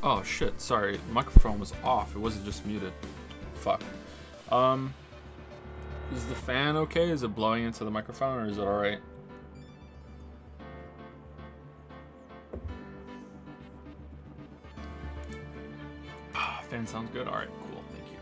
Oh shit, sorry. The microphone was off. It wasn't just muted. Fuck. Is the fan okay? Is it blowing into the microphone or is it alright? Fan sounds good? Alright, cool. Thank you.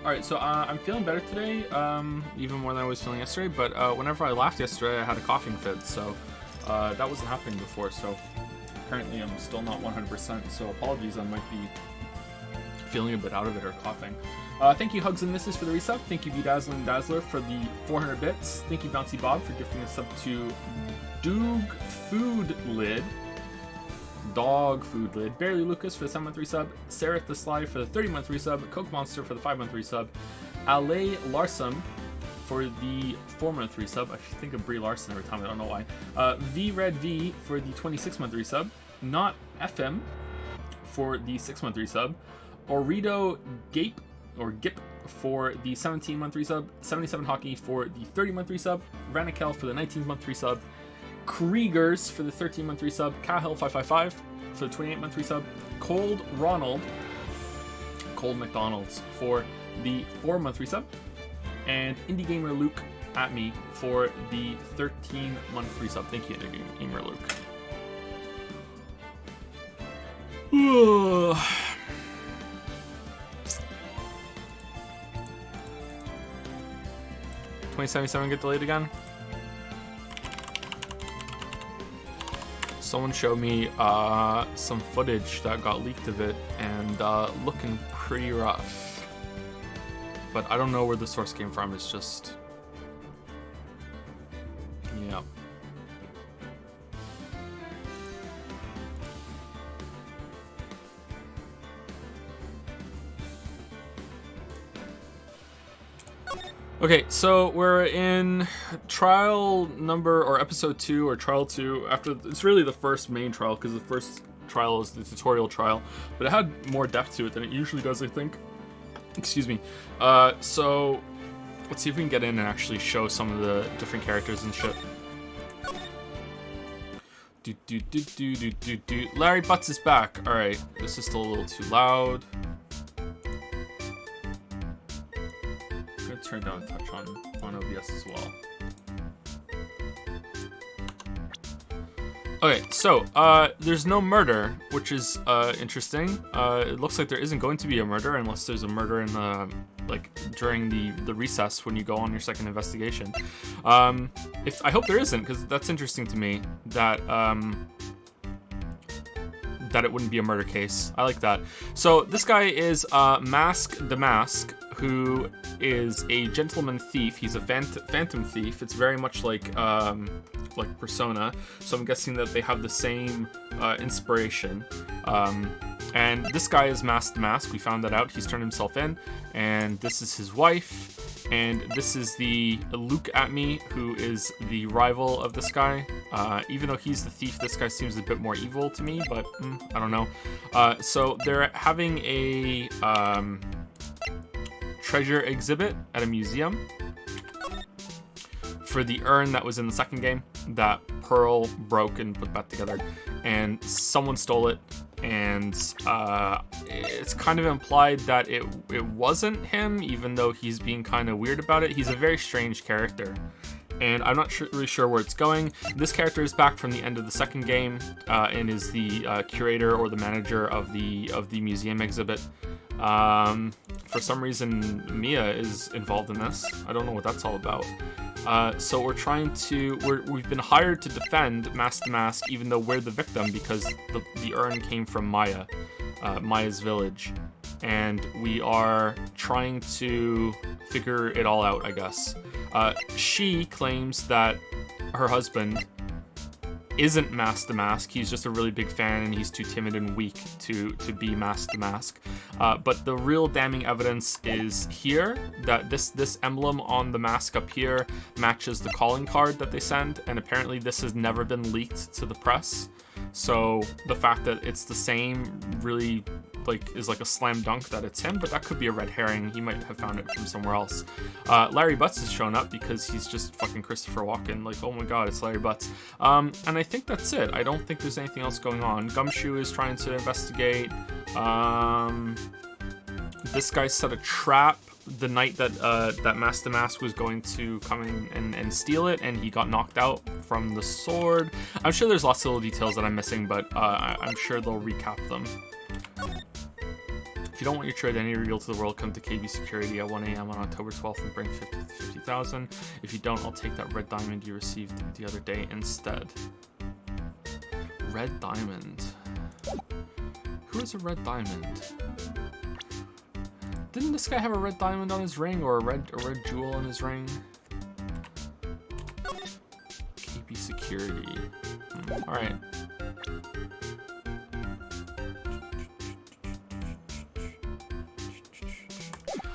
Alright, so I'm feeling better today, even more than I was feeling yesterday, but whenever I laughed yesterday, I had a coughing fit, so that wasn't happening before, so apparently I'm still not 100%, so apologies, I might be feeling a bit out of it or coughing. Thank you, Hugs and Misses, for the resub. Thank you, Bedazzling Dazzler, for the 400 bits. Thank you, Bouncy Bob, for gifting a sub to Doog Food Lid. Dog Food Lid. Barely Lucas for the 7-month resub. Sereth the Sly for the 30-month resub. Coke Monster for the 5-month resub. Ale Larsson for the 4-month resub. I think of Brie Larson every time, I don't know why. V Red V for the 26-month resub. Not FM for the 6-month resub. Orido Gape or Gip for the 17-month resub, 77 Hockey for the 30-month resub, Ranikel for the 19-month resub, Kriegers for the 13-month resub, Cahill555 for the 28-month resub, Cold Ronald, Cold McDonald's for the 4-month resub, and Indie Gamer Luke at me for the 13-month resub. Thank you, Indie Gamer Luke. 2077 get delayed again. Someone showed me some footage that got leaked of it, and looking pretty rough. But I don't know where the source came from. It's just, yeah. Okay, so we're in trial number, or episode 2, or trial 2. After, it's really the first main trial, because the first trial is the tutorial trial, but it had more depth to it than it usually does, I think. Excuse me. So let's see if we can get in and actually show some of the different characters and shit. Larry Butts is back. All right, this is still a little too loud. Turn down a touch on OBS as well. Okay, so there's no murder, which is interesting. It looks like there isn't going to be a murder unless there's a murder in the during the recess when you go on your second investigation. I hope there isn't, because that's interesting to me that that it wouldn't be a murder case. I like that. So this guy is Mask the Mask, who is a gentleman thief. He's a phantom thief. It's very much like Persona. So I'm guessing that they have the same inspiration. And this guy is Mask the Mask. We found that out. He's turned himself in. And this is his wife. And this is the Luke at me, who is the rival of this guy. Even though he's the thief, this guy seems a bit more evil to me, but I don't know. So they're having a treasure exhibit at a museum for the urn that was in the second game that Pearl broke and put back together, and someone stole it, and it's kind of implied that it wasn't him, even though he's being kind of weird about it. He's a very strange character, and I'm not really sure where it's going. This character is back from the end of the second game and is the curator or the manager of the museum exhibit. For some reason, Mia is involved in this. I don't know what that's all about. So we've been hired to defend Mask the Mask, even though we're the victim, because the urn came from Maya's village. And we are trying to figure it all out, I guess. She claims that her husband isn't Mask the Mask. He's just a really big fan, and he's too timid and weak to be Mask the Mask. But the real damning evidence is here, that this emblem on the mask up here matches the calling card that they send, and apparently this has never been leaked to the press. So the fact that it's the same really is like a slam dunk that it's him, but that could be a red herring. He might have found it from somewhere else. Larry Butts has shown up because he's just fucking Christopher Walken. Like, oh my god, it's Larry Butts. And I think that's it. I don't think there's anything else going on. Gumshoe is trying to investigate. This guy set a trap the night that that Master Mask was going to come in and steal it, and he got knocked out from the sword. I'm sure there's lots of little details that I'm missing, but I'm sure they'll recap them. If you don't want your true identity revealed to the world, come to KB Security at 1 a.m. on October 12th and bring 50,000. If you don't, I'll take that red diamond you received the other day instead. Red diamond. Who is a red diamond? Didn't this guy have a red diamond on his ring, or a red jewel on his ring? KB Security. Alright.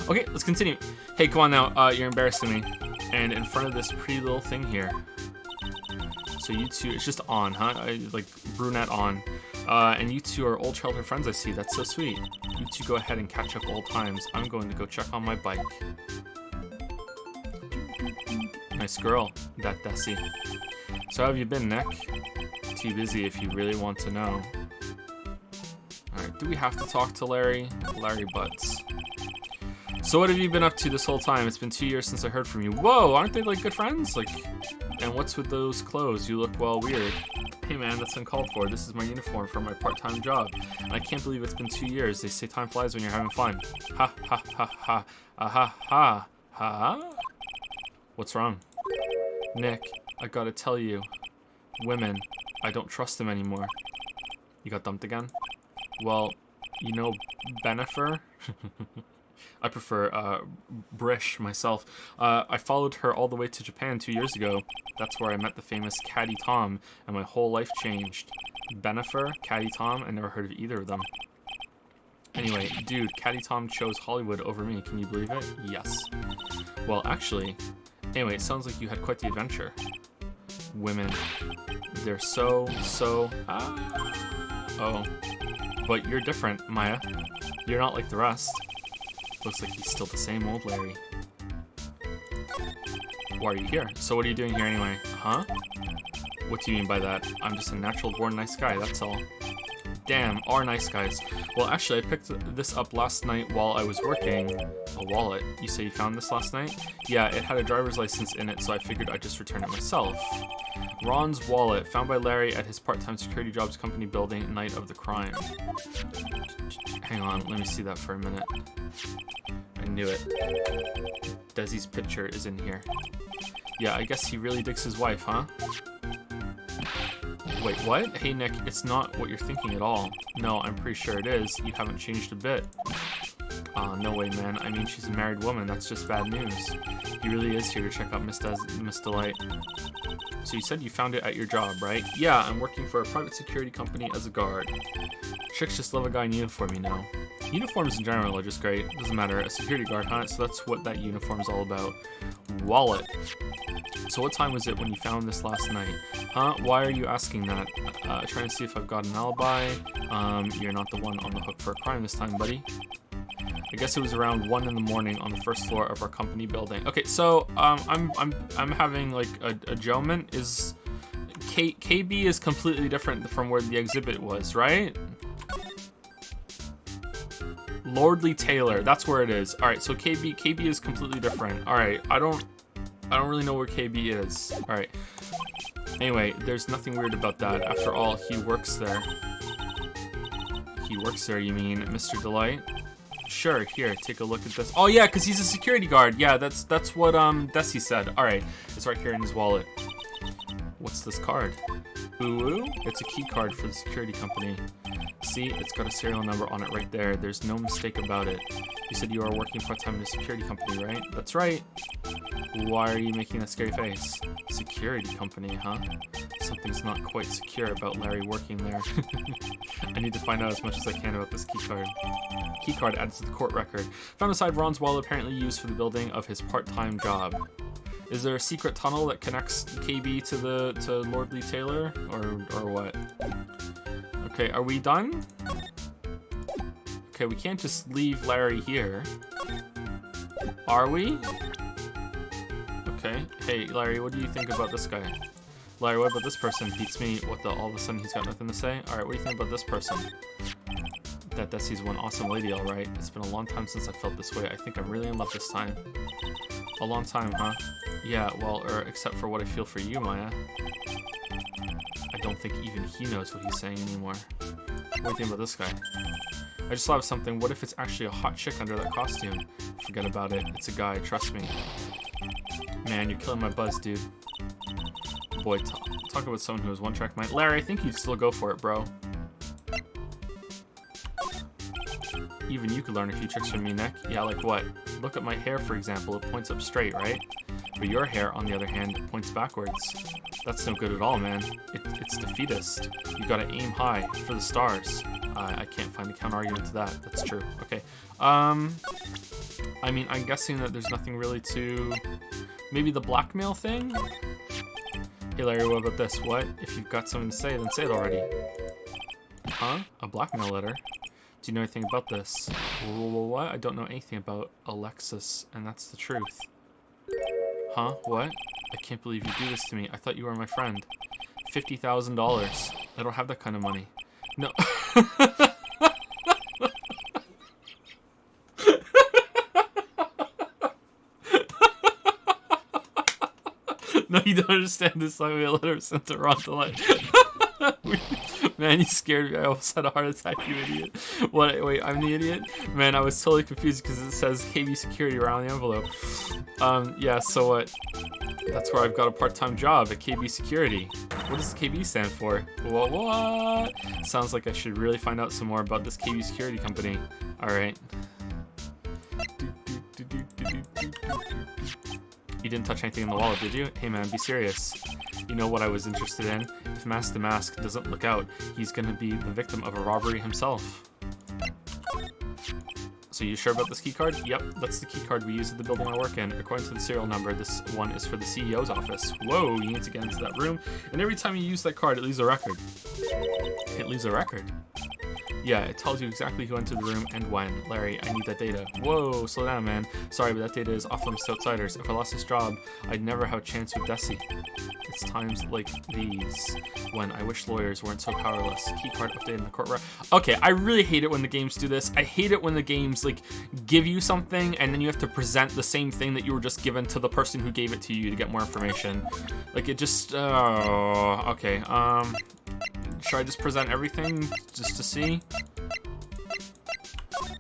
Okay, let's continue. Hey, come on now. You're embarrassing me. And in front of this pretty little thing here. So you two, it's just on, huh? Like brunette on. And you two are old childhood friends, I see. That's so sweet. You two go ahead and catch up old times. I'm going to go check on my bike. Nice girl, that Desi. So how have you been, Nick? Too busy if you really want to know. Alright, do we have to talk to Larry? Larry Butts. So what have you been up to this whole time? It's been 2 years since I heard from you. Whoa, aren't they like good friends? Like, and what's with those clothes? You look well weird. Hey man, that's uncalled for. This is my uniform for my part-time job. And I can't believe it's been 2 years. They say time flies when you're having fun. Ha ha ha ha. Ha ha ha. What's wrong? Nick, I gotta tell you. Women, I don't trust them anymore. You got dumped again? Well, you know Bennifer? I prefer Brish myself. I followed her all the way to Japan 2 years ago. That's where I met the famous Caddy Tom, and my whole life changed. Bennifer, Caddy Tom, I never heard of either of them. Anyway, dude, Caddy Tom chose Hollywood over me. Can you believe it? Yes. Well, actually, anyway, it sounds like you had quite the adventure. Women, they're so... Oh. But you're different, Maya. You're not like the rest. Looks like he's still the same old Larry. Why are you here? So what are you doing here anyway? Huh? What do you mean by that? I'm just a natural born nice guy, that's all. Damn, are nice guys. Well, actually, I picked this up last night while I was working. A wallet. You say you found this last night? Yeah, it had a driver's license in it, so I figured I'd just return it myself. Ron's wallet, found by Larry at his part-time security jobs company building night of the crime. Hang on, let me see that for a minute. I knew it. Desi's picture is in here. Yeah, I guess he really digs his wife, huh? Wait, what? Hey Nick, it's not what you're thinking at all. No, I'm pretty sure it is. You haven't changed a bit. No way, man. I mean, she's a married woman. That's just bad news. He really is here to check out Miss Delight. So you said you found it at your job, right? Yeah, I'm working for a private security company as a guard. Chicks just love a guy in uniform, you know. Uniforms in general are just great. Doesn't matter. A security guard, huh? So that's what that uniform's all about. Wallet. So what time was it when you found this last night? Huh? Why are you asking that? Trying to see if I've got an alibi. You're not the one on the hook for a crime this time, buddy. I guess it was around 1 in the morning on the first floor of our company building. Okay, so I'm having like a judgment. Is KB is completely different from where the exhibit was, right? Lordly Taylor, that's where it is. All right, so KB is completely different. All right, I don't really know where KB is. All right. Anyway, there's nothing weird about that. After all, he works there. He works there, you mean, Mr. Delight? Sure, here, take a look at this. Oh yeah, because he's a security guard. Yeah, that's what Desi said. All right, it's right here in his wallet. What's this card? Ooh, it's a key card for the security company. See, it's got a serial number on it right there. There's no mistake about it. You said you are working part-time in a security company, right? That's right. Why are you making that scary face? Security company, huh? Something's not quite secure about Larry working there. I need to find out as much as I can about this keycard. Keycard added to the court record. Found inside Ron's wallet apparently used for the building of his part-time job. Is there a secret tunnel that connects KB to Lordly Taylor, or what? Okay, are we done? Okay, we can't just leave Larry here. Are we? Okay. Hey, Larry, what do you think about this guy? Larry, what about this person? Beats me. What the? All of a sudden, he's got nothing to say? Alright, what do you think about this person? That Desi's one awesome lady, alright. It's been a long time since I felt this way. I think I'm really in love this time. A long time, huh? Yeah, well, except for what I feel for you, Maya. I don't think even he knows what he's saying anymore. What do you think about this guy? I just thought of something. What if it's actually a hot chick under that costume? Forget about it. It's a guy, trust me. Man, you're killing my buzz, dude. Boy, talk about someone who has one-track mind. Larry, I think you'd still go for it, bro. Even you could learn a few tricks from me, Nick. Yeah, like what? Look at my hair, for example. It points up straight, right? But your hair, on the other hand, points backwards. That's no good at all, man. It's defeatist. You gotta aim high for the stars. I can't find a counter-argument to that. That's true. Okay. I mean, I'm guessing that there's nothing really to... Maybe the blackmail thing? Hey, Larry, what about this? What? If you've got something to say, then say it already. Huh? A blackmail letter? Do you know anything about this? What? I don't know anything about Alexis, and that's the truth. Huh? What? I can't believe you do this to me. I thought you were my friend. $50,000. I don't have that kind of money. No. No, you don't understand this song. We letter sent to Ron to like. Man, you scared me. I almost had a heart attack, you idiot. What? Wait, I'm the idiot? Man, I was totally confused because it says KB Security around the envelope. Yeah, so what? That's where I've got a part-time job at KB Security. What does KB stand for? What? Sounds like I should really find out some more about this KB Security company. Alright. You didn't touch anything in the wallet, did you? Hey man, be serious. You know what I was interested in? If Mask the Mask doesn't look out, he's gonna be the victim of a robbery himself. So you sure about this key card? Yep, that's the key card we use at the building I work in. According to the serial number, this one is for the CEO's office. Whoa, you need to get into that room, and every time you use that card, it leaves a record. It leaves a record? Yeah, it tells you exactly who entered the room and when. Larry, I need that data. Whoa, slow down, man. Sorry, but that data is off limits to outsiders. If I lost this job, I'd never have a chance with Desi. It's times like these when I wish lawyers weren't so powerless. Keycard update in the courtroom. Okay, I really hate it when the games do this. I hate it when the games like give you something and then you have to present the same thing that you were just given to the person who gave it to you to get more information. Like it just, okay. Should I just present everything just to see?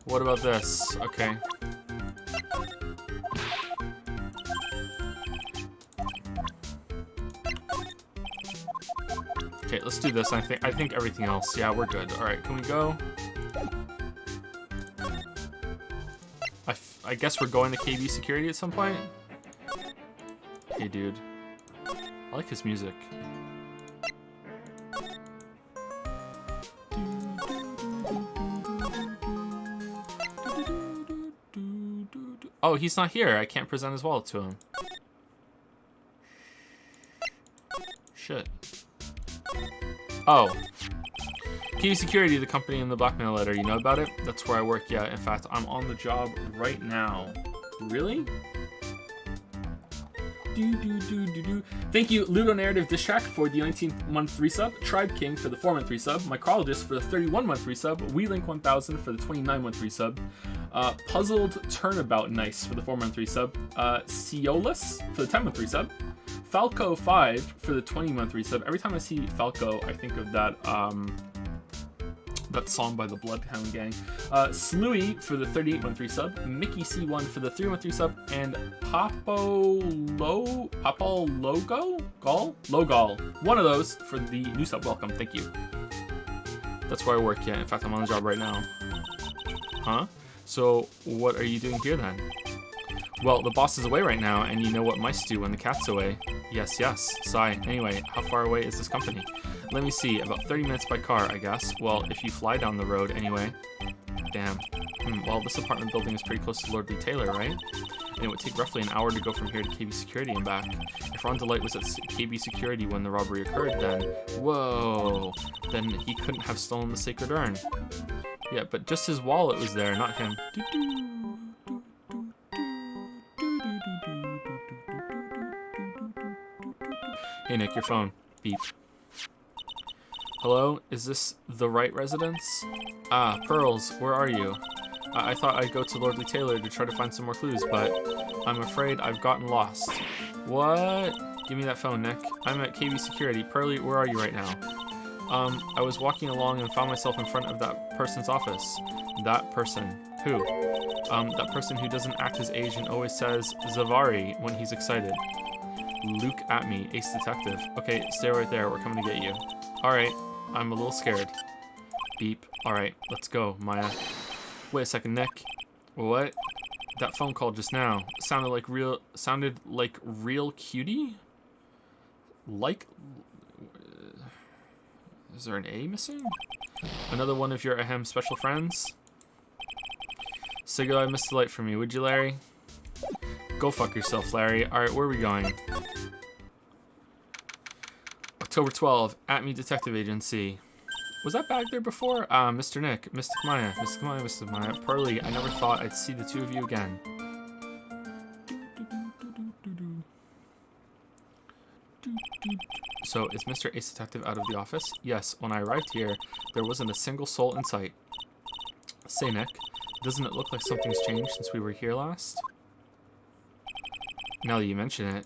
What about this? Okay. Okay, let's do this. I think everything else. Yeah, we're good. All right, can we go? I guess we're going to KB Security at some point. Hey, dude. I like his music. Oh, he's not here. I can't present his wallet to him. Shit. Oh. KB Security, the company in the blackmail letter. You know about it? That's where I work. Yeah, in fact, I'm on the job right now. Really? Thank you, Ludo Narrative Distract for the 19-month resub, Tribe King for the 4-month resub, Mycologist for the 31-month resub, WeLink 1000 for the 29-month resub, Puzzled Turnabout Nice for the 4-month resub, Ciolus for the 10-month resub, Falco 5 for the 20-month resub. Every time I see Falco, I think of that that song by the Bloodhound Gang. Slooey for the 38-month resub, Mickey C1 for the 3-month resub, and Logol, one of those for the new sub. Welcome, thank you. That's where I work, yeah. In fact, I'm on the job right now. Huh? So, what are you doing here then? Well, the boss is away right now, and you know what mice do when the cat's away. Yes, sigh. Anyway, how far away is this company? Let me see, about 30 minutes by car, I guess. Well, if you fly down the road, anyway. Damn. Well, this apartment building is pretty close to Lord Lee Taylor, right? And it would take roughly an hour to go from here to KB Security and back. If Ron DeLight was at KB Security when the robbery occurred, then... Whoa! Then he couldn't have stolen the sacred urn. Yeah, but just his wallet was there, not him. Hey Nick, your phone. Beep. Hello, is this the right residence? Ah, Pearls, where are you? I thought I'd go to Lordly Taylor to try to find some more clues, but I'm afraid I've gotten lost. What? Give me that phone, Nick. I'm at KB Security. Pearly, where are you right now? I was walking along and found myself in front of that person's office. That person. Who? That person who doesn't act his age and always says Zavari when he's excited. Luke at me, Ace Detective. Okay, stay right there. We're coming to get you. Alright, I'm a little scared. Beep. Alright, let's go, Maya. Wait a second, Nick. What? That phone call just now sounded like real cutie? Like... Is there an A missing? Another one of your ahem special friends? Say goodbye, Mr. Light for me, would you, Larry? Go fuck yourself, Larry. Alright, where are we going? October 12, at me Detective Agency. Was that back there before? Mr. Nick, Mystic Maya, Mystic Maya, Mystic Maya. Pearly, I never thought I'd see the two of you again. So, is Mr. Ace Detective out of the office? Yes, when I arrived here, there wasn't a single soul in sight. Say, Nick, doesn't it look like something's changed since we were here last? Now that you mention it.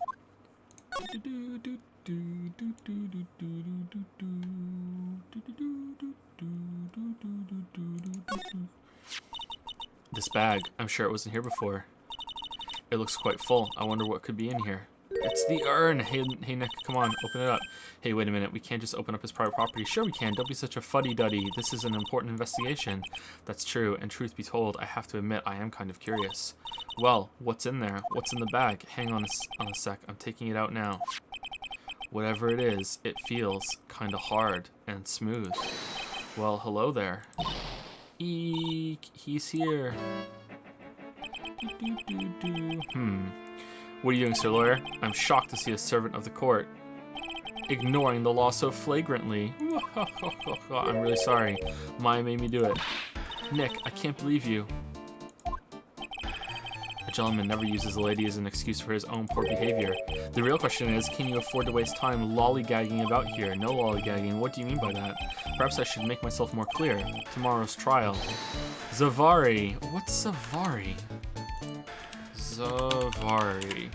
This bag, I'm sure it wasn't here before. It looks quite full. I wonder what could be in here. It's the urn! Hey Nick, come on, open it up. Hey, wait a minute, we can't just open up his private property. Sure we can, don't be such a fuddy-duddy. This is an important investigation. That's true, and truth be told, I have to admit, I am kind of curious. Well, what's in there? What's in the bag? Hang on a sec, I'm taking it out now. Whatever it is, it feels kinda hard and smooth. Well, hello there. Eek, he's here. What are you doing, Sir Lawyer? I'm shocked to see a servant of the court ignoring the law so flagrantly. I'm really sorry. Maya made me do it. Nick, I can't believe you. A gentleman never uses a lady as an excuse for his own poor behavior. The real question is, can you afford to waste time lollygagging about here? No lollygagging. What do you mean by that? Perhaps I should make myself more clear. Tomorrow's trial. Zavari. What's Zavari? Zavari.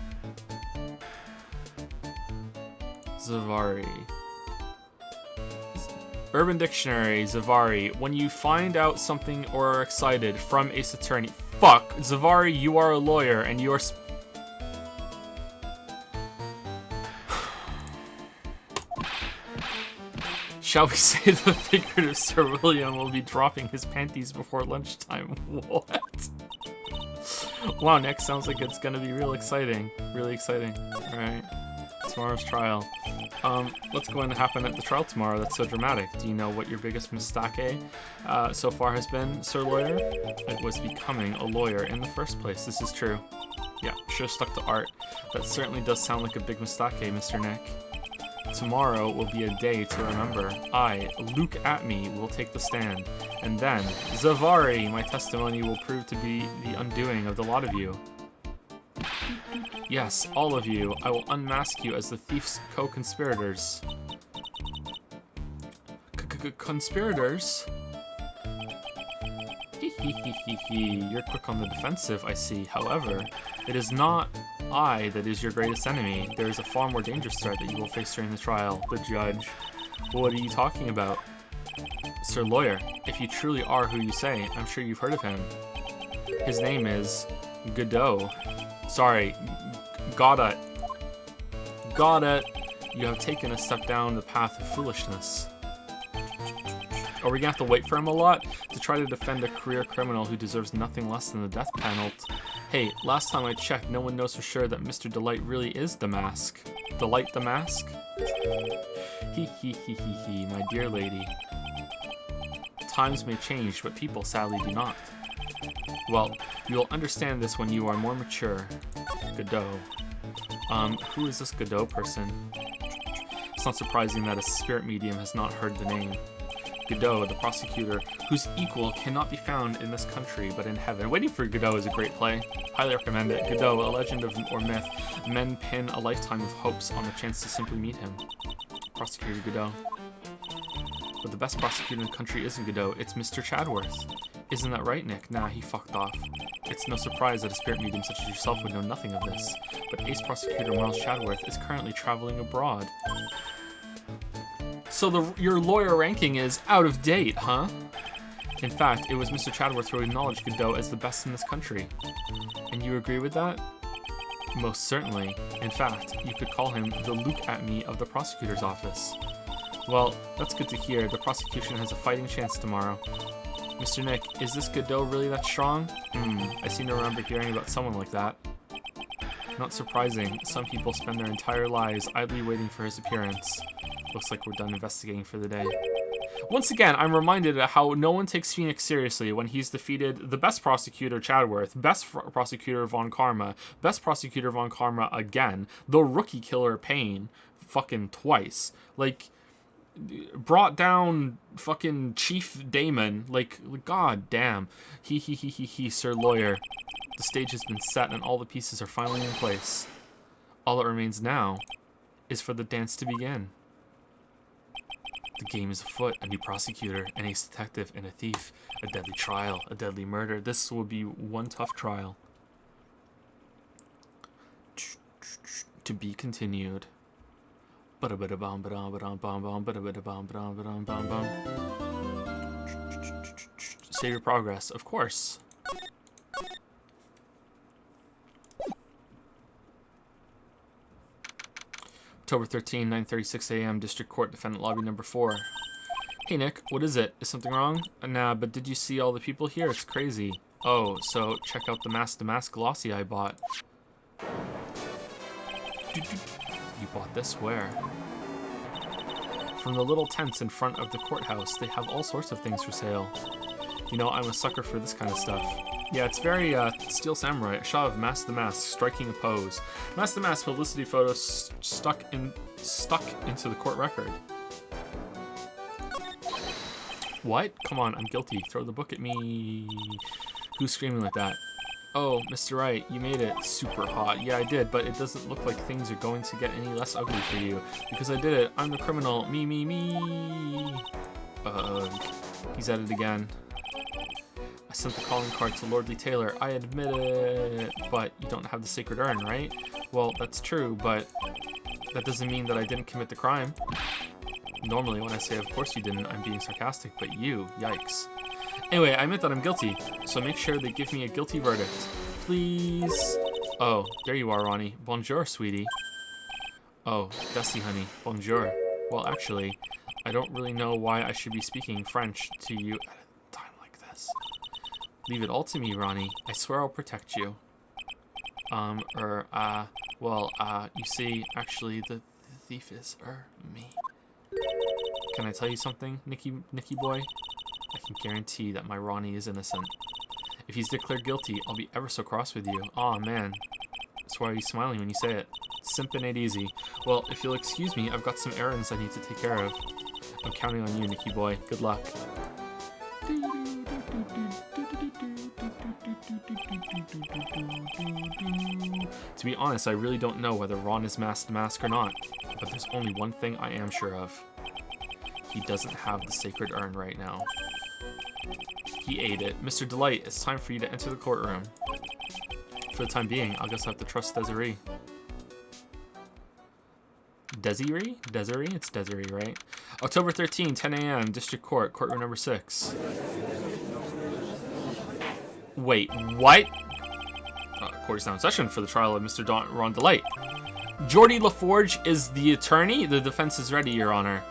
Urban Dictionary, Zavari. When you find out something or are excited from Ace Attorney. Fuck! Zavari, you are a lawyer and you are... Shall we say the figurative Sir William will be dropping his panties before lunchtime? What? Wow, Nick, sounds like it's gonna be real exciting. Really exciting. Alright. Tomorrow's trial. What's going to happen at the trial tomorrow that's so dramatic? Do you know what your biggest mistake so far has been, Sir Lawyer? It was becoming a lawyer in the first place. This is true. Yeah, should've stuck to art. That certainly does sound like a big mistake, Mr. Nick. Tomorrow will be a day to remember. I, Luke at me, will take the stand. And then, Zavari, my testimony will prove to be the undoing of the lot of you. Yes, all of you. I will unmask you as the thief's co-conspirators. Conspirators? You're quick on the defensive, I see. However, it is not I that is your greatest enemy. There is a far more dangerous threat that you will face during the trial. The judge. What are you talking about? Sir Lawyer, if you truly are who you say, I'm sure you've heard of him. His name is Godot. Sorry, got it. Got it. You have taken a step down the path of foolishness. Are we gonna have to wait for him a lot to try to defend a career criminal who deserves nothing less than the death penalty? Hey, last time I checked, no one knows for sure that Mr. Delight really is the mask. Delight the mask? He, my dear lady. Times may change, but people sadly do not. Well, you'll understand this when you are more mature. Godot. Who is this Godot person? It's not surprising that a spirit medium has not heard the name. Godot, the prosecutor, whose equal cannot be found in this country but in heaven. Waiting for Godot is a great play. Highly recommend it. Godot, a legend or myth. Men pin a lifetime of hopes on the chance to simply meet him. Prosecutor Godot. But the best prosecutor in the country isn't Godot, it's Mr. Chadworth. Isn't that right, Nick? Nah, he fucked off. It's no surprise that a spirit medium such as yourself would know nothing of this. But Ace Prosecutor Miles Chadworth is currently traveling abroad. So your lawyer ranking is out of date, huh? In fact, it was Mr. Chadworth who acknowledged Godot as the best in this country. And you agree with that? Most certainly. In fact, you could call him the Luke at me of the prosecutor's office. Well, that's good to hear. The prosecution has a fighting chance tomorrow. Mr. Nick, is this Godot really that strong? I seem to remember hearing about someone like that. Not surprising. Some people spend their entire lives idly waiting for his appearance. Looks like we're done investigating for the day. Once again, I'm reminded of how no one takes Phoenix seriously when he's defeated the best prosecutor, Chadworth, best prosecutor, Von Karma, best prosecutor, Von Karma again, the rookie killer, Payne, fucking twice. Like, brought down fucking Chief Damon. Like, god damn. He, Sir Lawyer. The stage has been set and all the pieces are finally in place. All that remains now is for the dance to begin. The game is afoot. A new prosecutor, an ace detective, and a thief. A deadly trial, a deadly murder. This will be one tough trial. To be continued. Save your progress, of course. October 13, 9:36 a.m. District Court, Defendant Lobby number 4. Hey Nick, what is it? Is something wrong? Nah, but did you see all the people here? It's crazy. Oh, so check out the Mask to Mask glossy I bought. You bought this where? From the little tents in front of the courthouse. They have all sorts of things for sale. You know, I'm a sucker for this kind of stuff. Yeah, it's very Steel Samurai. A shot of Mask to Mask striking a pose. Mask to Mask publicity photos stuck into the court record. What? Come on, I'm guilty. Throw the book at me. Who's screaming like that? Oh, Mr. Wright, you made it super hot. Yeah, I did, but it doesn't look like things are going to get any less ugly for you. Because I did it. I'm the criminal. Me. He's at it again. I sent the calling card to Lordly Taylor. I admit it. But you don't have the sacred urn, right? Well, that's true, but that doesn't mean that I didn't commit the crime. Normally, when I say, of course you didn't, I'm being sarcastic, but you, yikes. Anyway, I admit that I'm guilty, so make sure they give me a guilty verdict. Please. Oh, there you are, Ronnie. Bonjour, sweetie. Oh, Dusty, honey. Bonjour. Well, actually, I don't really know why I should be speaking French to you at a time like this. Leave it all to me, Ronnie. I swear I'll protect you. You see, actually, the thief is, me. Can I tell you something, Nicky boy? I can guarantee that my Ronnie is innocent. If he's declared guilty, I'll be ever so cross with you. Aw, man. That's why are you smiling when you say it? Simpin' ain't easy. Well, if you'll excuse me, I've got some errands I need to take care of. I'm counting on you, Nicky boy. Good luck. To be honest, I really don't know whether Ron is Mask to Mask or not. But there's only one thing I am sure of. He doesn't have the sacred urn right now. He ate it. Mr. Delight, it's time for you to enter the courtroom. For the time being, I'll just have to trust Desiree. Desiree? Desiree? It's Desiree, right? October 13, 10 a.m., District Court, courtroom number 6. Wait, what? Court is now in session for the trial of Mr. Ron Delight. Geordie LaForge is the attorney? The defense is ready, Your Honor.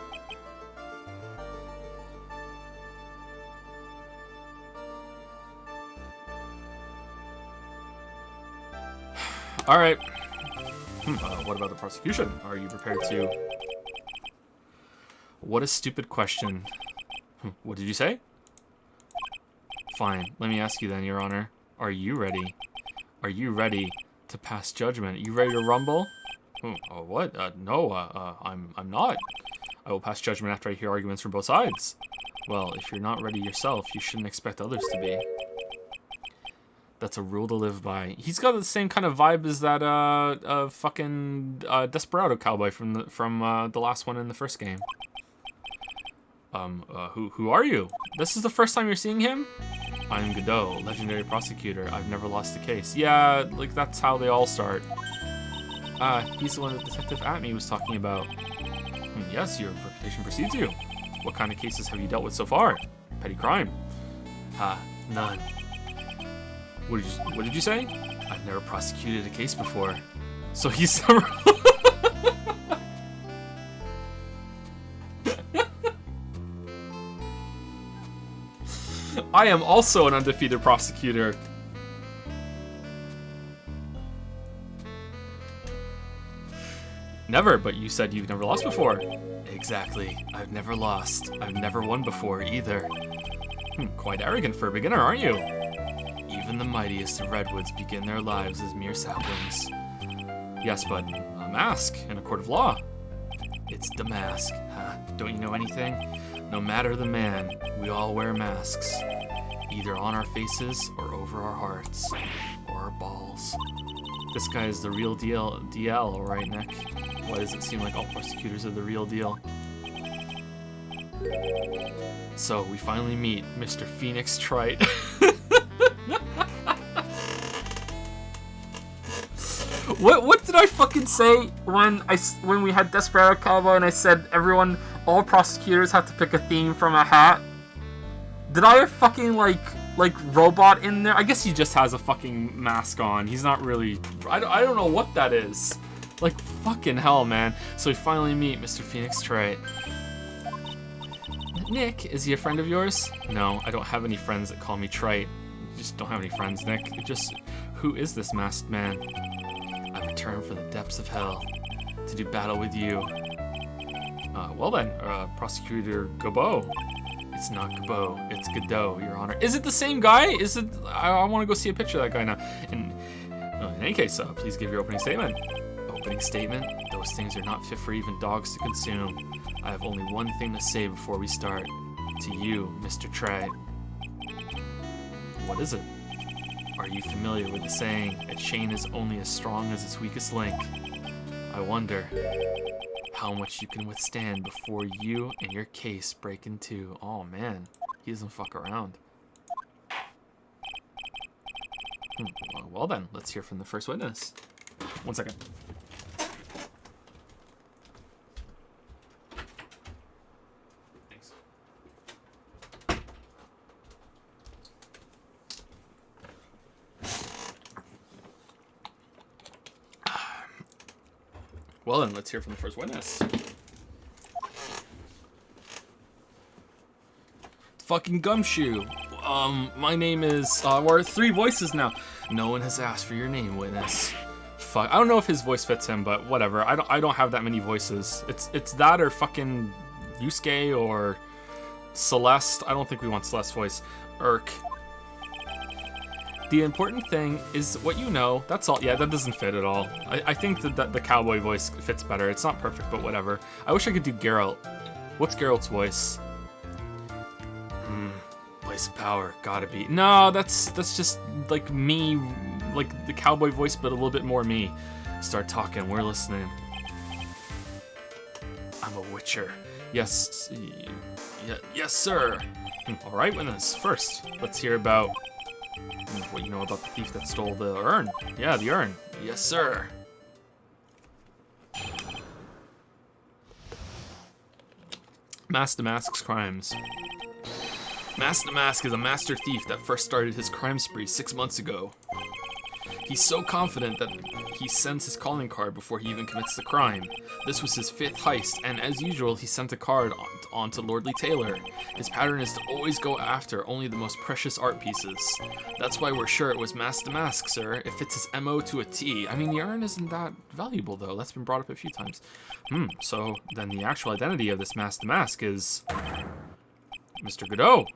All right. What about the prosecution? Are you prepared to... What a stupid question. What did you say? Fine. Let me ask you then, Your Honor. Are you ready? Are you ready to pass judgment? You ready to rumble? What? No, I'm not. I will pass judgment after I hear arguments from both sides. Well, if you're not ready yourself, you shouldn't expect others to be. That's a rule to live by. He's got the same kind of vibe as that fucking Desperado cowboy from the last one in the first game. Who are you? This is the first time you're seeing him? I'm Godot, legendary prosecutor. I've never lost a case. Yeah, like that's how they all start. He's the one that Detective Atme was talking about. Yes, your reputation precedes you. What kind of cases have you dealt with so far? Petty crime. None. What did you say? I've never prosecuted a case before. So he's I am also an undefeated prosecutor. Never, but you said you've never lost before. Exactly. I've never lost. I've never won before either. Quite arrogant for a beginner, aren't you? Even the mightiest of redwoods begin their lives as mere saplings. Yes, but a mask in a court of law. It's the mask, huh? Don't you know anything? No matter the man, we all wear masks. Either on our faces or over our hearts. Or our balls. This guy is the real deal, DL, alright, Nick? Why does it seem like all prosecutors are the real deal? So, we finally meet Mr. Phoenix Trite. What did I fucking say when we had Desperado Cowboy and I said all prosecutors have to pick a theme from a hat? Did I have fucking like robot in there? I guess he just has a fucking mask on. He's not really. I don't know what that is. Like fucking hell, man. So we finally meet Mr. Phoenix Trite. Nick, is he a friend of yours? No, I don't have any friends that call me Trite. I just don't have any friends, Nick. Who is this masked man? I returned from the depths of hell to do battle with you. Well then, Prosecutor Gabo. It's not Gabo, it's Godot, Your Honor. Is it the same guy? Is it? I want to go see a picture of that guy now. In any case, please give your opening statement. Opening statement? Those things are not fit for even dogs to consume. I have only one thing to say before we start. To you, Mr. Trite. What is it? Are you familiar with the saying, a chain is only as strong as its weakest link? I wonder how much you can withstand before you and your case break in two. Oh man, he doesn't fuck around. Well then, let's hear from the first witness. 1 second. Thanks. Well then, let's hear from the first witness. Fucking Gumshoe. My name is, we're 3 voices now. No one has asked for your name, witness. Fuck, I don't know if his voice fits him, but whatever. I don't have that many voices. It's that or fucking Yusuke or Celeste. I don't think we want Celeste's voice. Irk. The important thing is what you know. That's all. Yeah, that doesn't fit at all. I think that the cowboy voice fits better. It's not perfect, but whatever. I wish I could do Geralt. What's Geralt's voice? Place of power. Gotta be. No, that's just like me, like the cowboy voice, but a little bit more me. Start talking. We're listening. I'm a witcher. Yes. Yes, sir. All right, witness. First, let's hear about what you know about the thief that stole the urn. Yeah, the urn. Yes, sir. Mask to Mask's crimes. Mask to Mask is a master thief that first started his crime spree 6 months ago. He's so confident that he sends his calling card before he even commits the crime. This was his 5th heist, and as usual, he sent a card on to Lordly Taylor. His pattern is to always go after only the most precious art pieces. That's why we're sure it was Mask to Mask, sir. It fits his MO to a T. I mean, the urn isn't that valuable, though. That's been brought up a few times. So then the actual identity of this Mask to Mask is Mr. Godot.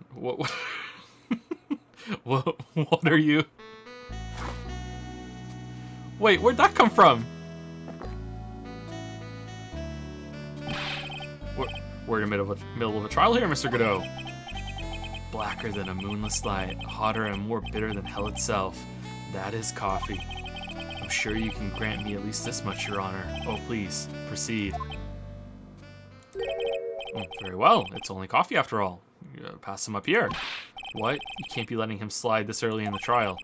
What are you? Wait, where'd that come from? We're in the middle of a trial here, Mr. Godot. blacker than a moonless night, hotter and more bitter than hell itself. That is coffee. I'm sure you can grant me at least this much, Your Honor. Oh, please, proceed. Oh, very well. It's only coffee after all. Pass him up here. What? You can't be letting him slide this early in the trial.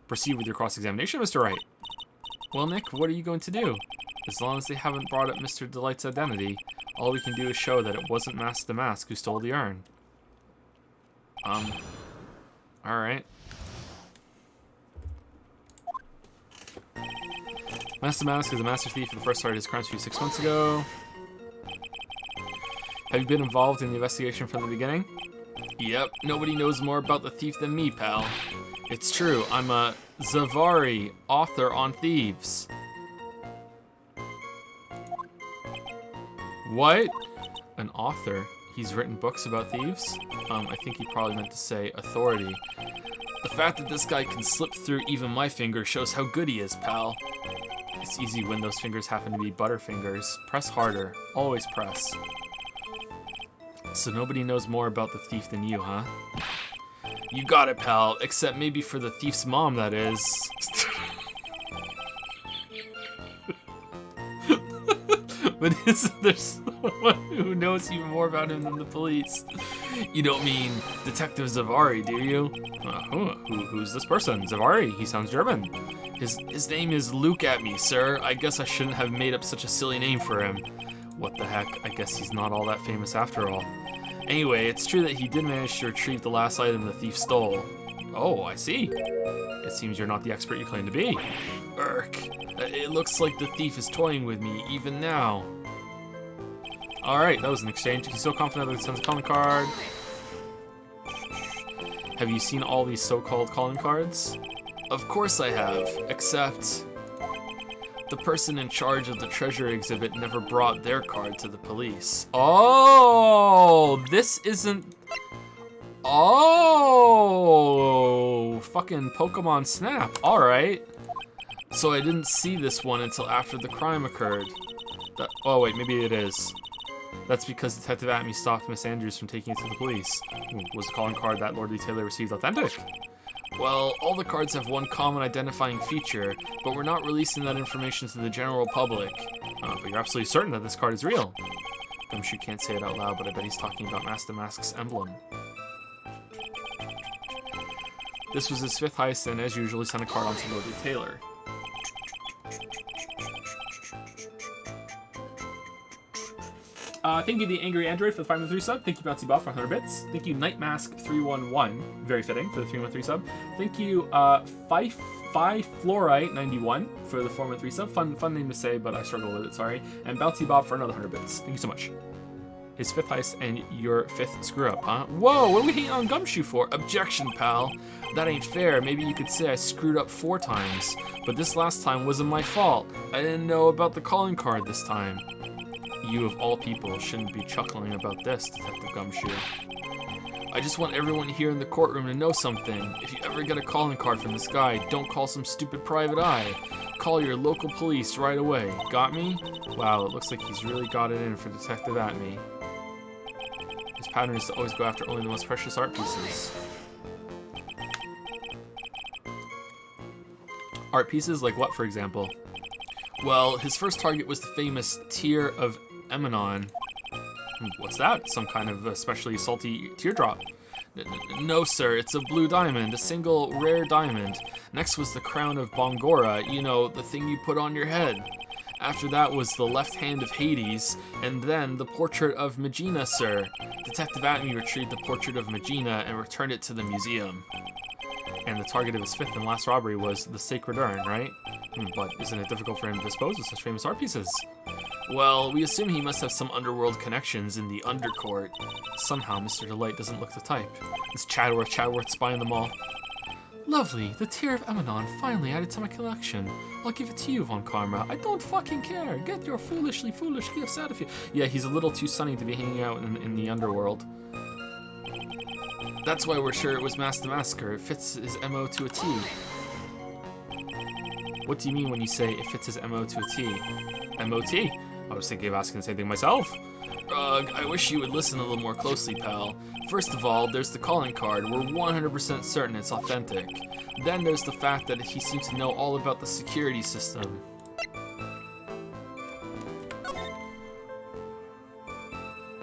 Proceed with your cross-examination, Mr. Wright. Well, Nick, what are you going to do? As long as they haven't brought up Mr. Delight's identity, all we can do is show that it wasn't Mask the Mask who stole the urn. Alright. Mask the Mask is a master thief who first started his crimes 6 months ago. Have you been involved in the investigation from the beginning? Yep, nobody knows more about the thief than me, pal. It's true, I'm a Zavari, author on thieves. What? An author? He's written books about thieves? I think he probably meant to say authority. The fact that this guy can slip through even my finger shows how good he is, pal. It's easy when those fingers happen to be butterfingers. Press harder. Always press. So nobody knows more about the thief than you, huh? You got it, pal. Except maybe for the thief's mom, that is. But isn't there someone who knows even more about him than the police? You don't mean Detective Zavari, do you? Who's this person? Zavari? He sounds German. His name is Luke at me, sir. I guess I shouldn't have made up such a silly name for him. What the heck? I guess he's not all that famous after all. Anyway, it's true that he did manage to retrieve the last item the thief stole. Oh, I see. It seems you're not the expert you claim to be. Urk. It looks like the thief is toying with me, even now. Alright, that was an exchange. He's so confident that he sends a calling card. Have you seen all these so-called calling cards? Of course I have, except the person in charge of the treasure exhibit never brought their card to the police. Oh, this isn't... Oh, fucking Pokemon Snap. Alright. So I didn't see this one until after the crime occurred. Oh wait, maybe it is. That's because Detective Atme stopped Miss Andrews from taking it to the police. Was the calling card that Lord Taylor received authentic? Well, all the cards have one common identifying feature, but we're not releasing that information to the general public. But you're absolutely certain that this card is real. Gumshoe can't say it out loud, but I bet he's talking about Mask the Mask's emblem. This was his 5th heist, and as usual, he sent a card on to Lord Taylor. Thank you, the Angry Android, for the 513 sub. Thank you, Bouncy Bob, for 100 bits. Thank you, Nightmask311, very fitting, for the 313 sub. Thank you, Five Fluorite 91 for the 413 sub. Fun name to say, but I struggle with it, sorry. And Bouncy Bob for another 100 bits. Thank you so much. His 5th heist and your 5th screw up, huh? Whoa, what are we hating on Gumshoe for? Objection, pal. That ain't fair. Maybe you could say I screwed up 4 times, but this last time wasn't my fault. I didn't know about the calling card this time. You, of all people, shouldn't be chuckling about this, Detective Gumshoe. I just want everyone here in the courtroom to know something. If you ever get a calling card from this guy, don't call some stupid private eye. Call your local police right away. Got me? Wow, it looks like he's really got it in for Detective Atme. His pattern is to always go after only the most precious art pieces. Art pieces? Like what, for example? Well, his first target was the famous Tear of Emanon. What's that? Some kind of especially salty teardrop? No, sir, it's a blue diamond, a single rare diamond. Next was the crown of Bongora, you know, the thing you put on your head. After that was the left hand of Hades, and then the portrait of Megina, sir. Detective Atme retrieved the portrait of Megina and returned it to the museum. And the target of his 5th and last robbery was the Sacred Urn, right? But isn't it difficult for him to dispose of such famous art pieces? Well, we assume he must have some underworld connections in the undercourt. Somehow, Mr. Delight doesn't look the type. It's Chadworth spying them all. Lovely, the Tear of Emanon finally added to my collection. I'll give it to you, Von Karma. I don't fucking care. Get your foolishly foolish gifts out of here. Yeah, he's a little too sunny to be hanging out in the underworld. That's why we're sure it was Mask the Masker. It fits his MO to a T. What do you mean when you say it fits his MO to a T? MOT? I was thinking of asking the same thing myself. Ugh, I wish you would listen a little more closely, pal. First of all, there's the calling card. We're 100% certain it's authentic. Then there's the fact that he seems to know all about the security system.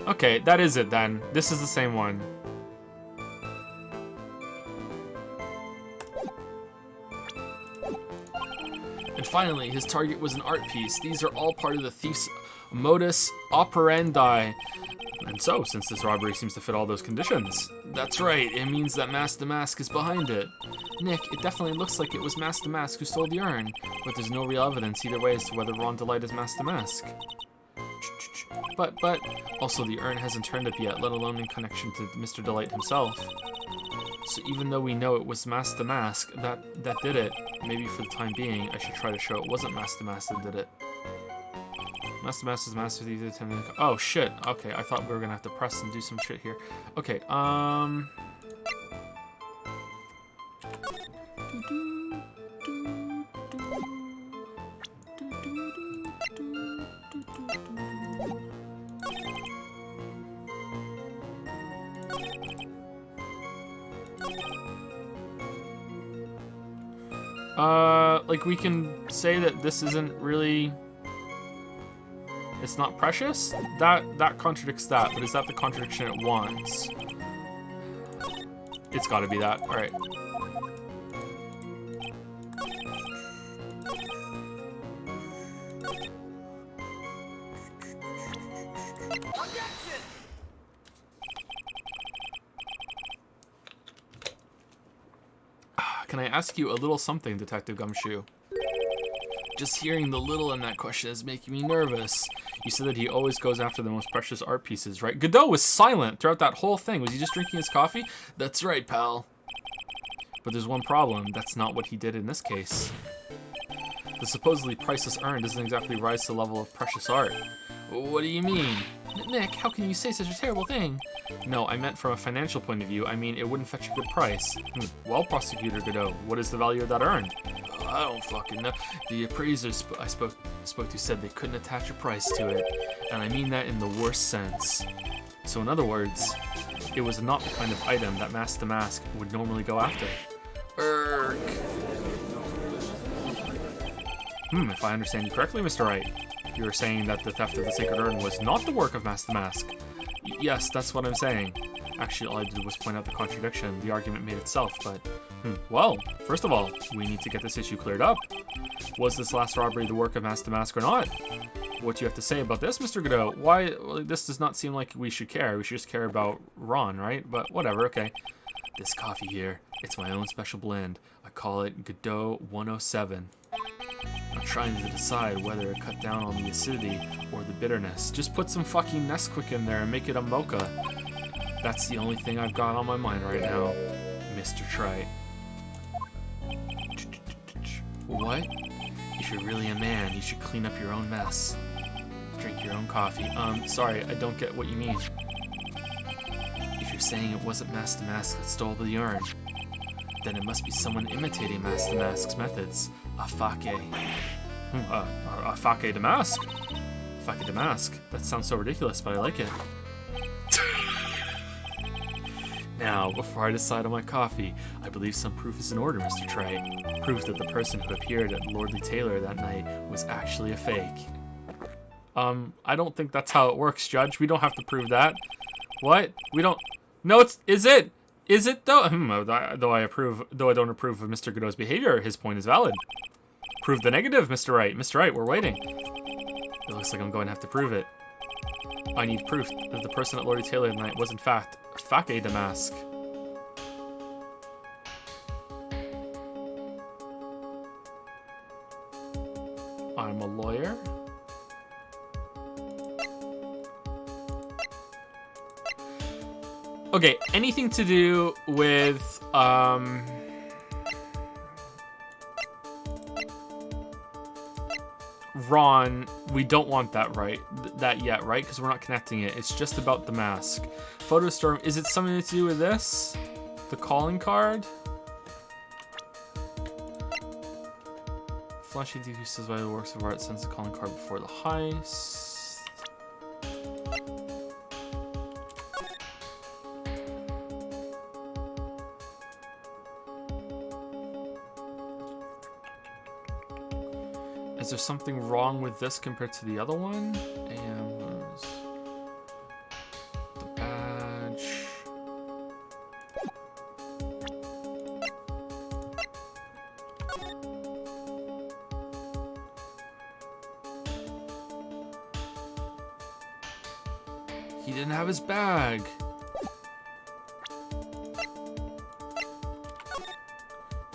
Okay, that is it then. This is the same one. And finally, his target was an art piece. These are all part of the thief's modus operandi. And so, since this robbery seems to fit all those conditions, that's right, it means that Mask the Mask is behind it. Nick, it definitely looks like it was Mask the Mask who stole the urn, but there's no real evidence either way as to whether Ron Delight is Mask the Mask. But, also the urn hasn't turned up yet, let alone in connection to Mr. Delight himself. So even though we know it was Mask the Mask that did it, maybe for the time being, I should try to show it wasn't Mask the Mask that did it. Mask the Mask is Master Thief attempting to... Oh, shit. Okay, I thought we were gonna have to press and do some shit here. Okay, like we can say that this isn't really... It's not precious? That contradicts that, but is that the contradiction it wants? It's gotta be that. Alright. Can I ask you a little something, Detective Gumshoe? Just hearing the little in that question is making me nervous. You said that he always goes after the most precious art pieces, right? Godot was silent throughout that whole thing. Was he just drinking his coffee? That's right, pal. But there's one problem. That's not what he did in this case. The supposedly priceless urn doesn't exactly rise to the level of precious art. What do you mean? Nick, how can you say such a terrible thing? No, I meant from a financial point of view. I mean, it wouldn't fetch a good price. Well, Prosecutor Godot, what is the value of that urn? I don't fucking know. The appraisers I spoke to said they couldn't attach a price to it, and I mean that in the worst sense. So in other words, it was not the kind of item that Mask the Mask would normally go after. Erk. If I understand you correctly, Mr. Wright, you're saying that the theft of the sacred urn was not the work of Mask the Mask. Yes, that's what I'm saying. Actually, all I did was point out the contradiction. The argument made itself, but... Well, first of all, we need to get this issue cleared up. Was this last robbery the work of Mask the Mask or not? What do you have to say about this, Mr. Godot? Why, well, this does not seem like we should care. We should just care about Ron, right? But whatever, okay. This coffee here, it's my own special blend. I call it Godot 107. I'm trying to decide whether to cut down on the acidity or the bitterness. Just put some fucking Nesquik in there and make it a mocha. That's the only thing I've got on my mind right now, Mr. Trite. What? If you're really a man, you should clean up your own mess. Drink your own coffee. Sorry, I don't get what you mean. If you're saying it wasn't Mask the Mask that stole the urn, then it must be someone imitating Mask the Mask's methods. A fake. A fake de mask? Fake de mask? That sounds so ridiculous, but I like it. Now, before I decide on my coffee, I believe some proof is in order, Mr. Trite. Proof that the person who appeared at Lordly Taylor that night was actually a fake. I don't think that's how it works, Judge. We don't have to prove that. What? We don't... No, is it? Is it, though? Though I don't approve of Mr. Godot's behavior, his point is valid. Prove the negative, Mr. Wright. Mr. Wright, we're waiting. It looks like I'm going to have to prove it. I need proof that the person at Lordly Taylor tonight was in fact Fake de Mask. I'm a lawyer. Okay, anything to do with Ron, we don't want that yet, right? Because we're not connecting it. It's just about the mask. Photostorm, is it something to do with this? The calling card? Flashy defuses by the works of art sends the calling card before the heist. Is there something wrong with this compared to the other one? And the badge. He didn't have his bag.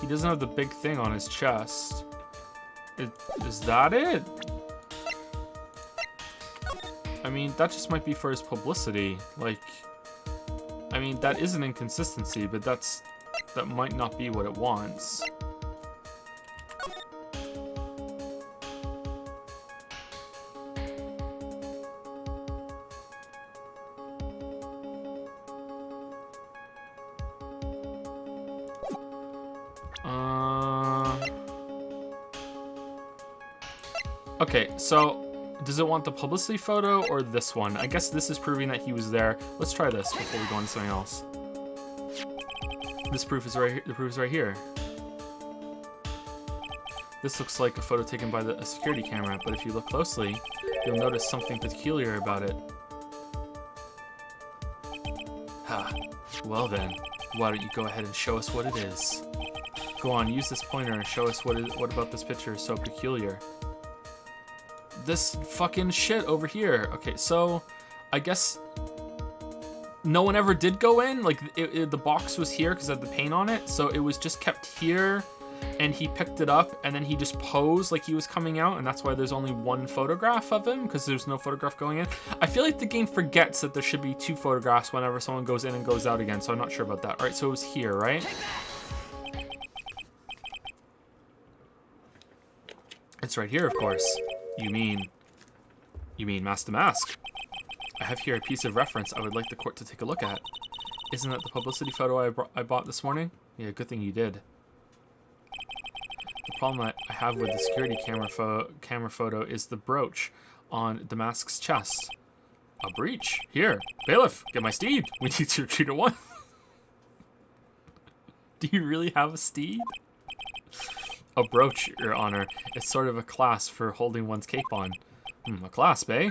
He doesn't have the big thing on his chest. Is that it? I mean, that just might be for his publicity. Like, I mean, that is an inconsistency, but that might not be what it wants. Okay, so does it want the publicity photo or this one? I guess this is proving that he was there. Let's try this before we go on to something else. This proof is right here. The proof is right here. This looks like a photo taken by a security camera, but if you look closely, you'll notice something peculiar about it. Ha. Well then, why don't you go ahead and show us what it is? Go on, use this pointer and show us what about this picture is so peculiar. This fucking shit over here. Okay, so I guess no one ever did go in. Like, the box was here because it had the paint on it, so it was just kept here, and he picked it up, and then he just posed like he was coming out, and that's why there's only one photograph of him, because there's no photograph going in. I feel like the game forgets that there should be two photographs whenever someone goes in and goes out again, so I'm not sure about that. All right, so it was here, right? It's right here, of course. You mean Mask to Mask? I have here a piece of reference I would like the court to take a look at. Isn't that the publicity photo I bought this morning? Yeah, good thing you did. The problem I have with the security camera photo is the brooch on the Mask's chest. A breach? Here, bailiff, get my steed. We need to retreat at once. Do you really have a steed? A brooch, Your Honor. It's sort of a clasp for holding one's cape on. A clasp, eh?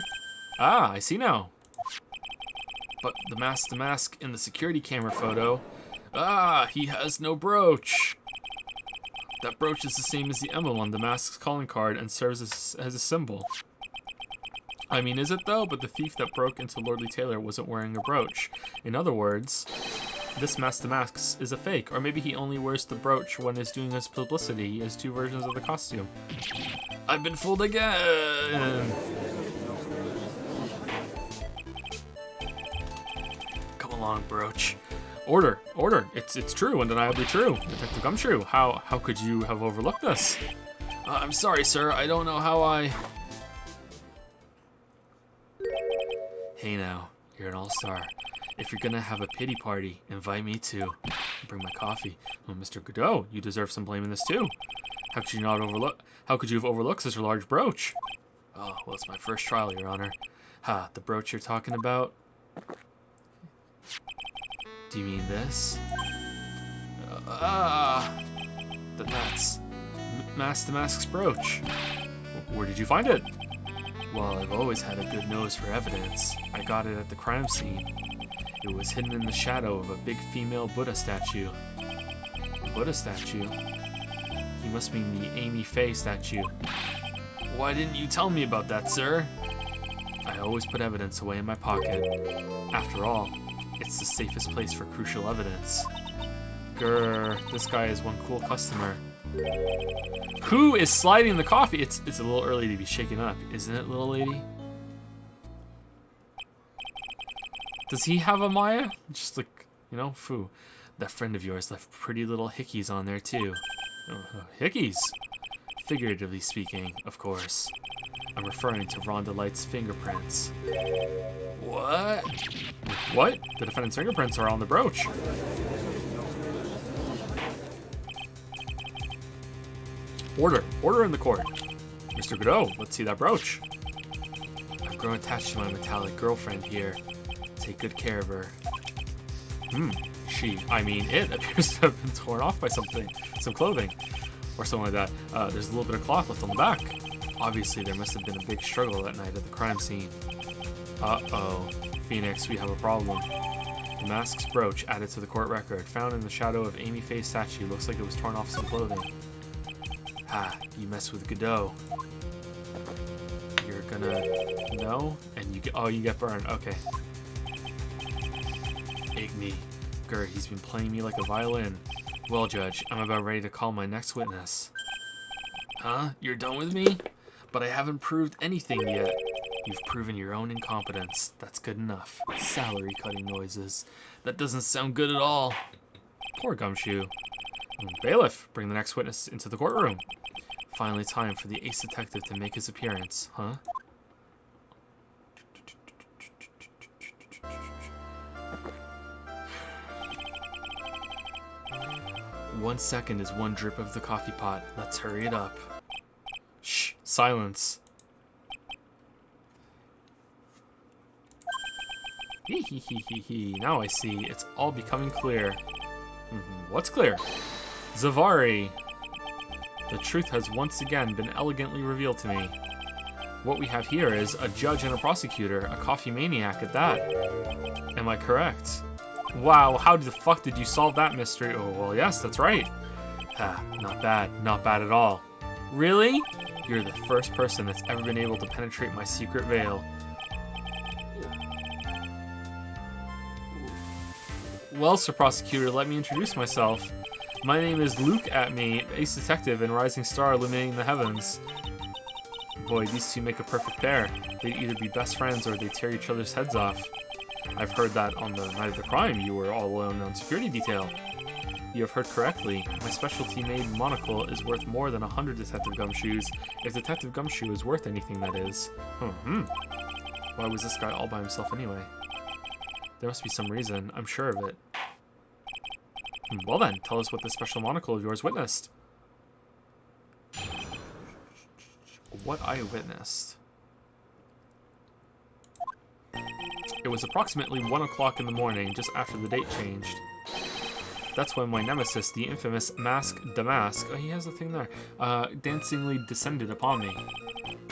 Ah, I see now. But the Mask to Mask in the security camera photo... Ah, he has no brooch. That brooch is the same as the emblem on the Mask's calling card and serves as a symbol. I mean, is it though? But the thief that broke into Lordly Taylor wasn't wearing a brooch. In other words... This Mask to Mask is a fake, or maybe he only wears the brooch when he's doing his publicity. He has two versions of the costume. I've been fooled again! Come along, brooch. Order! It's true, undeniably true. Detective Gumshoe, how could you have overlooked this? I'm sorry, sir, I don't know how I... Hey now, you're an all-star. If you're gonna have a pity party, invite me too. Bring my coffee. Oh, Mr. Godot, you deserve some blame in this too. How could you have overlooked such a large brooch? Oh, well, it's my first trial, Your Honor. Ha, the brooch you're talking about? Do you mean this? That's Mask to Mask's brooch. Where did you find it? Well, I've always had a good nose for evidence. I got it at the crime scene. It was hidden in the shadow of a big female Buddha statue. A Buddha statue? He must mean the Amy Faye statue. Why didn't you tell me about that, sir? I always put evidence away in my pocket. After all, it's the safest place for crucial evidence. Grr, this guy is one cool customer. Who is sliding the coffee? It's a little early to be shaken up, isn't it, little lady? Does he have a Maya? Just like, you know, foo. That friend of yours left pretty little hickeys on there too. Hickeys? Figuratively speaking, of course. I'm referring to Rhonda Light's fingerprints. What? What? The defendant's fingerprints are on the brooch. Order in the court. Mr. Godot, let's see that brooch. I've grown attached to my metallic girlfriend here. Take good care of her. It appears to have been torn off by something, some clothing, or something like that. There's a little bit of cloth left on the back. Obviously, there must have been a big struggle that night at the crime scene. Uh-oh. Phoenix, we have a problem. The mask's brooch added to the court record, found in the shadow of Amy Faye's statue, looks like it was torn off some clothing. Ha, you mess with Godot. You're gonna... No? And you get... Oh, you get burned. Okay. Igni. Grr, he's been playing me like a violin. Well, Judge, I'm about ready to call my next witness. Huh? You're done with me? But I haven't proved anything yet. You've proven your own incompetence. That's good enough. Salary cutting noises. That doesn't sound good at all. Poor Gumshoe. Bailiff, bring the next witness into the courtroom. Finally time for the ace detective to make his appearance, huh? One second is one drip of the coffee pot. Let's hurry it up. Shh, silence. Hee hee hee hee hee. Now I see. It's all becoming clear. What's clear? Zavari. The truth has once again been elegantly revealed to me. What we have here is a judge and a prosecutor, a coffee maniac at that. Am I correct? Wow, how the fuck did you solve that mystery? Oh, well, yes, that's right. Ah, not bad. Not bad at all. Really? You're the first person that's ever been able to penetrate my secret veil. Well, Sir Prosecutor, let me introduce myself. My name is Luke Atme, ace detective and rising star illuminating the heavens. Boy, these two make a perfect pair. They'd either be best friends or they'd tear each other's heads off. I've heard that on the night of the crime you were all alone on security detail. You have heard correctly. My specialty-made monocle is worth more than 100 Detective Gumshoes, if Detective Gumshoe is worth anything, that is. Why was this guy all by himself anyway? There must be some reason. I'm sure of it. Well then, tell us what this special monocle of yours witnessed. What I witnessed. It was approximately 1 o'clock in the morning, just after the date changed. That's when my nemesis, the infamous Mask Damask, oh, he has a thing there, dancingly descended upon me.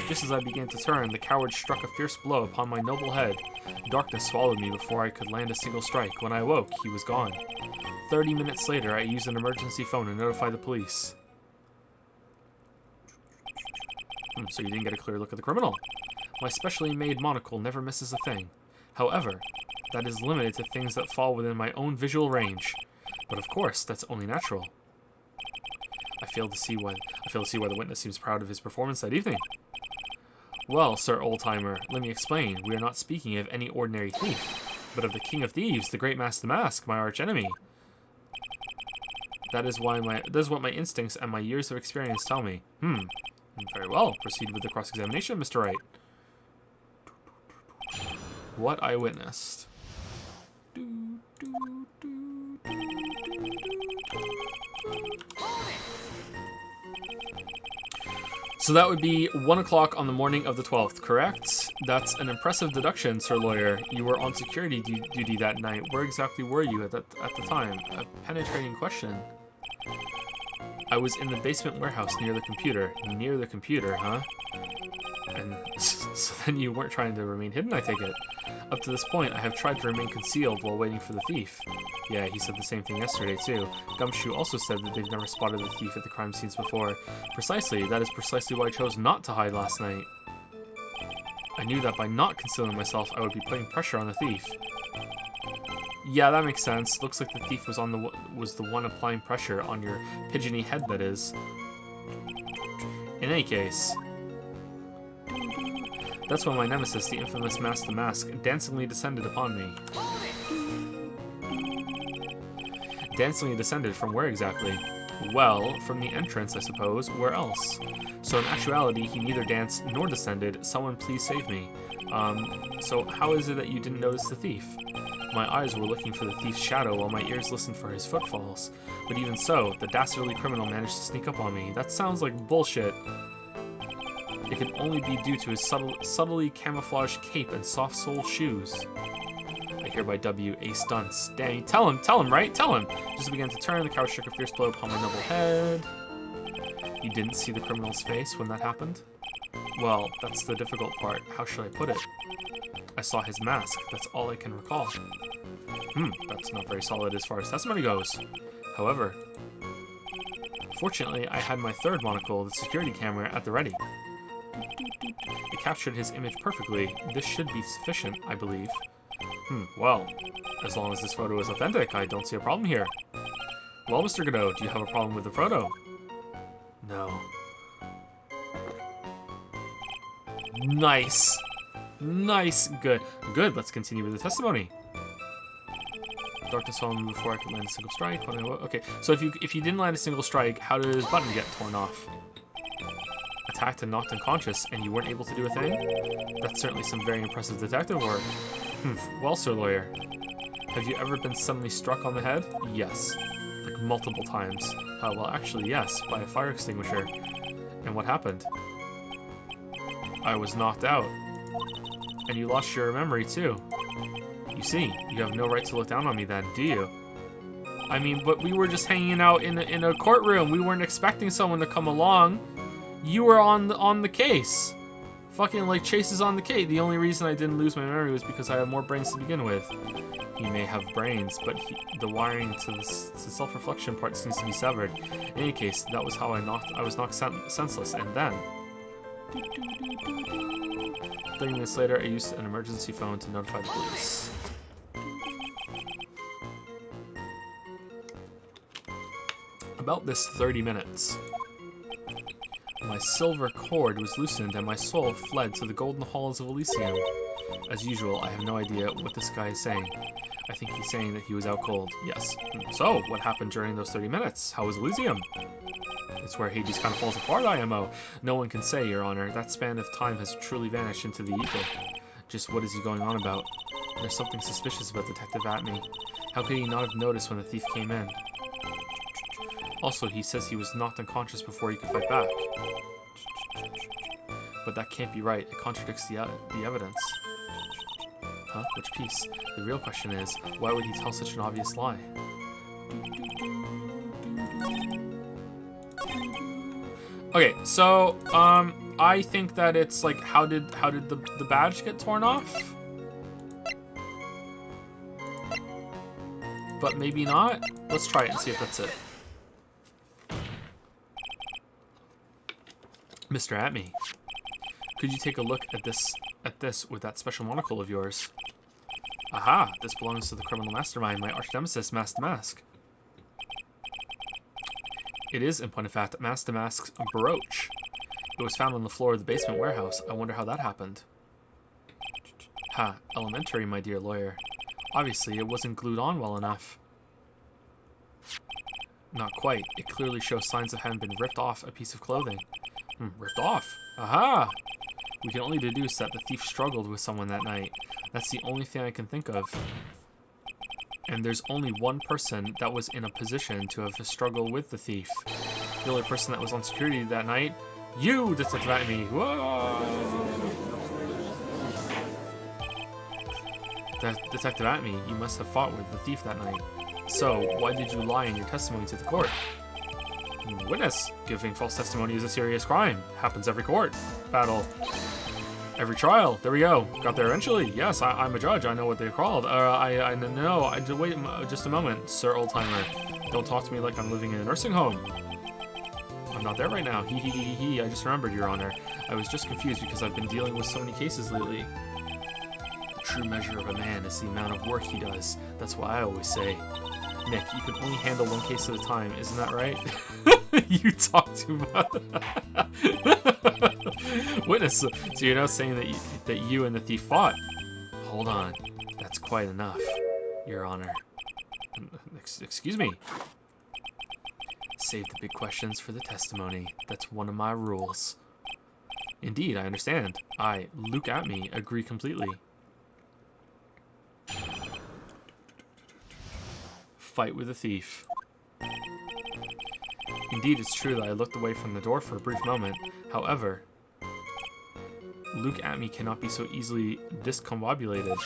Just as I began to turn, the coward struck a fierce blow upon my noble head. Darkness swallowed me before I could land a single strike. When I awoke, he was gone. 30 minutes later, I used an emergency phone to notify the police. So you didn't get a clear look at the criminal. My specially made monocle never misses a thing. However, that is limited to things that fall within my own visual range. But of course, that's only natural. I fail to see why the witness seems proud of his performance that evening. Well, Sir Oldtimer, let me explain. We are not speaking of any ordinary thief, but of the King of Thieves, the Great Mask Damask, my archenemy. That is what my instincts and my years of experience tell me. Very well. Proceed with the cross-examination, Mr. Wright. What I witnessed. So that would be 1 o'clock on the morning of the 12th, correct? That's an impressive deduction, Sir Lawyer. You were on security duty that night. Where exactly were you at the time? A penetrating question. I was in the basement warehouse near the computer. Near the computer, huh? And so then you weren't trying to remain hidden, I take it. Up to this point, I have tried to remain concealed while waiting for the thief. Yeah, he said the same thing yesterday, too. Gumshoe also said that they've never spotted the thief at the crime scenes before. Precisely, that is precisely why I chose not to hide last night. I knew that by not concealing myself, I would be putting pressure on the thief. Yeah, that makes sense. Looks like the thief was the one applying pressure on your pigeony head, that is. In any case... That's when my nemesis, the infamous Mask Damask, dancingly descended upon me. Dancingly descended from where exactly? Well, from the entrance, I suppose. Where else? So in actuality, he neither danced nor descended. Someone please save me. So how is it that you didn't notice the thief? My eyes were looking for the thief's shadow while my ears listened for his footfalls. But even so, the dastardly criminal managed to sneak up on me. That sounds like bullshit. It can only be due to his subtly camouflaged cape and soft-soled shoes. I hereby W Ace Stunts. Danny, tell him, right? Tell him! Just as I began to turn, the coward struck a fierce blow upon my noble head. You didn't see the criminal's face when that happened? Well, that's the difficult part. How should I put it? I saw his mask. That's all I can recall. That's not very solid as far as testimony goes. However, fortunately, I had my third monocle, the security camera, at the ready. It captured his image perfectly. This should be sufficient, I believe. Well, as long as this photo is authentic, I don't see a problem here. Well, Mr. Godot, do you have a problem with the photo? No. Nice. Nice. Good. Good, let's continue with the testimony. Darkness fell on me before I could land a single strike. Okay, so if you didn't land a single strike, how did his button get torn off? Attacked and knocked unconscious, and you weren't able to do a thing? That's certainly some very impressive detective work. Well, Sir Lawyer, have you ever been suddenly struck on the head? Yes. Like multiple times. Well, actually, yes, by a fire extinguisher. And what happened? I was knocked out. And you lost your memory, too. You see, you have no right to look down on me then, do you? I mean, but we were just hanging out in a courtroom. We weren't expecting someone to come along. You were on the case. Fucking like Chase is on the case. The only reason I didn't lose my memory was because I had more brains to begin with. He may have brains, but the wiring to the self-reflection part seems to be severed. In any case, that was how I was knocked senseless, and then 30 minutes later, I used an emergency phone to notify the police. About this 30 minutes, my silver cord was loosened and my soul fled to the golden halls of Elysium. As usual, I have no idea what this guy is saying. I think he's saying that he was out cold. Yes. So, what happened during those 30 minutes? How was Elysium? It's where Hades kind of falls apart, IMO. No one can say, Your Honor. That span of time has truly vanished into the ether. Just what is he going on about? There's something suspicious about Detective Atme. How could he not have noticed when the thief came in? Also, he says he was knocked unconscious before he could fight back. But that can't be right. It contradicts the evidence. Huh? Which piece? The real question is, why would he tell such an obvious lie? Okay, so, I think that it's like, how did the badge get torn off? But maybe not? Let's try it and see if that's it. Mr. Atme, could you take a look at this with that special monocle of yours? Aha! This belongs to the criminal mastermind, my arch nemesis, Mask to Mask. It is, in point of fact, Mask to Mask's brooch. It was found on the floor of the basement warehouse. I wonder how that happened. Ha! Elementary, my dear lawyer. Obviously, it wasn't glued on well enough. Not quite. It clearly shows signs of having been ripped off a piece of clothing. Ripped off? Aha! We can only deduce that the thief struggled with someone that night. That's the only thing I can think of. And there's only one person that was in a position to have a struggle with the thief. The only person that was on security that night, you, Detective Atme. Whoa! Detective Atme, you must have fought with the thief that night. So, why did you lie in your testimony to the court? Witness, giving false testimony is a serious crime. Happens every court battle. Every trial. There we go. Got there eventually. Yes, I'm a judge. I know what they're called. I know. Wait just a moment, Sir Oldtimer. Don't talk to me like I'm living in a nursing home. I'm not there right now. He. I just remembered, Your Honor. I was just confused because I've been dealing with so many cases lately. The true measure of a man is the amount of work he does. That's why I always say, Nick, you can only handle one case at a time. Isn't that right? You talk too much. Witness, so you're now saying that you and the thief fought? Hold on, that's quite enough, Your Honor. Excuse me. Save the big questions for the testimony. That's one of my rules. Indeed, I understand. I, Luke Atme, agree completely. Fight with the thief. Indeed, it's true that I looked away from the door for a brief moment. However, Luke Atme cannot be so easily discombobulated.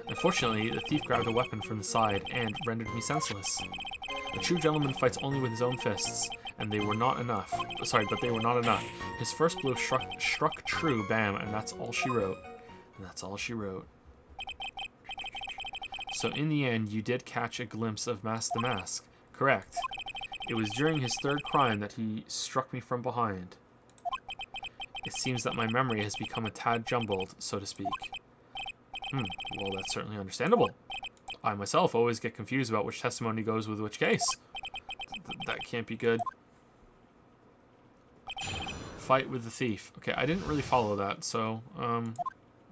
Unfortunately, the thief grabbed a weapon from the side and rendered me senseless. A true gentleman fights only with his own fists, and they were not enough. Sorry, but they were not enough. His first blow struck true, bam, and that's all she wrote. And that's all she wrote. So in the end, you did catch a glimpse of Mask the Mask. Correct. It was during his third crime that he struck me from behind. It seems that my memory has become a tad jumbled, so to speak. Well, that's certainly understandable. I myself always get confused about which testimony goes with which case. That can't be good. Fight with the thief. Okay, I didn't really follow that, so,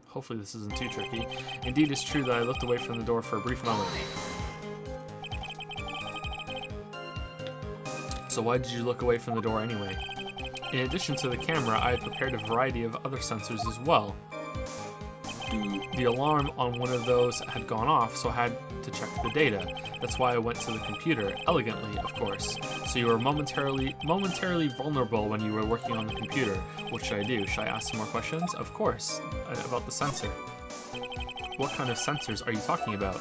hopefully this isn't too tricky. Indeed, it's true that I looked away from the door for a brief moment. So why did you look away from the door anyway? In addition to the camera, I had prepared a variety of other sensors as well. The alarm on one of those had gone off, so I had to check the data. That's why I went to the computer, elegantly, of course. So you were momentarily vulnerable when you were working on the computer. What should I do? Should I ask some more questions? Of course, about the sensor. What kind of sensors are you talking about?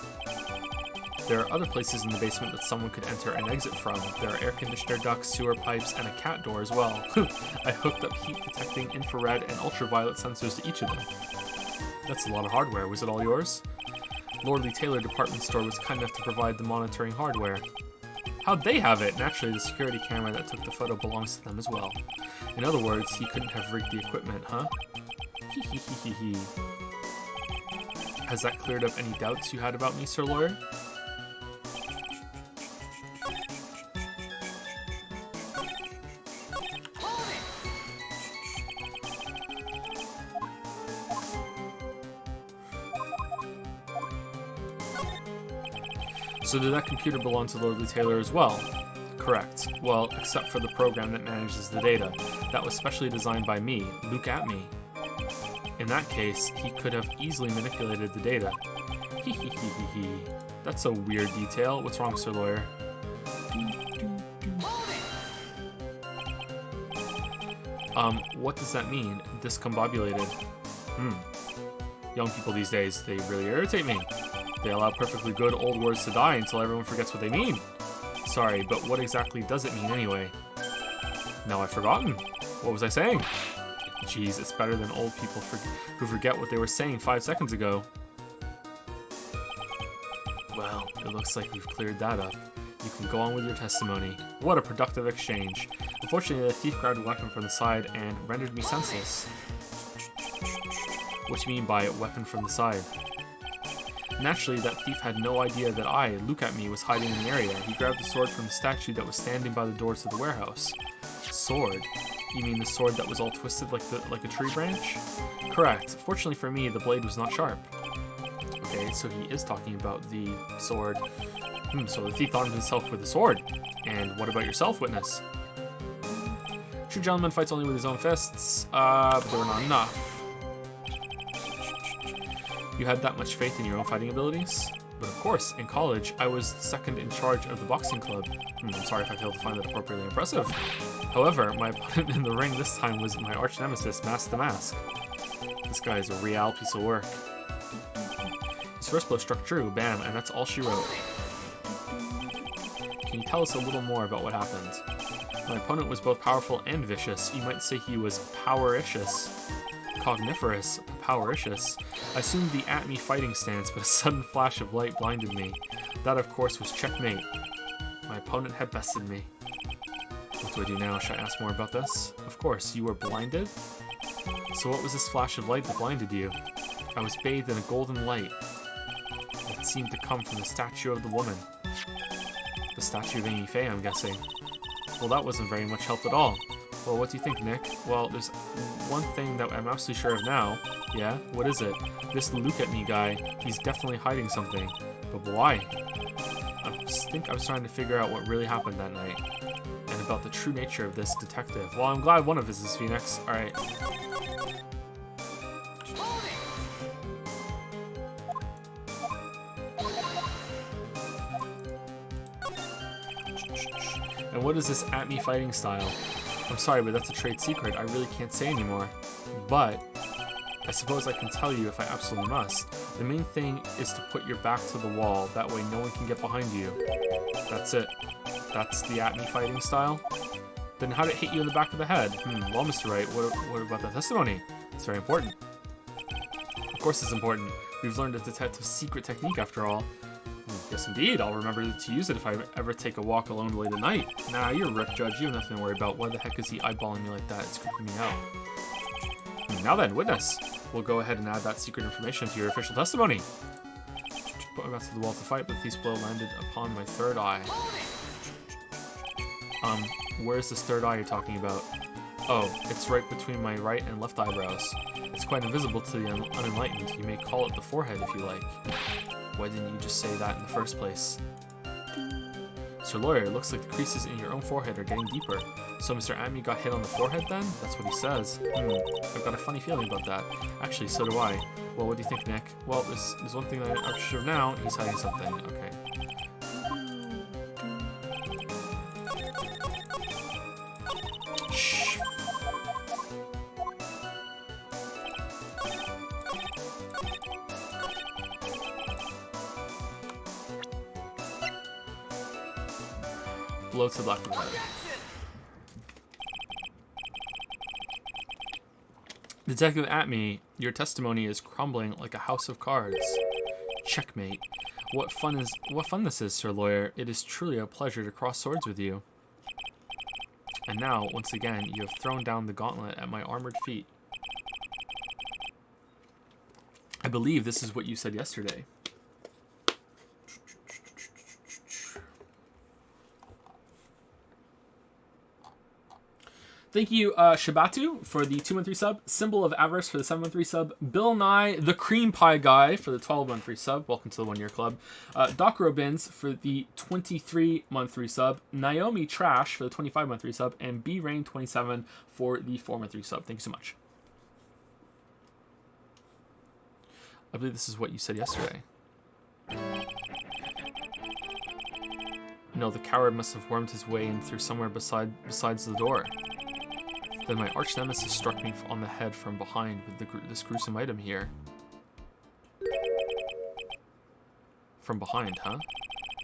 There are other places in the basement that someone could enter and exit from. There are air conditioner ducts, sewer pipes, and a cat door as well. I hooked up heat-detecting infrared and ultraviolet sensors to each of them. That's a lot of hardware. Was it all yours? Lordly Taylor department store was kind enough to provide the monitoring hardware. How'd they have it? Naturally, the security camera that took the photo belongs to them as well. In other words, he couldn't have rigged the equipment, huh? Hee. Has that cleared up any doubts you had about me, Sir Lawyer? So did that computer belong to Lordly Taylor as well? Correct. Well, except for the program that manages the data. That was specially designed by me. Look at me. In that case, he could have easily manipulated the data. Hee. That's a weird detail. What's wrong, Sir Lawyer? What does that mean? Discombobulated. Young people these days, they really irritate me. They allow perfectly good old words to die until everyone forgets what they mean. Sorry, but what exactly does it mean anyway? Now I've forgotten. What was I saying? Jeez, it's better than old people who forget what they were saying 5 seconds ago. Well, it looks like we've cleared that up. You can go on with your testimony. What a productive exchange. Unfortunately, the thief grabbed a weapon from the side and rendered me senseless. What do you mean by weapon from the side? Naturally, that thief had no idea that I, Look at Me, was hiding in the area. He grabbed the sword from the statue that was standing by the doors of the warehouse. Sword? You mean the sword that was all twisted like a tree branch? Correct. Fortunately for me, the blade was not sharp. Okay, so he is talking about the sword. So the thief armed himself with a sword. And what about yourself, witness? True gentleman fights only with his own fists, but they were not enough. You had that much faith in your own fighting abilities? But of course, in college, I was second in charge of the boxing club. I'm sorry if I failed to find that appropriately impressive. However, my opponent in the ring this time was my arch nemesis, Mask the Mask. This guy is a real piece of work. His first blow struck true, bam, and that's all she wrote. Can you tell us a little more about what happened? My opponent was both powerful and vicious. You might say he was powericious. Cogniferous, powericious. I assumed the at-me fighting stance, but a sudden flash of light blinded me. That, of course, was checkmate. My opponent had bested me. What do I do now? Should I ask more about this? Of course, you were blinded? So what was this flash of light that blinded you? I was bathed in a golden light that seemed to come from the statue of the woman. The statue of Amy Faye, I'm guessing. Well, that wasn't very much help at all. Well, what do you think, Nick? Well, there's one thing that I'm absolutely sure of now. Yeah? What is it? This Look at Me guy, he's definitely hiding something. But why? I think I'm starting to figure out what really happened that night. And about the true nature of this detective. Well, I'm glad one of us is Phoenix. Alright. And what is this at-me fighting style? I'm sorry, but that's a trade secret. I really can't say anymore. But I suppose I can tell you if I absolutely must. The main thing is to put your back to the wall. That way no one can get behind you. That's it. That's the at-me fighting style. Then how'd it hit you in the back of the head? Well, Mr. Wright, what about the testimony? It's very important. Of course it's important. We've learned a detective's secret technique after all. Yes, indeed. I'll remember to use it if I ever take a walk alone late at night. Nah, you're a rip, Judge. You have nothing to worry about. Why the heck is he eyeballing me like that? It's creeping me out. Now then, witness. We'll go ahead and add that secret information to your official testimony. Put my back to the wall to fight, but the thief's blow landed upon my third eye. Where's this third eye you're talking about? Oh, it's right between my right and left eyebrows. It's quite invisible to the unenlightened. You may call it the forehead if you like. Why didn't you just say that in the first place? Sir Lawyer, it looks like the creases in your own forehead are getting deeper. So Mr. Atme got hit on the forehead then? That's what he says. I've got a funny feeling about that. Actually, so do I. Well, what do you think, Nick? Well, there's one thing that I'm sure of now. He's hiding something. Okay. Shh. Blow to the left of the head. Detective Atme, your testimony is crumbling like a house of cards. Checkmate. What fun this is, Sir Lawyer. It is truly a pleasure to cross swords with you. And now, once again, you have thrown down the gauntlet at my armored feet. I believe this is what you said yesterday. Thank you, Shabatu, for the 2-month sub. Symbol of Avarice for the 7-month sub. Bill Nye, the Cream Pie Guy, for the 12-month sub. Welcome to the 1-year club. Doc Robins for the 23-month sub. Naomi Trash for the 25-month sub. And B Rain 27 for the 4-month sub. Thank you so much. I believe this is what you said yesterday. No, the coward must have wormed his way in through somewhere besides the door. Then my arch nemesis struck me on the head from behind with this gruesome item here. From behind, huh?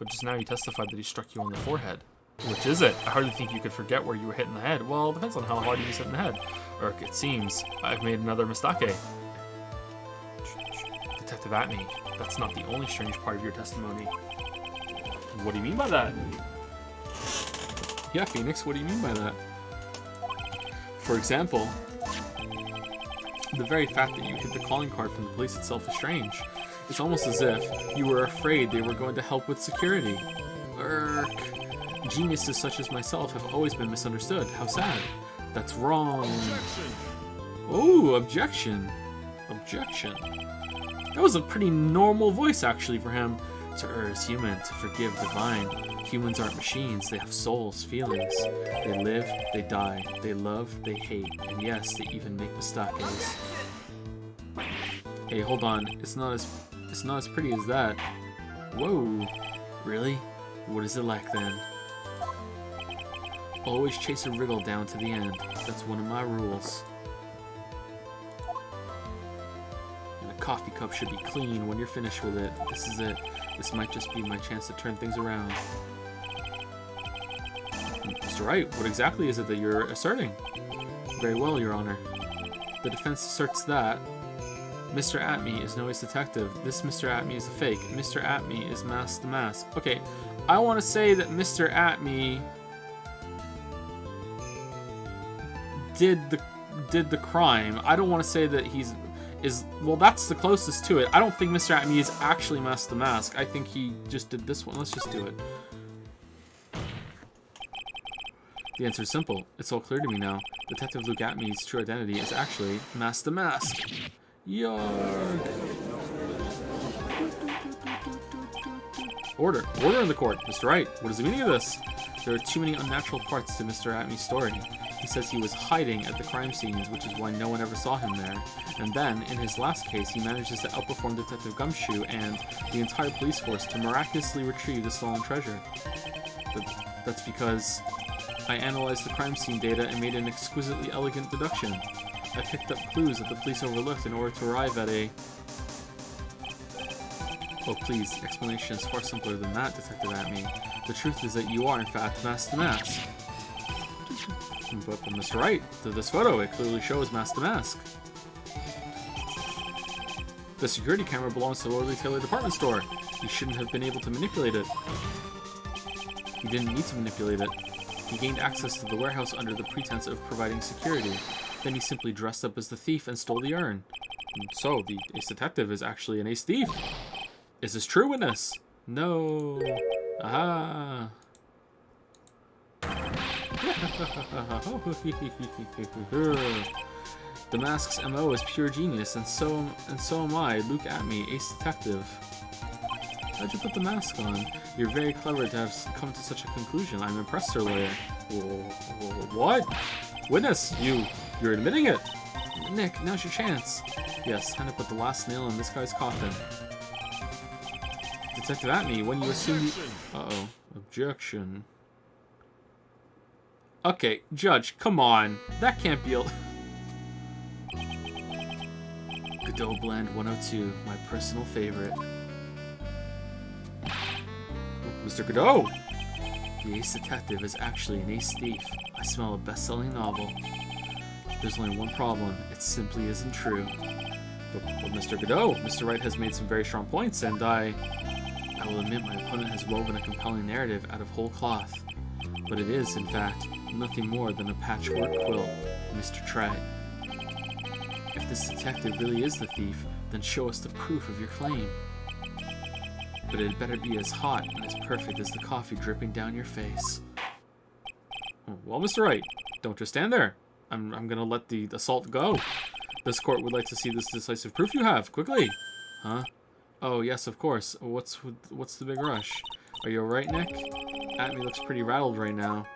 But just now you testified that he struck you on the forehead. Which is it? I hardly think you could forget where you were hit in the head. Well, it depends on how hard you was hit in the head. Or it seems I've made another mistake. Detective Atme, that's not the only strange part of your testimony. What do you mean by that? Yeah, Phoenix, what do you mean by that? For example, the very fact that you hit the calling card from the police itself is strange. It's almost as if you were afraid they were going to help with security. Urgh. Geniuses such as myself have always been misunderstood. How sad. That's wrong. Objection. Oh, objection. Objection. That was a pretty normal voice, actually, for him. To err is human, to forgive divine. Humans aren't machines, they have souls, feelings. They live, they die, they love, they hate, and yes, they even make mistakes. Hey, hold on, it's not as pretty as that. Whoa, really? What is it like then? Always chase a riddle down to the end. That's one of my rules. And a coffee cup should be clean when you're finished with it. This is it. This might just be my chance to turn things around. Mr. Wright, what exactly is it that you're asserting? Very well, Your Honor. The defense asserts that Mr. Atme is no ace detective. This Mr. Atme is a fake. Mr. Atme is Mask the Mask. Okay, I want to say that Mr. Atme did the crime. I don't want to say that well, that's the closest to it. I don't think Mr. Atme is actually Mask the Mask. I think he just did this one. Let's just do it. The answer is simple. It's all clear to me now. Detective Luke Atme's true identity is actually Mask the Mask. Yarg. Order in the court. Mr. Wright, what is the meaning of this? There are too many unnatural parts to Mr. Atme's story. He says he was hiding at the crime scenes, which is why no one ever saw him there. And then, in his last case, he manages to outperform Detective Gumshoe and the entire police force to miraculously retrieve the stolen treasure. But that's because I analyzed the crime scene data and made an exquisitely elegant deduction. I picked up clues that the police overlooked in order to arrive at a... Oh please, the explanation is far simpler than that, Detective Atme. The truth is that you are in fact Mask the Mask. But Mr. Wright, to this photo, it clearly shows Mask to Mask. The security camera belongs to the Lordly Taylor department store. He shouldn't have been able to manipulate it. He didn't need to manipulate it. He gained access to the warehouse under the pretense of providing security. Then he simply dressed up as the thief and stole the urn. And so, the ace detective is actually an ace thief. Is this true, witness? No. Aha. The Mask's MO is pure genius, and so am I. Look at me, ace detective. How'd you put the mask on? You're very clever to have come to such a conclusion. I'm impressed, sir lawyer. What? Witness, you're admitting it. Nick, now's your chance. Yes, time to put the last nail in this guy's coffin. Detective Atme, when you assume Uh-oh. Objection. Okay, Judge, come on. That can't be Godot Blend 102, my personal favorite. Mr. Godot! The ace detective is actually an ace thief. I smell a best-selling novel. There's only one problem. It simply isn't true. But Mr. Godot, Mr. Wright has made some very strong points, and I will admit my opponent has woven a compelling narrative out of whole cloth. But it is, in fact, nothing more than a patchwork quilt, Mr. Trett. If this detective really is the thief, then show us the proof of your claim. But it better be as hot and as perfect as the coffee dripping down your face. Well, Mr. Wright, don't just stand there. I'm gonna let the assault go. This court would like to see this decisive proof you have, quickly. Huh? Oh, yes, of course. What's the big rush? Are you alright, Nick? Atme looks pretty rattled right now.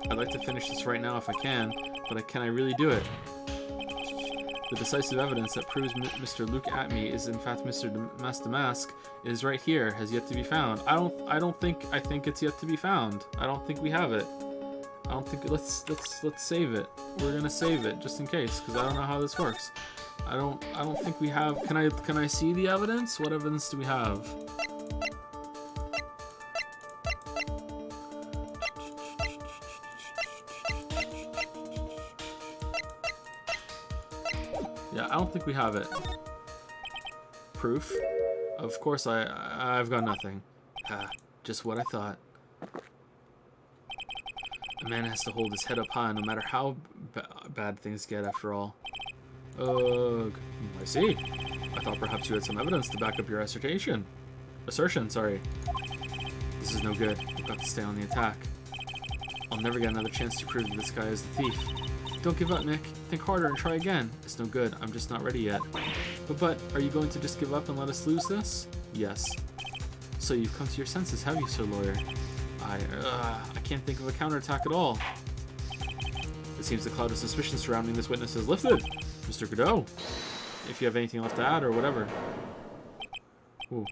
I'd like to finish this right now if I can, but can I really do it? The decisive evidence that proves Mr. Luke Atme is in fact Mr. Mask the Mask is right here, has yet to be found. I think it's yet to be found. I don't think we have it. I don't think let's save it. We're gonna save it just in case, because I don't know how this works. I don't think we have. Can I see the evidence? What evidence do we have? Yeah, I don't think we have it. Proof? Of course I've got nothing. Just what I thought. A man has to hold his head up high no matter how bad things get, after all. Ugh. I see. I thought perhaps you had some evidence to back up your assertion, sorry. This is no good. We've got to stay on the attack. I'll never get another chance to prove that this guy is the thief. Don't give up, Nick. Think harder and try again. It's no good. I'm just not ready yet. But, are you going to just give up and let us lose this? Yes. So you've come to your senses, have you, Sir Lawyer? I can't think of a counterattack at all. It seems the cloud of suspicion surrounding this witness is lifted. Mr. Godot, if you have anything left to add or whatever. Who?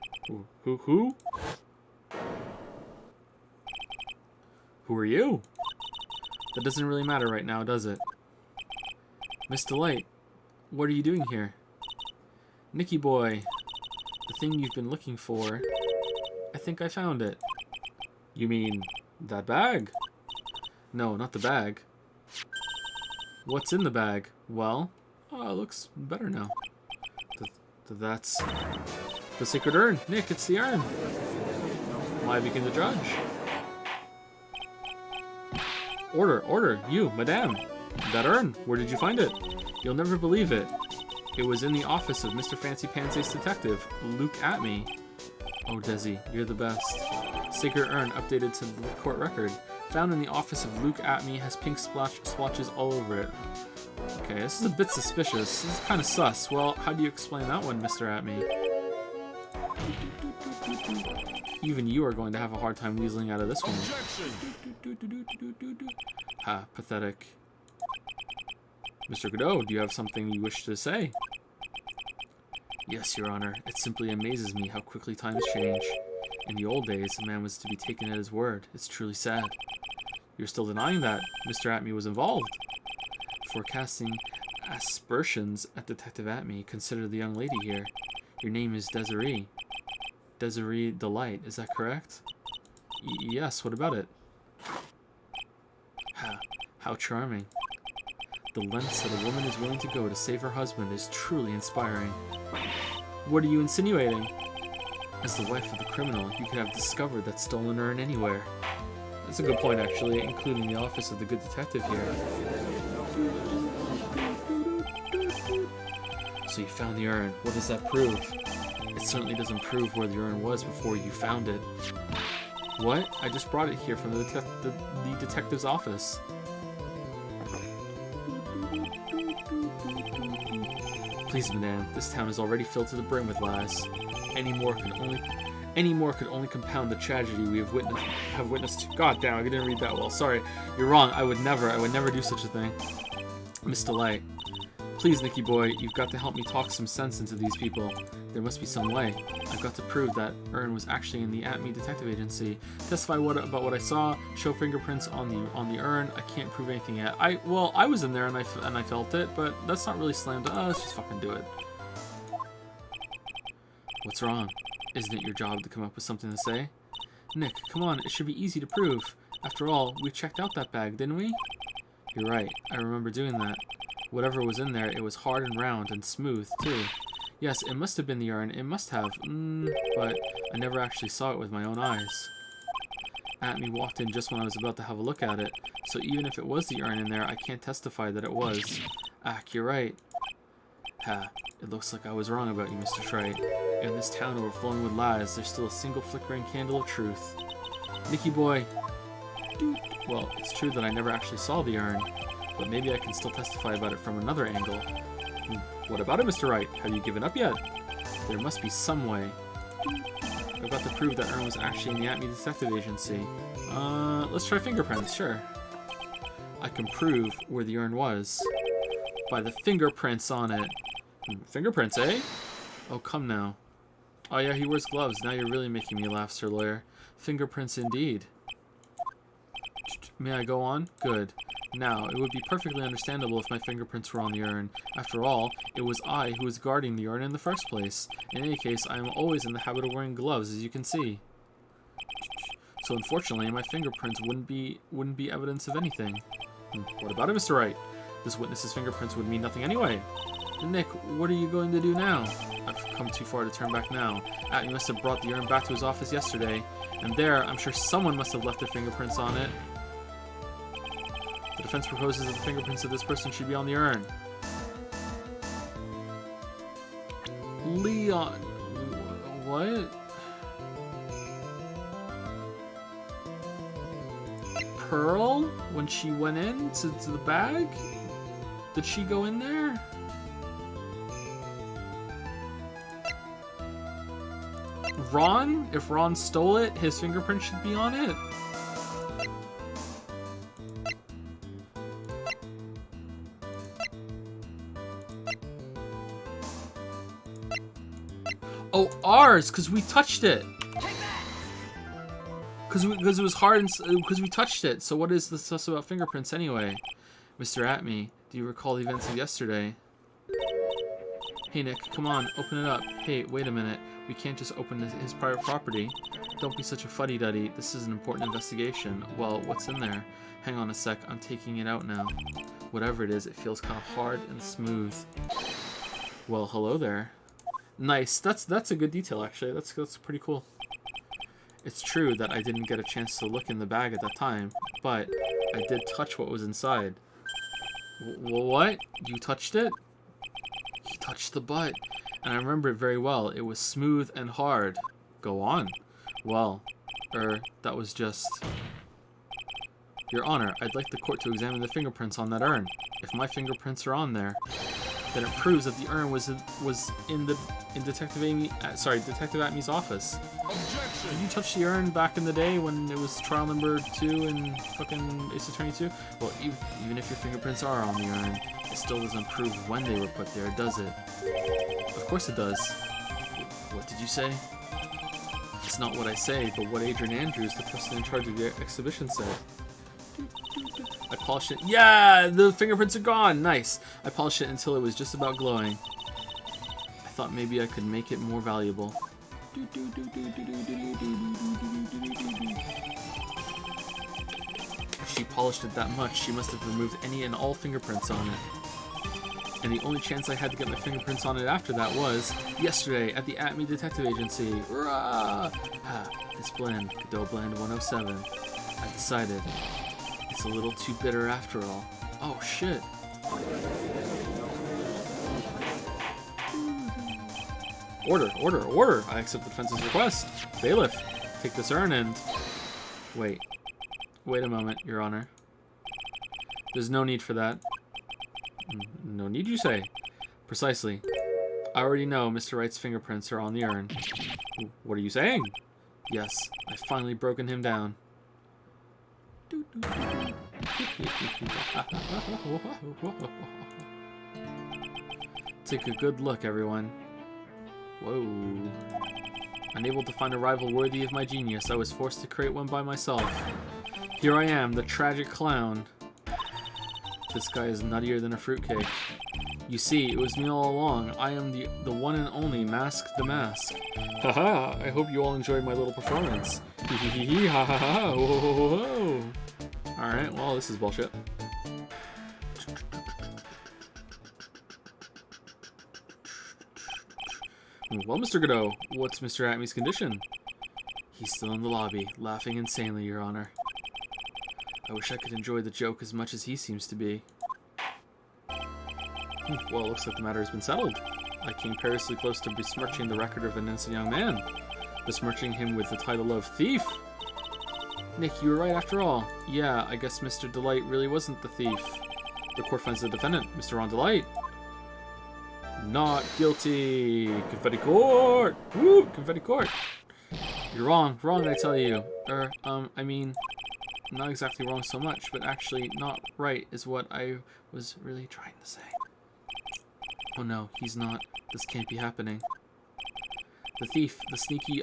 Who are you? That doesn't really matter right now, does it? Miss Delight, what are you doing here? Nicky boy, the thing you've been looking for. I think I found it. You mean that bag? No, not the bag. What's in the bag? Well, it looks better now. That's the sacred urn. Nick, it's the urn. I begin the judge. Order, you, madame. That urn, where did you find it? You'll never believe it. It was in the office of Mr. Fancy Pants Ace Detective, Luke Atme. Oh, Desi, you're the best. Sacred urn updated to the court record. Found in the office of Luke Atme, has pink splotches all over it. Okay, this is a bit suspicious. This is kind of sus. Well, how do you explain that one, Mr. Atme? Even you are going to have a hard time weaseling out of this one. Pathetic. Mr. Godot, do you have something you wish to say? Yes, Your Honor. It simply amazes me how quickly times change. In the old days, a man was to be taken at his word. It's truly sad. You're still denying that Mr. Atme was involved. Before casting aspersions at Detective Atme, consider the young lady here. Your name is Desiree. Desiree Delight, is that correct? Yes, what about it? How charming. The lengths that a woman is willing to go to save her husband is truly inspiring. What are you insinuating? As the wife of the criminal, you could have discovered that stolen urn anywhere. That's a good point, actually, including the office of the good detective here. So you found the urn. What does that prove? It certainly doesn't prove where the urn was before you found it. What? I just brought it here from the detective's office. Please, madame, this town is already filled to the brim with lies. Any more could only compound the tragedy we have witnessed. God damn, I didn't read that well. Sorry, you're wrong. I would never do such a thing. Miss Delight. Please, Nicky boy, you've got to help me talk some sense into these people. There must be some way. I've got to prove that urn was actually in the At-Me Detective Agency. Testify about what I saw. Show fingerprints on the urn. I can't prove anything yet. I was in there and I felt it, but that's not really slammed. Let's just fucking do it. What's wrong? Isn't it your job to come up with something to say? Nick, come on, it should be easy to prove. After all, we checked out that bag, didn't we? You're right, I remember doing that. Whatever was in there, it was hard and round and smooth, too. Yes, it must have been the urn, it must have, but I never actually saw it with my own eyes. At-Me walked in just when I was about to have a look at it, so even if it was the urn in there, I can't testify that it was. You're right. It looks like I was wrong about you, Mr. Trite. In this town overflowing with lies, there's still a single flickering candle of truth. Nicky boy. Well, it's true that I never actually saw the urn, but maybe I can still testify about it from another angle. What about it, Mr. Wright? Have you given up yet? There must be some way. I've got to prove that urn was actually in the At-Me Detective Agency. Let's try fingerprints, sure. I can prove where the urn was by the fingerprints on it. Fingerprints, eh? Oh, come now. Oh yeah, he wears gloves. Now you're really making me laugh, Sir Lawyer. Fingerprints indeed. May I go on? Good. Now, it would be perfectly understandable if my fingerprints were on the urn. After all, it was I who was guarding the urn in the first place. In any case, I am always in the habit of wearing gloves, as you can see. So unfortunately, my fingerprints wouldn't be evidence of anything. What about it, Mr. Wright? This witness's fingerprints would mean nothing anyway. Nick, what are you going to do now? I've come too far to turn back now. At-Me must have brought the urn back to his office yesterday, and there, I'm sure someone must have left their fingerprints on it. The defense proposes that the fingerprints of this person should be on the urn. Leon... What? Pearl? When she went in to the bag? Did she go in there? Ron? If Ron stole it, his fingerprint should be on it? Oh, ours, because we touched it. Because it was hard and because we touched it. So what is the stuff about fingerprints anyway? Mr. At-Me, do you recall the events of yesterday? Hey Nick, come on, open it up. Hey, wait a minute. We can't just open his private property. Don't be such a fuddy-duddy. This is an important investigation. Well, what's in there? Hang on a sec, I'm taking it out now. Whatever it is, it feels kind of hard and smooth. Well, hello there. Nice. That's a good detail, actually. That's pretty cool. It's true that I didn't get a chance to look in the bag at that time, but I did touch what was inside. What? You touched it? He touched the butt, and I remember it very well. It was smooth and hard. Go on. Well, that was just... Your Honor, I'd like the court to examine the fingerprints on that urn. If my fingerprints are on there, then it proves that the urn was in Detective At-Me's office. Objection. Did you touch the urn back in the day when it was trial number 2 in fucking Ace Attorney 2? Well, even if your fingerprints are on the urn, it still doesn't prove when they were put there, does it? Of course it does. What did you say? It's not what I say, but what Adrian Andrews, the person in charge of the exhibition, said. I polished it. Yeah, the fingerprints are gone. Nice. I polished it until it was just about glowing. I thought maybe I could make it more valuable. she polished it that much, she must have removed any and all fingerprints on it. And the only chance I had to get my fingerprints on it after that was yesterday at the Atme Detective Agency. Rah! This blend, Godot Blend 107. I decided it's a little too bitter after all. Oh shit. Order! I accept the defense's request. Bailiff, take this urn and... Wait a moment, Your Honor. There's no need for that. No need, you say? Precisely. I already know Mr. Wright's fingerprints are on the urn. What are you saying? Yes, I've finally broken him down. Take a good look, everyone. Whoa. Unable to find a rival worthy of my genius, I was forced to create one by myself. Here I am, the tragic clown. This guy is nuttier than a fruitcake. You see, it was me all along. I am the one and only Mask the Mask. Haha, I hope you all enjoyed my little performance. Hee hee hee ha ha ha ho ho ho ho. Alright, well, this is bullshit. Well, Mr. Godot, what's Mr. Atme's condition? He's still in the lobby, laughing insanely, Your Honor. I wish I could enjoy the joke as much as he seems to be. Well, it looks like the matter has been settled. I came perilously close to besmirching the record of an innocent young man. Besmirching him with the title of thief. Nick, you were right after all. Yeah, I guess Mr. Delight really wasn't the thief. The court finds the defendant, Mr. Ron Delight. Not guilty. Confetti court. Woo, confetti court. You're wrong, I tell you. I mean, not exactly wrong so much, but actually not right is what I was really trying to say. Oh no, he's not. This can't be happening. The thief, the sneaky,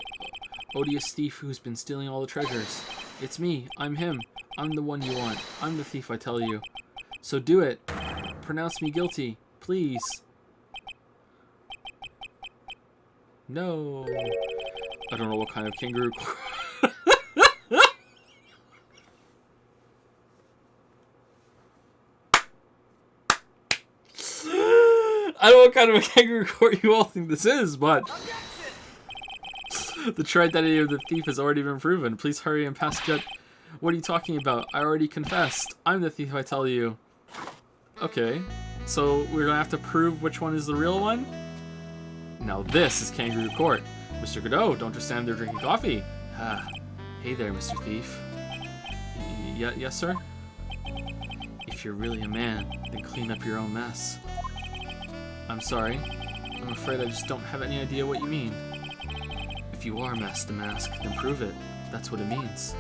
odious thief who's been stealing all the treasures. It's me. I'm him. I'm the one you want. I'm the thief, I tell you. So do it. Pronounce me guilty, please. No. I don't know what kind of kangaroo... I don't know what kind of a kangaroo court you all think this is, but... The true identity of the thief has already been proven. Please hurry and pass jet. What are you talking about? I already confessed. I'm the thief, I tell you. Okay. So we're gonna have to prove which one is the real one? Now this is kangaroo court. Mr. Godot, don't just stand there drinking coffee. Ah. Hey there, Mr. Thief. Yes, sir? If you're really a man, then clean up your own mess. I'm sorry. I'm afraid I just don't have any idea what you mean. If you are Mask the Mask, then prove it. That's what it means.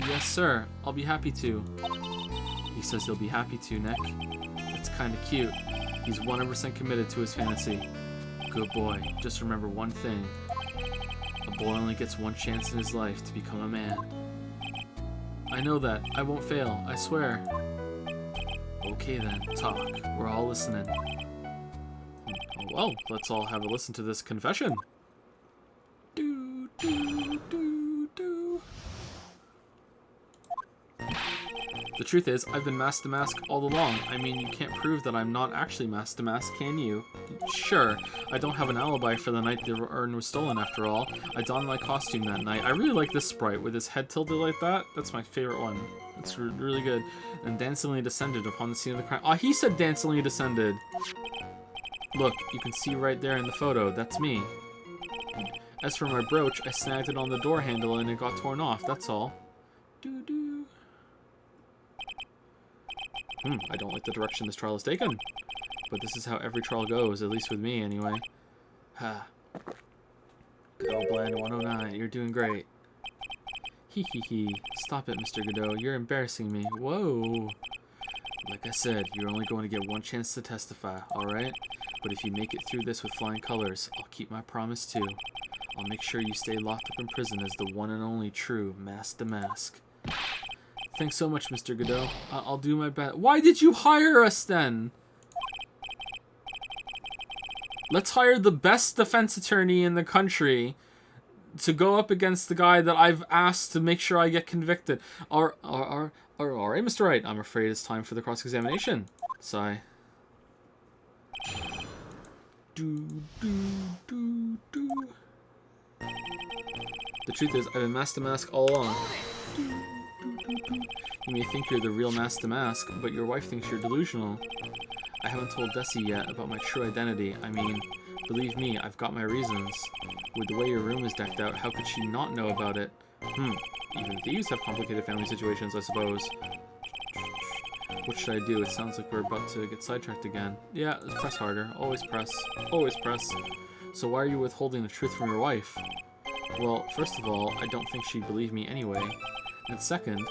Yes, sir. I'll be happy to. He says he'll be happy to, Nick. It's kinda cute. He's 100% committed to his fantasy. Good boy. Just remember one thing. A boy only gets one chance in his life to become a man. I know that. I won't fail. I swear. Okay then. Talk. We're all listening. Well, let's all have a listen to this confession. Do, do, do, do. The truth is, I've been Mask the Mask all along. I mean, you can't prove that I'm not actually Mask the Mask, can you? Sure, I don't have an alibi for the night the urn was stolen after all. I donned my costume that night. I really like this sprite with his head tilted like that. That's my favorite one. It's really good. And dancingly descended upon the scene of the crime. Oh, he said dancingly descended. Look, you can see right there in the photo. That's me. As for my brooch, I snagged it on the door handle and it got torn off. That's all. Doo-doo. I don't like the direction this trial is taken. But this is how every trial goes, at least with me, anyway. Ha. Godot Blend 109, you're doing great. Hee hee hee. Stop it, Mr. Godot. You're embarrassing me. Whoa. Like I said, you're only going to get one chance to testify, alright? But if you make it through this with flying colors, I'll keep my promise too. I'll make sure you stay locked up in prison as the one and only true Mask the Mask. Thanks so much, Mr. Godot. I'll do my best. Why did you hire us then? Let's hire the best defense attorney in the country to go up against the guy that I've asked to make sure I get convicted. Oh, alright, Mr. Wright. I'm afraid it's time for the cross-examination. Sigh. Do, do, do, do. The truth is, I've been Master Mask all along. Do, do, do, do. You may think you're the real Master Mask, but your wife thinks you're delusional. I haven't told Desi yet about my true identity. I mean, believe me, I've got my reasons. With the way your room is decked out, how could she not know about it? Even thieves have complicated family situations, I suppose. What should I do? It sounds like we're about to get sidetracked again. Yeah, press harder. Always press. Always press. So why are you withholding the truth from your wife? Well, first of all, I don't think she'd believe me anyway. And second,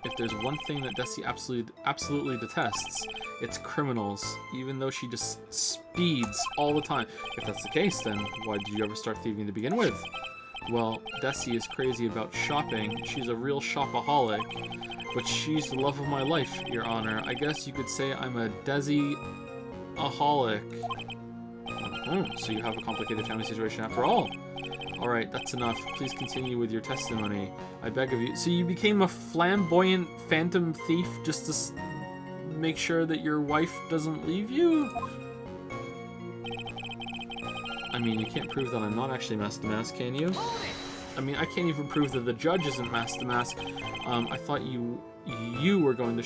if there's one thing that Desi absolutely detests, it's criminals, even though she just speeds all the time. If that's the case, then why did you ever start thieving to begin with? Well, Desi is crazy about shopping. She's a real shopaholic. But she's the love of my life, Your Honor. I guess you could say I'm a Desi-aholic. So you have a complicated family situation after all. Alright, that's enough. Please continue with your testimony. I beg of you. So you became a flamboyant phantom thief just to make sure that your wife doesn't leave you? I mean, you can't prove that I'm not actually Master Mask, can you? I mean, I can't even prove that the judge isn't Master Mask. I thought you were going to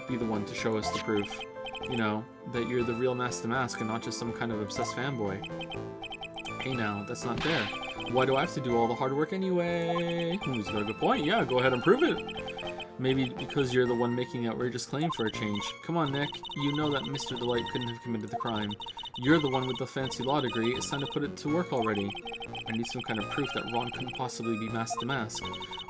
be the one to show us the proof. You know, that you're the real Master Mask and not just some kind of obsessed fanboy. Hey now, that's not fair. Why do I have to do all the hard work anyway? He's got a good point. Yeah, go ahead and prove it. Maybe because you're the one making the outrageous claim for a change. Come on, Nick. You know that Mr. Delight couldn't have committed the crime. You're the one with the fancy law degree. It's time to put it to work already. I need some kind of proof that Ron couldn't possibly be Master Mask.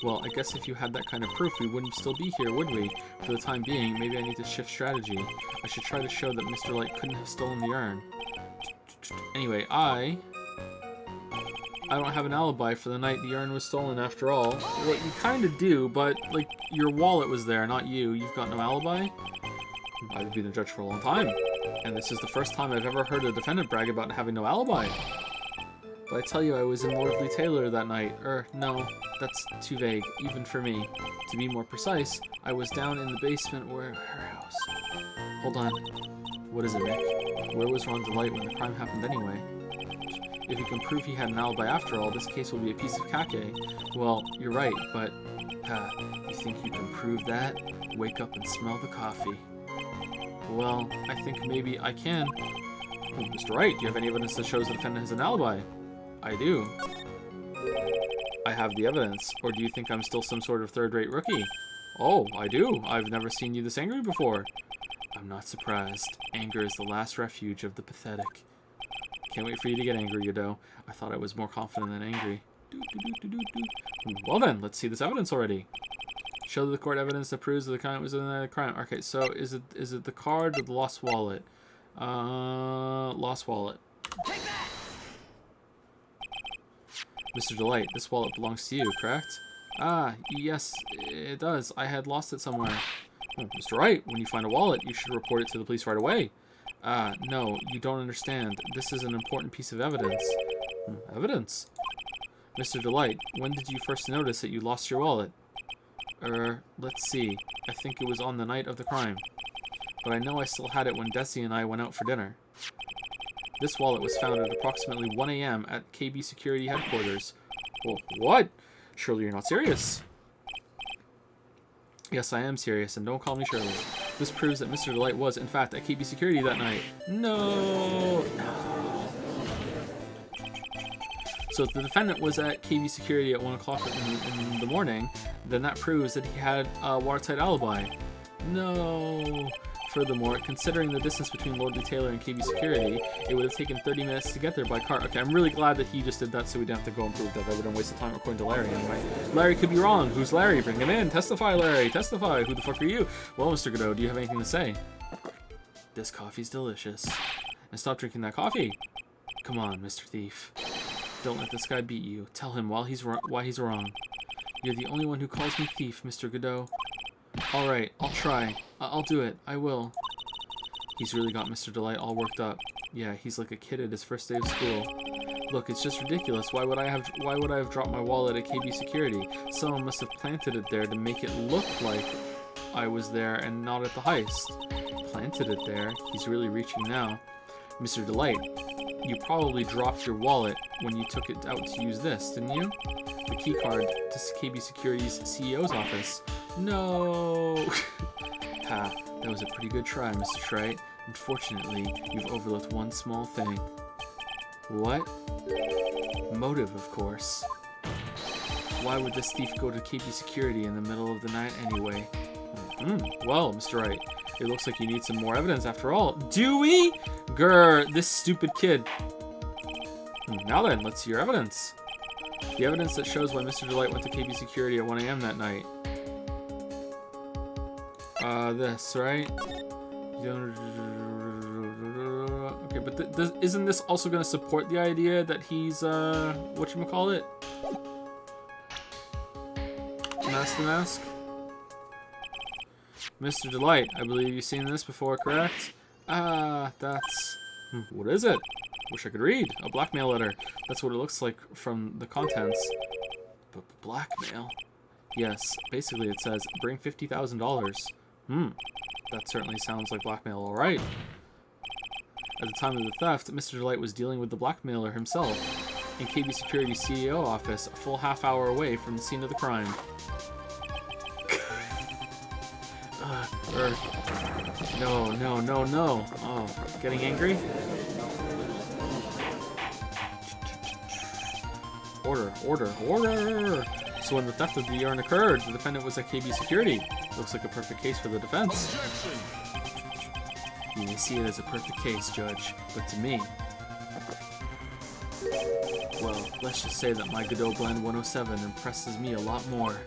Well, I guess if you had that kind of proof, we wouldn't still be here, would we? For the time being, maybe I need to shift strategy. I should try to show that Mr. Light couldn't have stolen the urn. Anyway, I don't have an alibi for the night the urn was stolen after all. Well, you kind of do, but, like, your wallet was there, not you. You've got no alibi? I've been a judge for a long time, and this is the first time I've ever heard a defendant brag about having no alibi. But I tell you, I was in Lordly Taylor that night. No, that's too vague, even for me. To be more precise, I was down in the basement where her house... Hold on. What is it, Nick? Where was Ron Delight when the crime happened anyway? If you can prove he had an alibi after all, this case will be a piece of kake. Well, you're right, but... you think you can prove that? Wake up and smell the coffee. Well, I think maybe I can. Oh, Mr. Wright, do you have any evidence that shows the defendant has an alibi? I do. I have the evidence. Or do you think I'm still some sort of third-rate rookie? Oh, I do. I've never seen you this angry before. I'm not surprised. Anger is the last refuge of the pathetic. Can't wait for you to get angry, Godot. I thought I was more confident than angry. Well then, let's see this evidence already. Show the court evidence that proves that the crime was a crime. Okay, so is it the card or the lost wallet? Lost wallet. Take that! Mr. Delight, this wallet belongs to you, correct? Ah, yes, it does. I had lost it somewhere. Oh, Mr. Wright, when you find a wallet, you should report it to the police right away. No, you don't understand. This is an important piece of evidence. Evidence? Mr. Delight, when did you first notice that you lost your wallet? Let's see. I think it was on the night of the crime. But I know I still had it when Desi and I went out for dinner. This wallet was found at approximately 1 a.m. at KB Security Headquarters. Well, what? Surely you're not serious. Yes, I am serious, and don't call me Shirley. This proves that Mr. Delight was, in fact, at KB Security that night. No! So if the defendant was at KB Security at 1 o'clock in the morning, then that proves that he had a watertight alibi. No! Furthermore, considering the distance between Lordly Taylor and KB Security, it would have taken 30 minutes to get there by car. Okay, I'm really glad that he just did that so we didn't have to go and prove that. That would have wasted time according to Larry anyway. Larry could be wrong. Who's Larry? Bring him in. Testify, Larry. Testify. Who the fuck are you? Well, Mr. Godot, do you have anything to say? This coffee's delicious. And stop drinking that coffee. Come on, Mr. Thief. Don't let this guy beat you. Tell him why he's wrong. You're the only one who calls me thief, Mr. Godot. Alright, I'll try. I'll do it. I will. He's really got Mr. Delight all worked up. Yeah, he's like a kid at his first day of school. Look, it's just ridiculous. Why would I have dropped my wallet at KB Security? Someone must have planted it there to make it look like... I was there and not at the heist. Planted it there. He's really reaching now. Mr. Delight, you probably dropped your wallet when you took it out to use this, didn't you? The keycard to KB Security's CEO's office. No! Ha, that was a pretty good try, Mr. Trite. Unfortunately, you've overlooked one small thing. What? Motive, of course. Why would this thief go to KB Security in the middle of the night anyway? Well, Mr. Wright, it looks like you need some more evidence after all. Do we? Grr, this stupid kid. Now then, let's see your evidence. The evidence that shows why Mr. Delight went to KB Security at 1 a.m. that night. This, right? Okay, but isn't this also going to support the idea that he's, whatchamacallit? Mask the Mask? Mr. Delight, I believe you've seen this before, correct? That's... what is it? Wish I could read. A blackmail letter. That's what it looks like from the contents. But blackmail? Yes, basically it says, bring $50,000. That certainly sounds like blackmail, alright. At the time of the theft, Mr. Delight was dealing with the blackmailer himself in KB Security CEO office, a full half-hour away from the scene of the crime. No. Oh, getting angry? Order. So when the theft of the yarn occurred, the defendant was at KB Security. Looks like a perfect case for the defense. You may see it as a perfect case, Judge, but to me... well, let's just say that my Godot Blend 107 impresses me a lot more.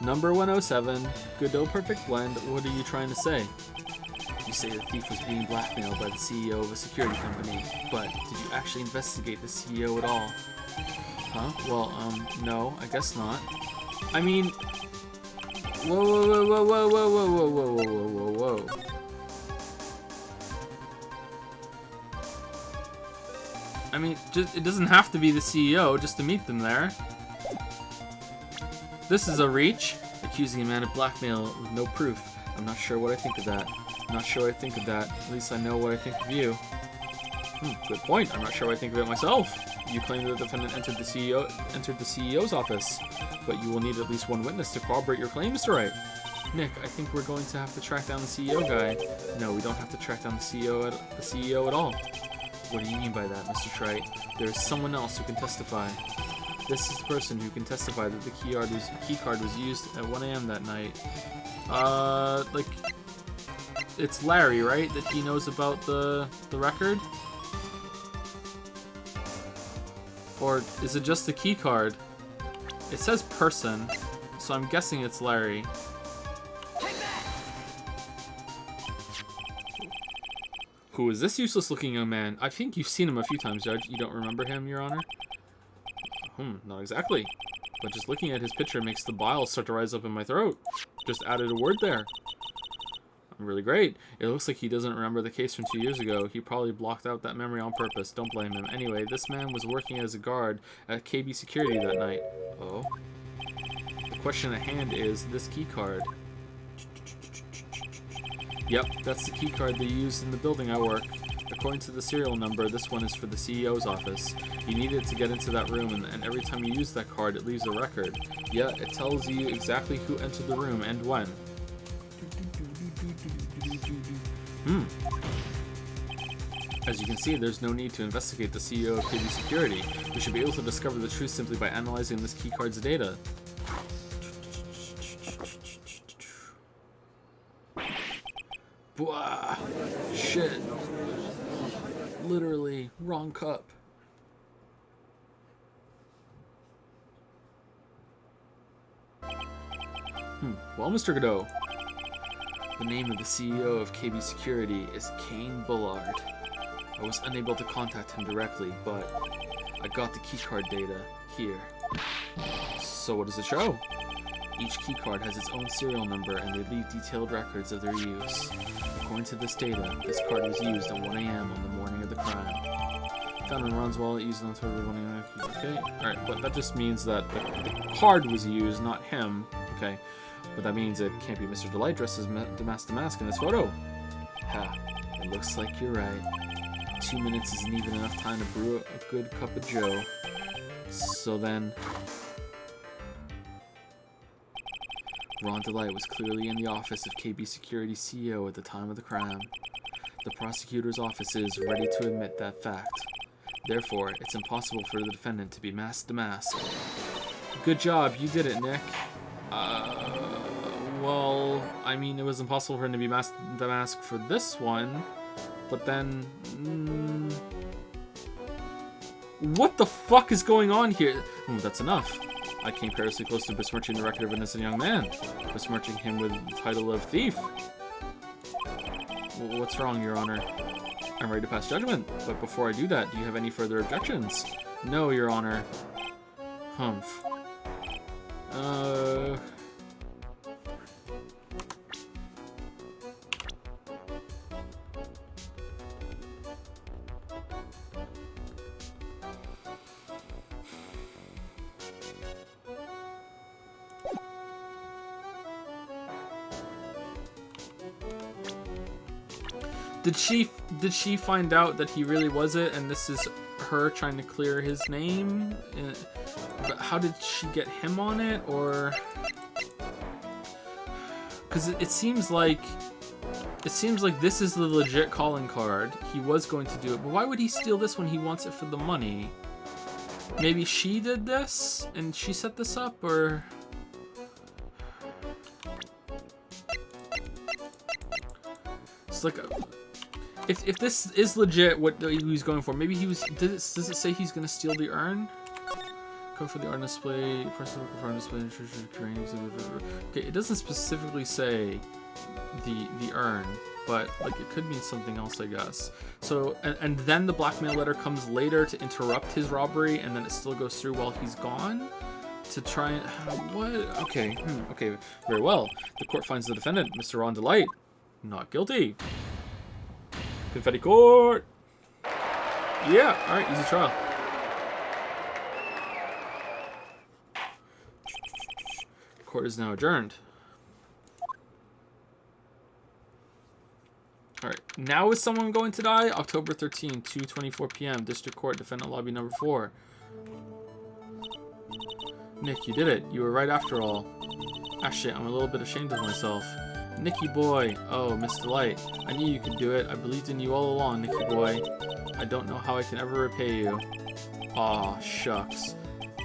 Number 107, Godot Perfect Blend, what are you trying to say? You say the thief was being blackmailed by the CEO of a security company, but did you actually investigate the CEO at all? Huh? Well, no, I guess not. I mean... Whoa. I mean, it doesn't have to be the CEO just to meet them there. This is a reach. Accusing a man of blackmail with no proof. I'm not sure what I think of that. At least I know what I think of you. Good point. I'm not sure what I think of it myself. You claim that the defendant entered the CEO's office, but you will need at least one witness to corroborate your claim, Mr. Wright. Nick, I think we're going to have to track down the CEO guy. No, we don't have to track down the CEO at all. What do you mean by that, Mr. Trite? There is someone else who can testify. This is the person who can testify that the key card was used at 1 a.m. that night. Like, it's Larry, right? That he knows about the record? Or is it just the key card? It says person, so I'm guessing it's Larry. Who is this useless-looking young man? I think you've seen him a few times, Judge. You don't remember him, Your Honor? Not exactly. But just looking at his picture makes the bile start to rise up in my throat. Just added a word there. I'm really great. It looks like he doesn't remember the case from 2 years ago. He probably blocked out that memory on purpose. Don't blame him. Anyway, this man was working as a guard at KB Security that night. Oh? The question at hand is this key card. Yep, that's the key card they used in the building I work. According to the serial number, this one is for the CEO's office. You need it to get into that room, and every time you use that card, it leaves a record. Yeah, it tells you exactly who entered the room and when. As you can see, there's no need to investigate the CEO of KB Security. We should be able to discover the truth simply by analyzing this key card's data. Blah. Shit. Literally, wrong cup. Well, Mr. Godot, the name of the CEO of KB Security is Kane Bullard. I was unable to contact him directly, but I got the keycard data here. So what does it show? Each keycard has its own serial number, and they leave detailed records of their use. According to this data, this card was used at 1 a.m. on the morning of the crime. Found in Ron's wallet, used on Twitter. Okay, alright, but that just means that the card was used, not him. Okay. But that means it can't be Mr. Delight dressed as Mask in this photo. Ha, it looks like you're right. 2 minutes isn't even enough time to brew a good cup of joe. So then... Ron Delight was clearly in the office of KB Security CEO at the time of the crime. The prosecutor's office is ready to admit that fact. Therefore, it's impossible for the defendant to be masked to mask. Good job, you did it, Nick. Well, I mean, it was impossible for him to be masked to mask for this one, but then... What the fuck is going on here? Ooh, that's enough. I came perilously close to besmirching the record of an innocent young man, besmirching him with the title of thief. What's wrong, Your Honor? I'm ready to pass judgment, but before I do that, do you have any further objections? No, Your Honor. Humph. Did she find out that he really was it, and this is her trying to clear his name? But how did she get him on it, or? Because it seems like this is the legit calling card. He was going to do it, but why would he steal this when he wants it for the money? Maybe she did this and she set this up, or? It's like. If this is legit, what he's going for, maybe he was. Does it say he's gonna steal the urn? Come for the urn display. Press the urn display. Okay, it doesn't specifically say the urn, but like it could mean something else, I guess. So and then the blackmail letter comes later to interrupt his robbery, and then it still goes through while he's gone to try and what? Okay, okay, very well. The court finds the defendant, Mr. Ron Delight, not guilty. Confetti court! Yeah, alright, easy trial. Court is now adjourned. Alright, now is someone going to die? October 13, 2:24 p.m. District Court, Defendant Lobby number 4. Nick, you did it. You were right after all. Ah shit, I'm a little bit ashamed of myself. Nicky boy. Oh, Miss Delight. I knew you could do it. I believed in you all along, Nicky boy. I don't know how I can ever repay you. Aw, shucks.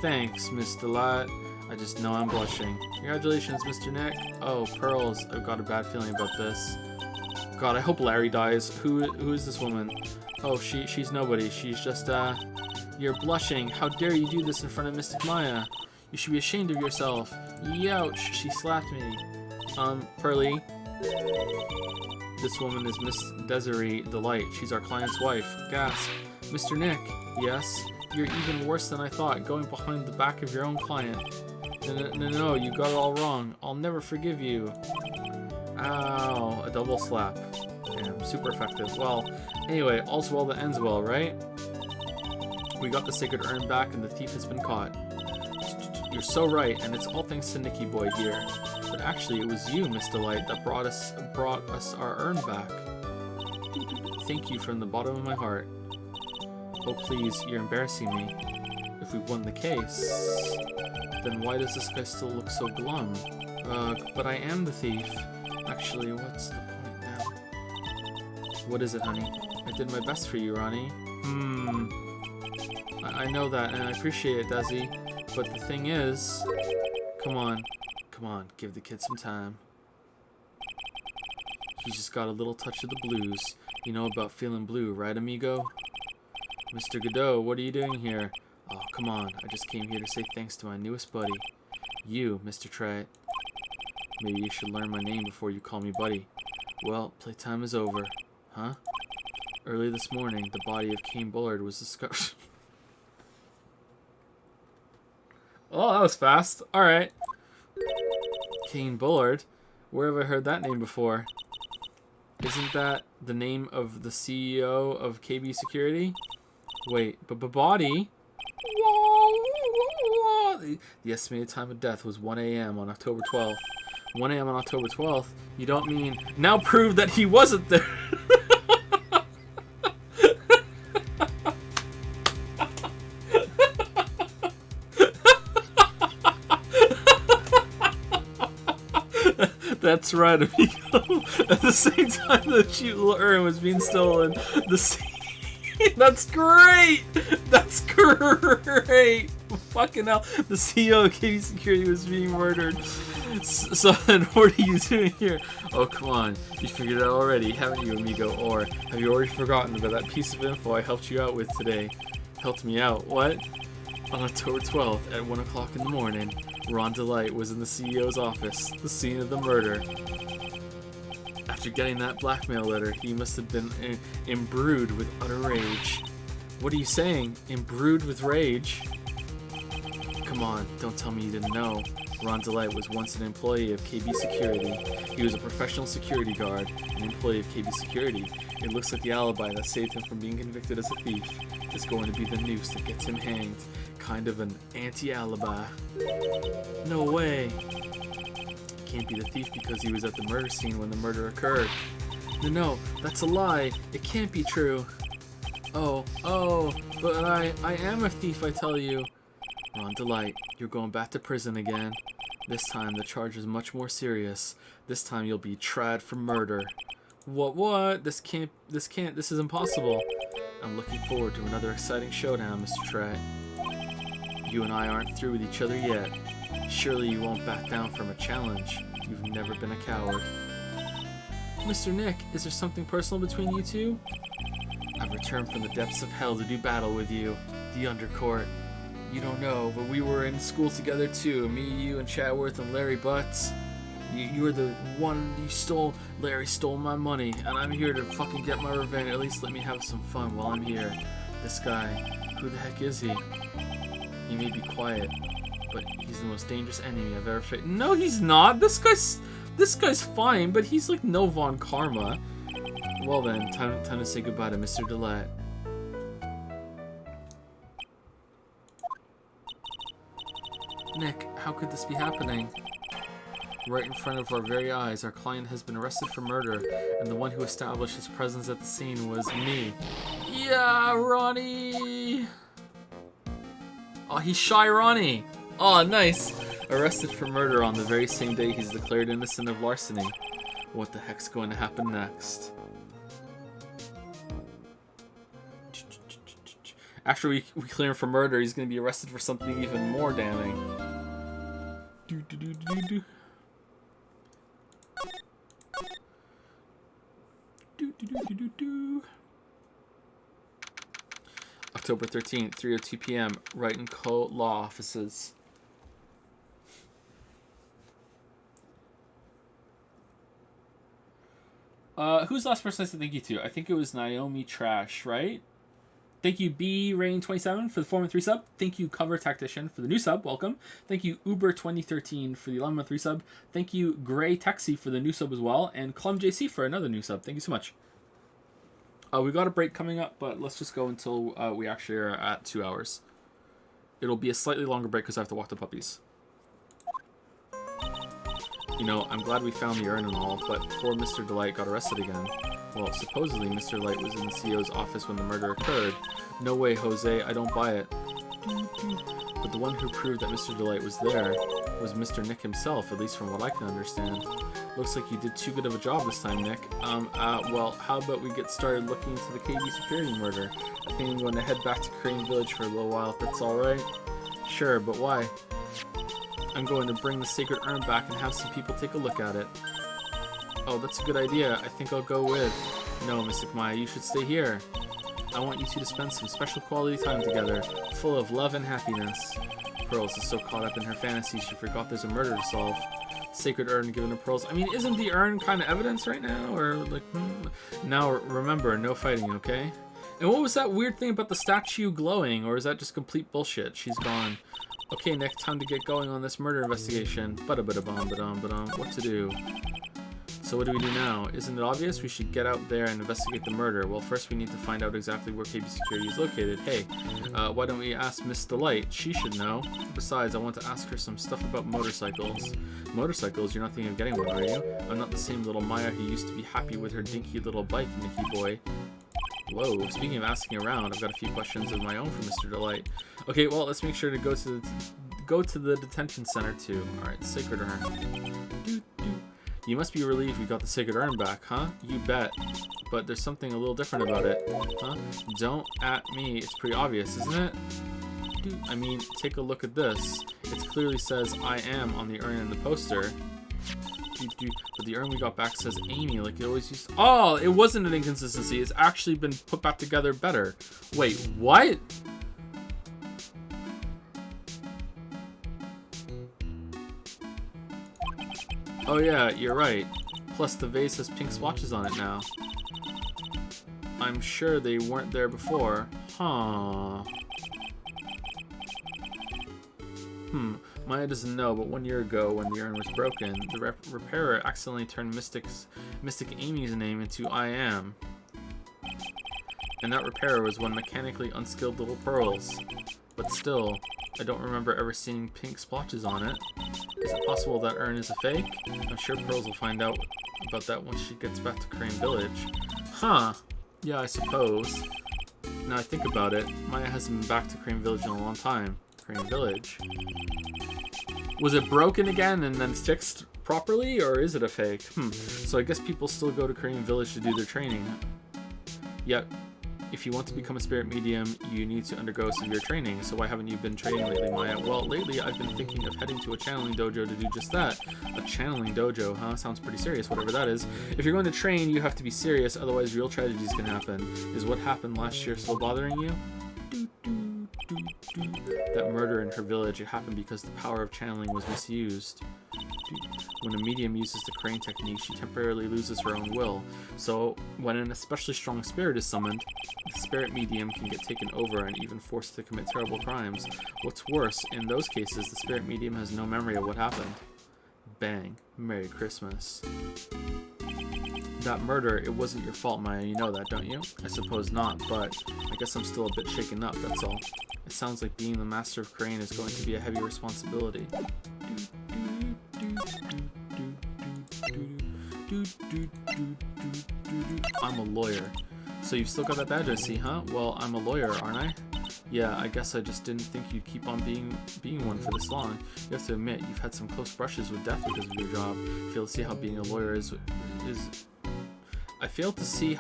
Thanks, Miss Delight. I just know I'm blushing. Congratulations, Mr. Nick. Oh, pearls. I've got a bad feeling about this. God, I hope Larry dies. Who is this woman? Oh, she's nobody. She's just, You're blushing. How dare you do this in front of Mystic Maya? You should be ashamed of yourself. Youch, she slapped me. Pearly. This woman is Miss Desiree Delight. She's our client's wife. Gasp. Mr. Nick. Yes? You're even worse than I thought, going behind the back of your own client. No, you got it all wrong. I'll never forgive you. Ow, a double slap. Damn, super effective. Well, anyway, all's well that ends well, right? We got the sacred urn back and the thief has been caught. You're so right, and it's all thanks to Nicky boy here. But actually, it was you, Miss Delight, that brought us our urn back. Thank you from the bottom of my heart. Oh please, you're embarrassing me. If we won the case, then why does this guy still look so glum? But I am the thief. Actually, what's the point now? What is it, honey? I did my best for you, Ronnie. I know that, and I appreciate it, Desi. But the thing is... Come on, give the kid some time. He's just got a little touch of the blues. You know about feeling blue, right, amigo? Mr. Godot, what are you doing here? Oh, come on, I just came here to say thanks to my newest buddy. You, Mr. Trey. Maybe you should learn my name before you call me buddy. Well, playtime is over. Huh? Early this morning, the body of Cain Bullard was discovered. Oh, that was fast. Alright. Cain Bullard? Where have I heard that name before? Isn't that the name of the CEO of KB Security? Wait, but body? The estimated time of death was 1 a.m. on October 12th. 1 a.m. on October 12th? You don't mean now prove that he wasn't there? That's right, amigo. At the same time that cute little urn was being stolen, that's great! That's great! Fucking hell. The CEO of KB Security was being murdered. So then what are you doing here? Oh, come on. You figured it out already, haven't you, amigo? Or have you already forgotten about that piece of info I helped you out with today? Helped me out? What? On October 12th at 1 o'clock in the morning, Ron Delight was in the CEO's office, the scene of the murder. After getting that blackmail letter, he must have been imbrued with utter rage. What are you saying? Imbrued with rage? Come on, don't tell me you didn't know. Ron Delight was once an employee of KB Security. He was a professional security guard, an employee of KB Security. It looks like the alibi that saved him from being convicted as a thief is going to be the noose that gets him hanged. Kind of an anti-alibi. No way. He can't be the thief because he was at the murder scene when the murder occurred. No, that's a lie. It can't be true. Oh, but I am a thief, I tell you. Ron Delight, you're going back to prison again. This time the charge is much more serious. This time you'll be tried for murder. What? This is impossible. I'm looking forward to another exciting showdown, Mr. Tratt. You and I aren't through with each other yet. Surely you won't back down from a challenge. You've never been a coward. Mr. Nick, is there something personal between you two? I've returned from the depths of hell to do battle with you, the Undercourt. You don't know, but we were in school together too. Me, you, and Chatworth and Larry Butts. You were the one you stole. Larry stole my money, and I'm here to fucking get my revenge. At least let me have some fun while I'm here. This guy, who the heck is he? He may be quiet, but he's the most dangerous enemy I've ever faced. No, he's not. This guy's fine, but he's like no Von Karma. Well then, time to say goodbye to Mr. Delight. Nick, how could this be happening? Right in front of our very eyes, our client has been arrested for murder, and the one who established his presence at the scene was me. Yeah, Ronnie! Oh, he's Shy Ronnie! Oh, nice! Arrested for murder on the very same day he's declared innocent of larceny. What the heck's going to happen next? After we clear him for murder, he's going to be arrested for something even more damning. October 13th, 3:02 p.m. Wright & Co. Law Offices. Who's the last person I said thank you to? I think it was Naomi Trash, right? Thank you, B-Rain27 for the 4-month resub. Thank you, Cover Tactician, for the new sub. Welcome. Thank you, Uber2013 for the 11-month resub. Thank you, Gray Taxi for the new sub as well. And ClumJC for another new sub. Thank you so much. We've got a break coming up, but let's just go until we actually are at 2 hours. It'll be a slightly longer break because I have to walk the puppies. You know, I'm glad we found the urn and all, but poor Mr. Delight got arrested again. Well, supposedly Mr. Delight was in the CEO's office when the murder occurred. No way, Jose, I don't buy it. But the one who proved that Mr. Delight was there was Mr. Nick himself, at least from what I can understand. Looks like you did too good of a job this time, Nick. Well, how about we get started looking into the KB security murder? I think I'm going to head back to Crane Village for a little while, if that's alright. Sure, but why? I'm going to bring the sacred urn back and have some people take a look at it. Oh, that's a good idea. I think I'll go with... No, Miss Maya, you should stay here. I want you two to spend some special quality time together, full of love and happiness. Pearls is so caught up in her fantasy she forgot there's a murder to solve. Sacred urn given to Pearls. I mean, isn't the urn kind of evidence right now? Or, like, Now, remember, no fighting, okay? And what was that weird thing about the statue glowing? Or is that just complete bullshit? She's gone. Okay, Nick, time to get going on this murder investigation. Ba-da-ba-da-bum-ba-dum-ba-dum. What to do? So what do we do now? Isn't it obvious? We should get out there and investigate the murder. Well, first we need to find out exactly where KB Security is located. Hey, why don't we ask Miss Delight? She should know. Besides, I want to ask her some stuff about motorcycles. Motorcycles? You're not thinking of getting one, are you? I'm not the same little Maya who used to be happy with her dinky little bike, Nicky boy. Whoa, speaking of asking around, I've got a few questions of my own for Mr. Delight. Okay, well, let's make sure to go to the detention center too. Alright, Sacred Urn. You must be relieved we got the Sacred Urn back, huh? You bet. But there's something a little different about it, huh? Don't at me. It's pretty obvious, isn't it? I mean, take a look at this. It clearly says I am on the urn in the poster. But the urn we got back says Amy, like it always used to. Oh, it wasn't an inconsistency. It's actually been put back together better. Wait, what? Oh yeah, you're right. Plus the vase has pink swatches on it now. I'm sure they weren't there before. Huh. Maya doesn't know, but 1 year ago when the urn was broken, the repairer accidentally turned Mystic Amy's name into I Am. And that repairer was one mechanically unskilled little Pearls. But still, I don't remember ever seeing pink splotches on it. Is it possible that urn is a fake? I'm sure Pearls will find out about that once she gets back to Crane Village. Huh. Yeah, I suppose. Now I think about it, Maya hasn't been back to Crane Village in a long time. Crane Village. Was it broken again and then fixed properly, or is it a fake? So I guess people still go to Crane Village to do their training. Yet, if you want to become a spirit medium, you need to undergo severe training. So why haven't you been training lately, Maya? Well, lately I've been thinking of heading to a channeling dojo to do just that. A channeling dojo, huh? Sounds pretty serious, whatever that is. If you're going to train, you have to be serious, otherwise real tragedies can happen. Is what happened last year still bothering you? That murder in her village, it happened because the power of channeling was misused. When a medium uses the crane technique, she temporarily loses her own will. So, when an especially strong spirit is summoned, the spirit medium can get taken over and even forced to commit terrible crimes. What's worse, in those cases, the spirit medium has no memory of what happened. Bang. Merry Christmas. That murder, it wasn't your fault, Maya. You know that, don't you? I suppose not, but I guess I'm still a bit shaken up, that's all. It sounds like being the master of Crane is going to be a heavy responsibility. I'm a lawyer. So you've still got that badge, I see, huh? Well, I'm a lawyer, aren't I? Yeah, I guess I just didn't think you'd keep on being one for this long. You have to admit, you've had some close brushes with death because of your job. I fail to see how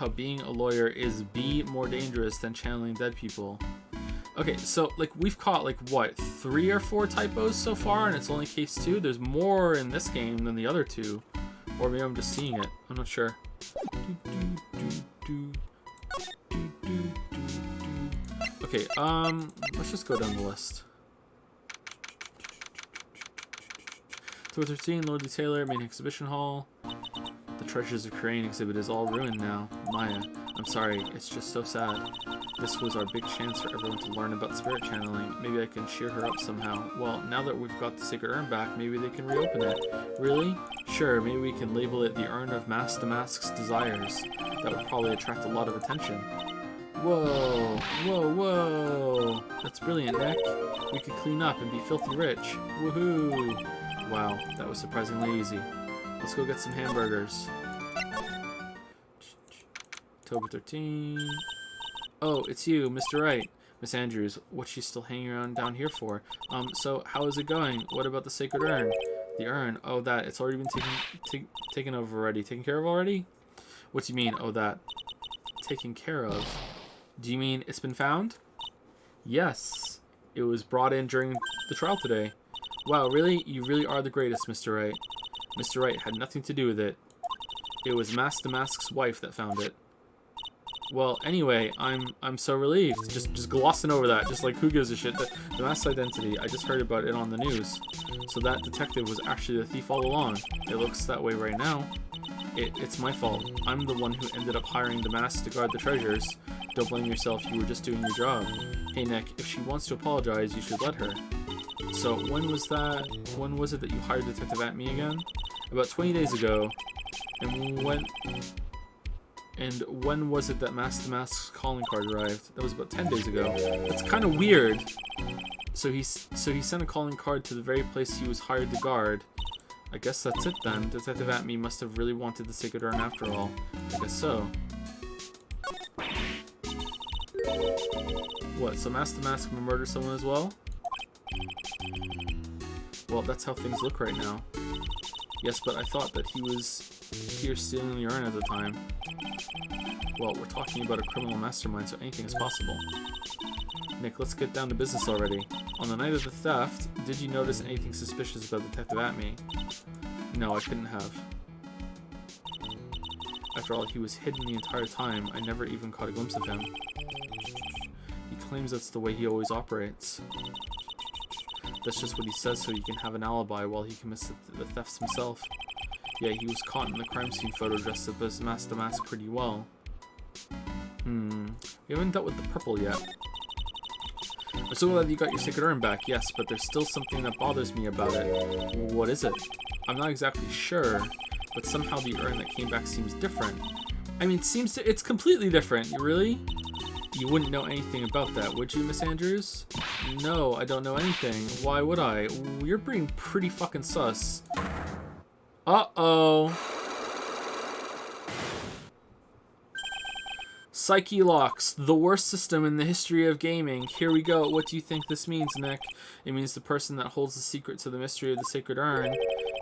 being a lawyer is more dangerous than channeling dead people. Okay, so, like, we've caught, like, what, 3 or 4 typos so far, and it's only case 2? There's more in this game than the other 2. Or maybe I'm just seeing it. I'm not sure. Okay, let's just go down the list. 213, Lord Detailer, main exhibition hall. The Treasures of Crane exhibit is all ruined now. Maya, I'm sorry, it's just so sad. This was our big chance for everyone to learn about spirit channeling. Maybe I can cheer her up somehow. Well, now that we've got the Sacred Urn back, maybe they can reopen it. Really? Sure, maybe we can label it the Urn of Mask the Mask's Desires. That would probably attract a lot of attention. Whoa, whoa, whoa. That's brilliant, Nick. We could clean up and be filthy rich. Woohoo! Wow, that was surprisingly easy. Let's go get some hamburgers. October 13. Oh, it's you, Mr. Wright. Miss Andrews, what's she still hanging around down here for? So how is it going? What about the Sacred Urn? The urn? Oh, that. It's already been taken over already. Taken care of already? What do you mean, oh, that? Taken care of? Do you mean it's been found? Yes. It was brought in during the trial today. Wow, really? You really are the greatest, Mr. Wright. Mr. Wright had nothing to do with it. It was Mask the Mask's wife that found it. Well, anyway, I'm so relieved. Just glossing over that. Just like, who gives a shit? The Mask's identity. I just heard about it on the news. So that detective was actually the thief all along. It looks that way right now. It's my fault. I'm the one who ended up hiring the Mask to guard the treasures. Don't blame yourself. You were just doing your job. Hey, Nick, if she wants to apologize, you should let her. So, when was that? When was it that you hired Detective Atme again? About 20 days ago. And when was it that Mask to Mask's calling card arrived? That was about 10 days ago. That's kind of weird. So he sent a calling card to the very place he was hired to guard. I guess that's it then. Detective Atme must have really wanted the Sacred Urn after all. I guess so. What, so Mask to Mask murdered someone as well? Well, that's how things look right now. Yes, but I thought that he was here stealing the urn at the time. Well, we're talking about a criminal mastermind, so anything is possible. Nick, let's get down to business already. On the night of the theft, did you notice anything suspicious about Detective Atme? No, I couldn't have. After all, he was hidden the entire time. I never even caught a glimpse of him. He claims that's the way he always operates. That's just what he says so he can have an alibi while he commits the thefts himself. Yeah, he was caught in the crime scene photo dressed up as Mask to Mask pretty well. We haven't dealt with the purple yet. I'm so glad you got your Sacred Urn back, yes, but there's still something that bothers me about it. What is it? I'm not exactly sure, but somehow the urn that came back seems different. I mean, it's completely different. Really? You wouldn't know anything about that, would you, Miss Andrews? No, I don't know anything. Why would I? You're being pretty fucking sus. Uh-oh. Psyche locks, the worst system in the history of gaming. Here we go. What do you think this means, Nick? It means the person that holds the secret to the mystery of the Sacred Urn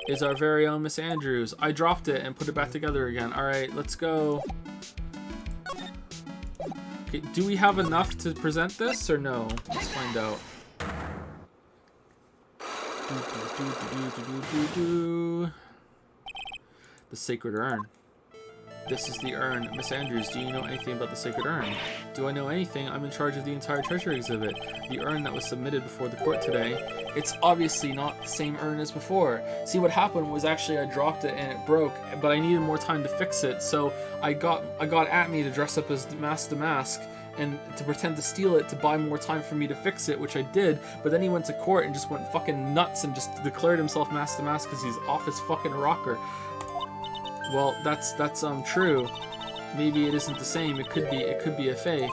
is our very own Miss Andrews. I dropped it and put it back together again. Alright, let's go. Okay, do we have enough to present this or no? Let's find out. The Sacred Urn. This is the urn. Miss Andrews, do you know anything about the Sacred Urn? Do I know anything? I'm in charge of the entire treasure exhibit. The urn that was submitted before the court today. It's obviously not the same urn as before. See, what happened was actually I dropped it and it broke, but I needed more time to fix it, so I got Atme to dress up as Mask to Mask and to pretend to steal it to buy more time for me to fix it, which I did, but then he went to court and just went fucking nuts and just declared himself Mask to Mask because he's off his fucking rocker. Well, that's true. Maybe it isn't the same. It could be a fake.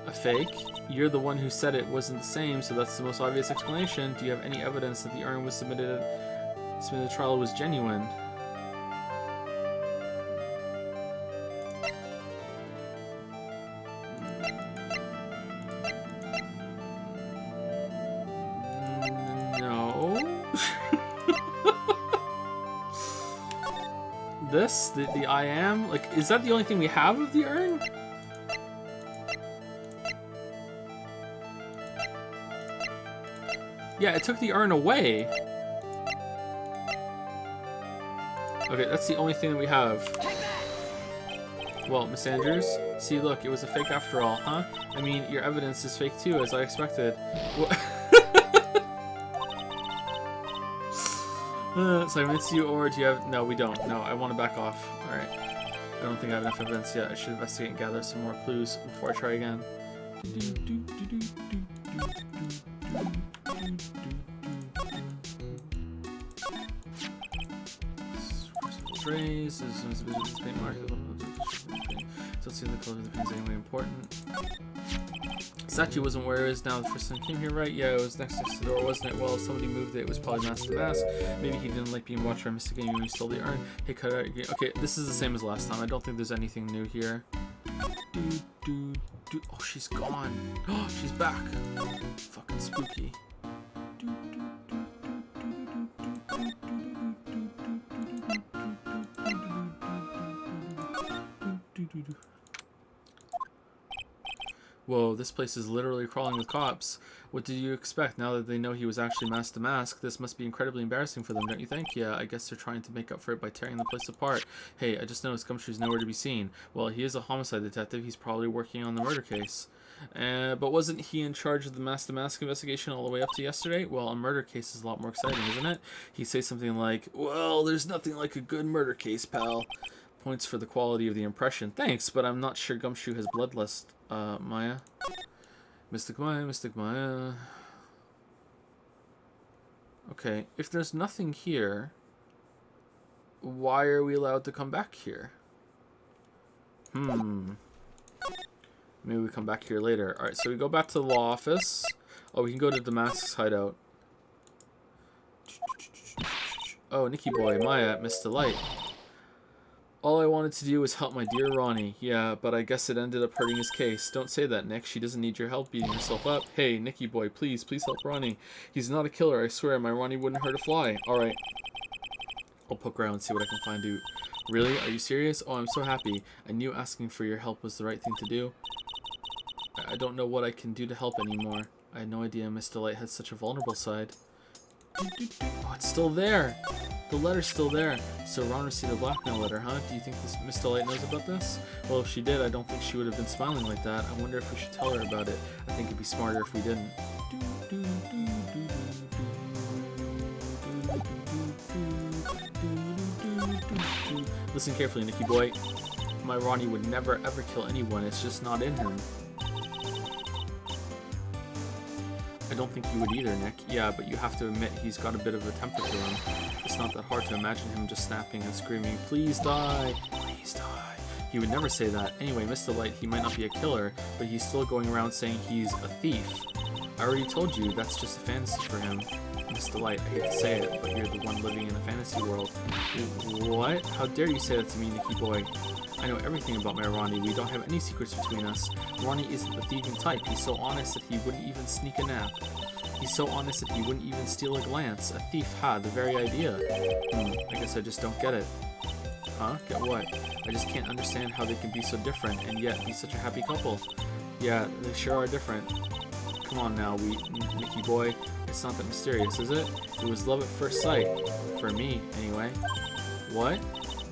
A fake? You're the one who said it wasn't the same, so that's the most obvious explanation. Do you have any evidence that the urn was submitted at the trial was genuine? This? The I am? Like, is that the only thing we have of the urn? Yeah, it took the urn away. Okay, that's the only thing that we have. Well, Miss Andrews, see, look, it was a fake after all, huh? I mean, your evidence is fake too, as I expected. So I miss you, or do you have... No, we don't. No, I want to back off. Alright. I don't think I have enough evidence yet. I should investigate and gather some more clues before I try again. Trace is paint mark. So let's see the color of the paint's anyway important. Statue wasn't where it is now the first time I came here, right? Yeah, it was next to the door, wasn't it? Well, if somebody moved it, it was probably Mask to Mask. Maybe he didn't like being watched by Mr. Game when he stole the urn. Hey, cut out your game. Okay, this is the same as last time. I don't think there's anything new here. Oh, she's gone. Oh, she's back. Fucking spooky. Whoa, this place is literally crawling with cops. What did you expect? Now that they know he was actually Mask to Mask, this must be incredibly embarrassing for them, don't you think? Yeah, I guess they're trying to make up for it by tearing the place apart. Hey, I just noticed Gumshoe's nowhere to be seen. Well, he is a homicide detective. He's probably working on the murder case. But wasn't he in charge of the Mask to Mask investigation all the way up to yesterday? Well, a murder case is a lot more exciting, isn't it? He says something like, well, there's nothing like a good murder case, pal. Points for the quality of the impression. Thanks, but I'm not sure Gumshoe has bloodlust, Maya. Mystic Maya, Mystic Maya. Okay, if there's nothing here... why are we allowed to come back here? Maybe we come back here later. Alright, so we go back to the law office. Oh, we can go to Damask's hideout. Oh, Nicky boy, Maya, Mr. Light. All I wanted to do was help my dear Ronnie. Yeah, but I guess it ended up hurting his case. Don't say that, Nick. She doesn't need your help beating herself up. Hey, Nicky boy, please help Ronnie. He's not a killer, I swear. My Ronnie wouldn't hurt a fly. Alright. I'll poke around and see what I can find out. Really? Are you serious? Oh, I'm so happy. I knew asking for your help was the right thing to do. I don't know what I can do to help anymore. I had no idea Mr. Light had such a vulnerable side. Oh, it's still there! The letter's still there. So Ron received a blackmail letter, huh? Do you think this Mr. Light knows about this? Well, if she did, I don't think she would have been smiling like that. I wonder if we should tell her about it. I think it'd be smarter if we didn't. Listen carefully, Nicky boy. My Ronnie would never ever kill anyone. It's just not in him. I don't think you would either, Nick. Yeah, but you have to admit he's got a bit of a temper to him. It's not that hard to imagine him just snapping and screaming, "Please die! Please die!" He would never say that. Anyway, Mr. Light, he might not be a killer, but he's still going around saying he's a thief. I already told you, that's just a fantasy for him. Mr. Light, I hate to say it, but you're the one living in a fantasy world. What? How dare you say that to me, Nicky boy? I know everything about my Ronnie. We don't have any secrets between us. Ronnie isn't the thieving type. He's so honest that he wouldn't even sneak a nap. He's so honest that he wouldn't even steal a glance. A thief, the very idea. I guess I just don't get it. Huh? Get what? I just can't understand how they can be so different and yet be such a happy couple. Yeah, they sure are different. Come on now, Nicky boy. It's not that mysterious, is it? It was love at first sight. For me, anyway. What?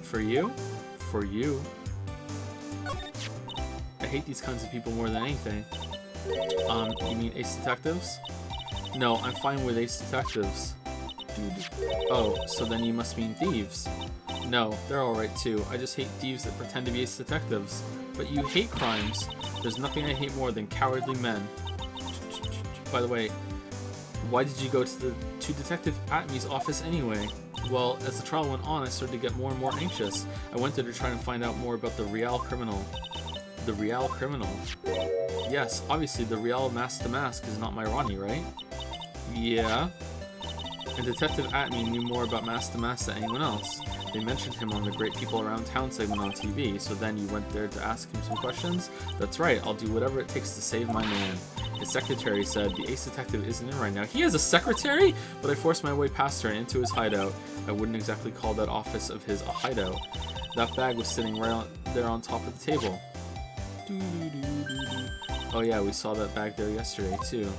For you? For you. I hate these kinds of people more than anything. You mean Ace Detectives? No, I'm fine with Ace Detectives. Dude. Oh, so then you must mean thieves. No, they're alright too. I just hate thieves that pretend to be Ace Detectives. But you hate crimes. There's nothing I hate more than cowardly men. By the way, why did you go to Detective Atmy's office anyway? Well, as the trial went on, I started to get more and more anxious. I went there to try and find out more about the Real criminal. The Real criminal? Yes, obviously the Real Mask to Mask is not my Ronnie, right? Yeah. And Detective Atmy knew more about Mask to Mask than anyone else. They mentioned him on the Great People Around Town segment on TV, so then you went there to ask him some questions? That's right, I'll do whatever it takes to save my man. His secretary said the Ace Detective isn't in right now. He has a secretary? But I forced my way past her and into his hideout. I wouldn't exactly call that office of his a hideout. That bag was sitting right there on top of the table. Oh yeah, we saw that bag there yesterday too.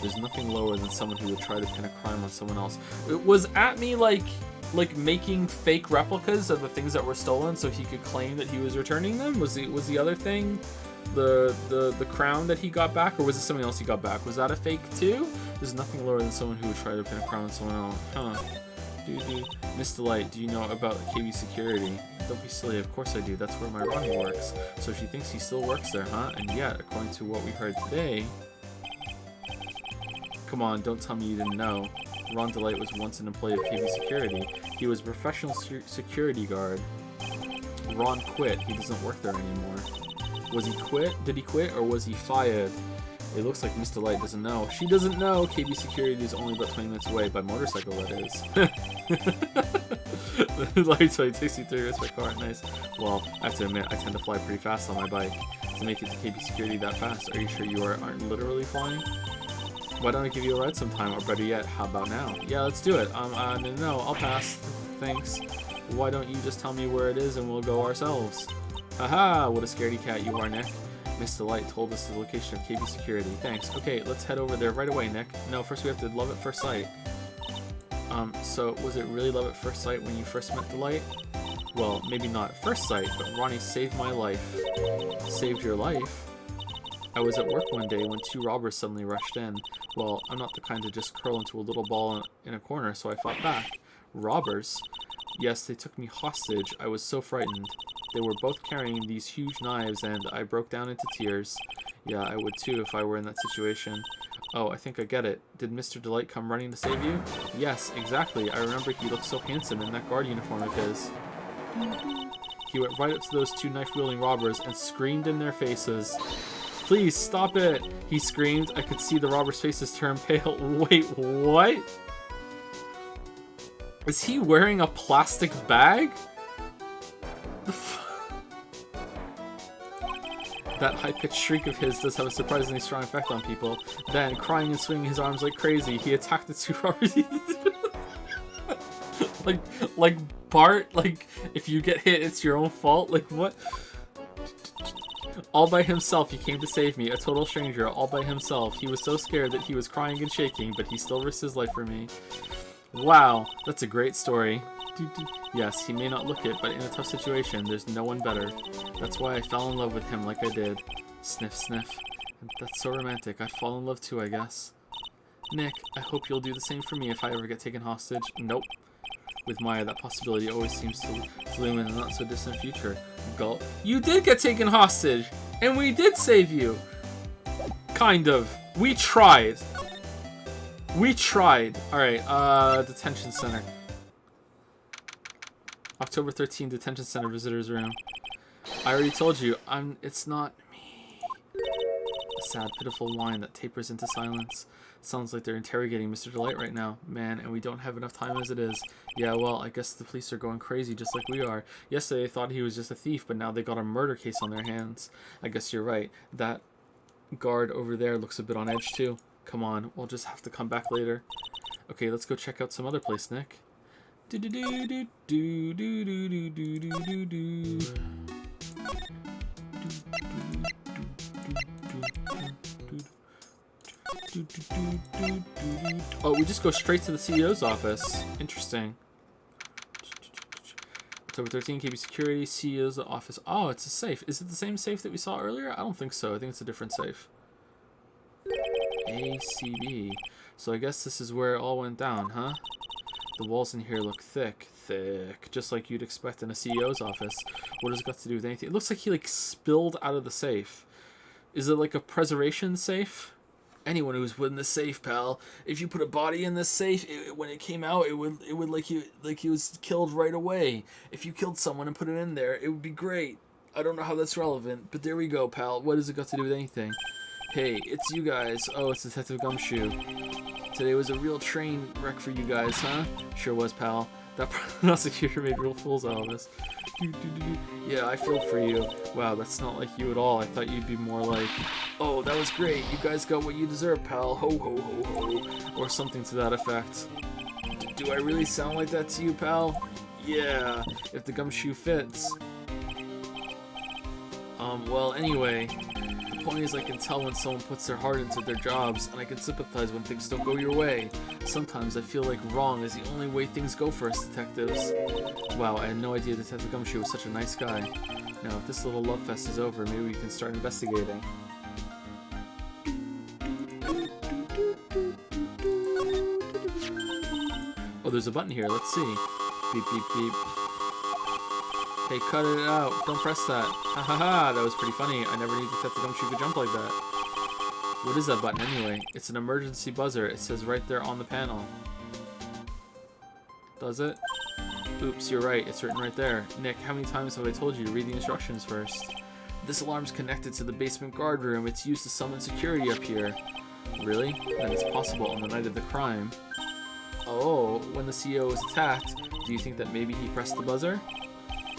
There's nothing lower than someone who would try to pin a crime on someone else. It was Atmy like making fake replicas of the things that were stolen so he could claim that he was returning them? Was the other thing the crown that he got back, or was it something else he got back? Was that a fake too? There's nothing lower than someone who would try to pin a crown on someone else. Huh. Mr. Light, do you know about KB Security? Don't be silly, of course I do. That's where my Ronnie works. So she thinks he still works there, huh? And yet, according to what we heard today... Come on, don't tell me you didn't know. Ron DeLight was once an employee of KB Security. He was a professional security guard. Ron quit. He doesn't work there anymore. Was he quit? Did he quit, or was he fired? It looks like Mr. Light doesn't know. She doesn't know! KB Security is only about 20 minutes away, by motorcycle that is. Light's way takes you 3 years by car, nice. Well, I have to admit, I tend to fly pretty fast on my bike. To make it to KB Security that fast, are you sure you aren't literally flying? Why don't I give you a ride sometime, or better yet, how about now? Yeah, let's do it. No, I'll pass. Thanks. Why don't you just tell me where it is and we'll go ourselves? Haha, what a scaredy cat you are, Nick. Mr. Light told us the location of KB Security. Thanks. Okay, let's head over there right away, Nick. No, first we have to love at first sight. So was it really love at first sight when you first met the Light? Well, maybe not at first sight, but Ronnie saved my life. Saved your life? I was at work one day when 2 robbers suddenly rushed in. Well, I'm not the kind to just curl into a little ball in a corner, so I fought back. Robbers? Yes, they took me hostage. I was so frightened. They were both carrying these huge knives, and I broke down into tears. Yeah, I would too if I were in that situation. Oh, I think I get it. Did Mr. Delight come running to save you? Yes, exactly. I remember he looked so handsome in that guard uniform of his. He went right up to those two knife-wielding robbers and screamed in their faces. Please, stop it! He screamed. I could see the robbers' faces turn pale. Wait, what? Is he wearing a plastic bag? That high-pitched shriek of his does have a surprisingly strong effect on people. Then, crying and swinging his arms like crazy, he attacked the two robbers. like Bart, like, if you get hit, it's your own fault? Like, what? All by himself, he came to save me, a total stranger, all by himself. He was so scared that he was crying and shaking, but he still risked his life for me. Wow, that's a great story. Yes, he may not look it, but in a tough situation, there's no one better. That's why I fell in love with him like I did. Sniff, sniff. That's so romantic. I'd fall in love too, I guess. Nick, I hope you'll do the same for me if I ever get taken hostage. Nope. With Maya, that possibility always seems to loom in the not-so-distant future. Gulp. You did get taken hostage! And we did save you! Kind of. We tried. We tried. Alright, detention center. October 13, detention center visitors room. I already told you, it's not me. A sad, pitiful whine that tapers into silence. It sounds like they're interrogating Mr. Delight right now. Man, and we don't have enough time as it is. Yeah, well, I guess the police are going crazy just like we are. Yesterday they thought he was just a thief, but now they got a murder case on their hands. I guess you're right. That guard over there looks a bit on edge too. Come on, we'll just have to come back later. Okay, let's go check out some other place, Nick. Oh, we just go straight to the CEO's office. Interesting. October 13, KB Security, CEO's office. Oh, it's a safe. Is it the same safe that we saw earlier? I don't think so. I think it's a different safe. ACB. So I guess this is where it all went down, huh? The walls in here look thick, just like you'd expect in a CEO's office. What has it got to do with anything? It looks like he, like, spilled out of the safe. Is it like a preservation safe? Anyone who's in the safe, pal. If you put a body in this safe, when it came out, it would like he was killed right away. If you killed someone and put it in there, it would be great. I don't know how that's relevant, but there we go, pal. What has it got to do with anything? Hey, it's you guys. Oh, it's Detective Gumshoe. Today was a real train wreck for you guys, huh? Sure was, pal. That prosecutor made real fools out of us. Yeah, I feel for you. Wow, that's not like you at all. I thought you'd be more like, oh, that was great. You guys got what you deserve, pal. Ho, ho, ho, ho. Or something to that effect. Do I really sound like that to you, pal? Yeah, if the gumshoe fits. Well, anyway, the point is I can tell when someone puts their heart into their jobs, and I can sympathize when things don't go your way. Sometimes I feel like wrong is the only way things go for us detectives. Wow, I had no idea Detective Gumshoe was such a nice guy. Now, if this little love fest is over, maybe we can start investigating. Oh, there's a button here. Let's see. Beep, beep, beep. Hey, cut it out. Don't press that. Ha ha ha, that was pretty funny. I never knew Detective Gumshoe could jump like that. What is that button anyway? It's an emergency buzzer. It says right there on the panel. Does it? Oops, you're right. It's written right there. Nick, how many times have I told you to read the instructions first? This alarm's connected to the basement guard room. It's used to summon security up here. Really? Then it's possible on the night of the crime. Oh, when the CEO was attacked, do you think that maybe he pressed the buzzer?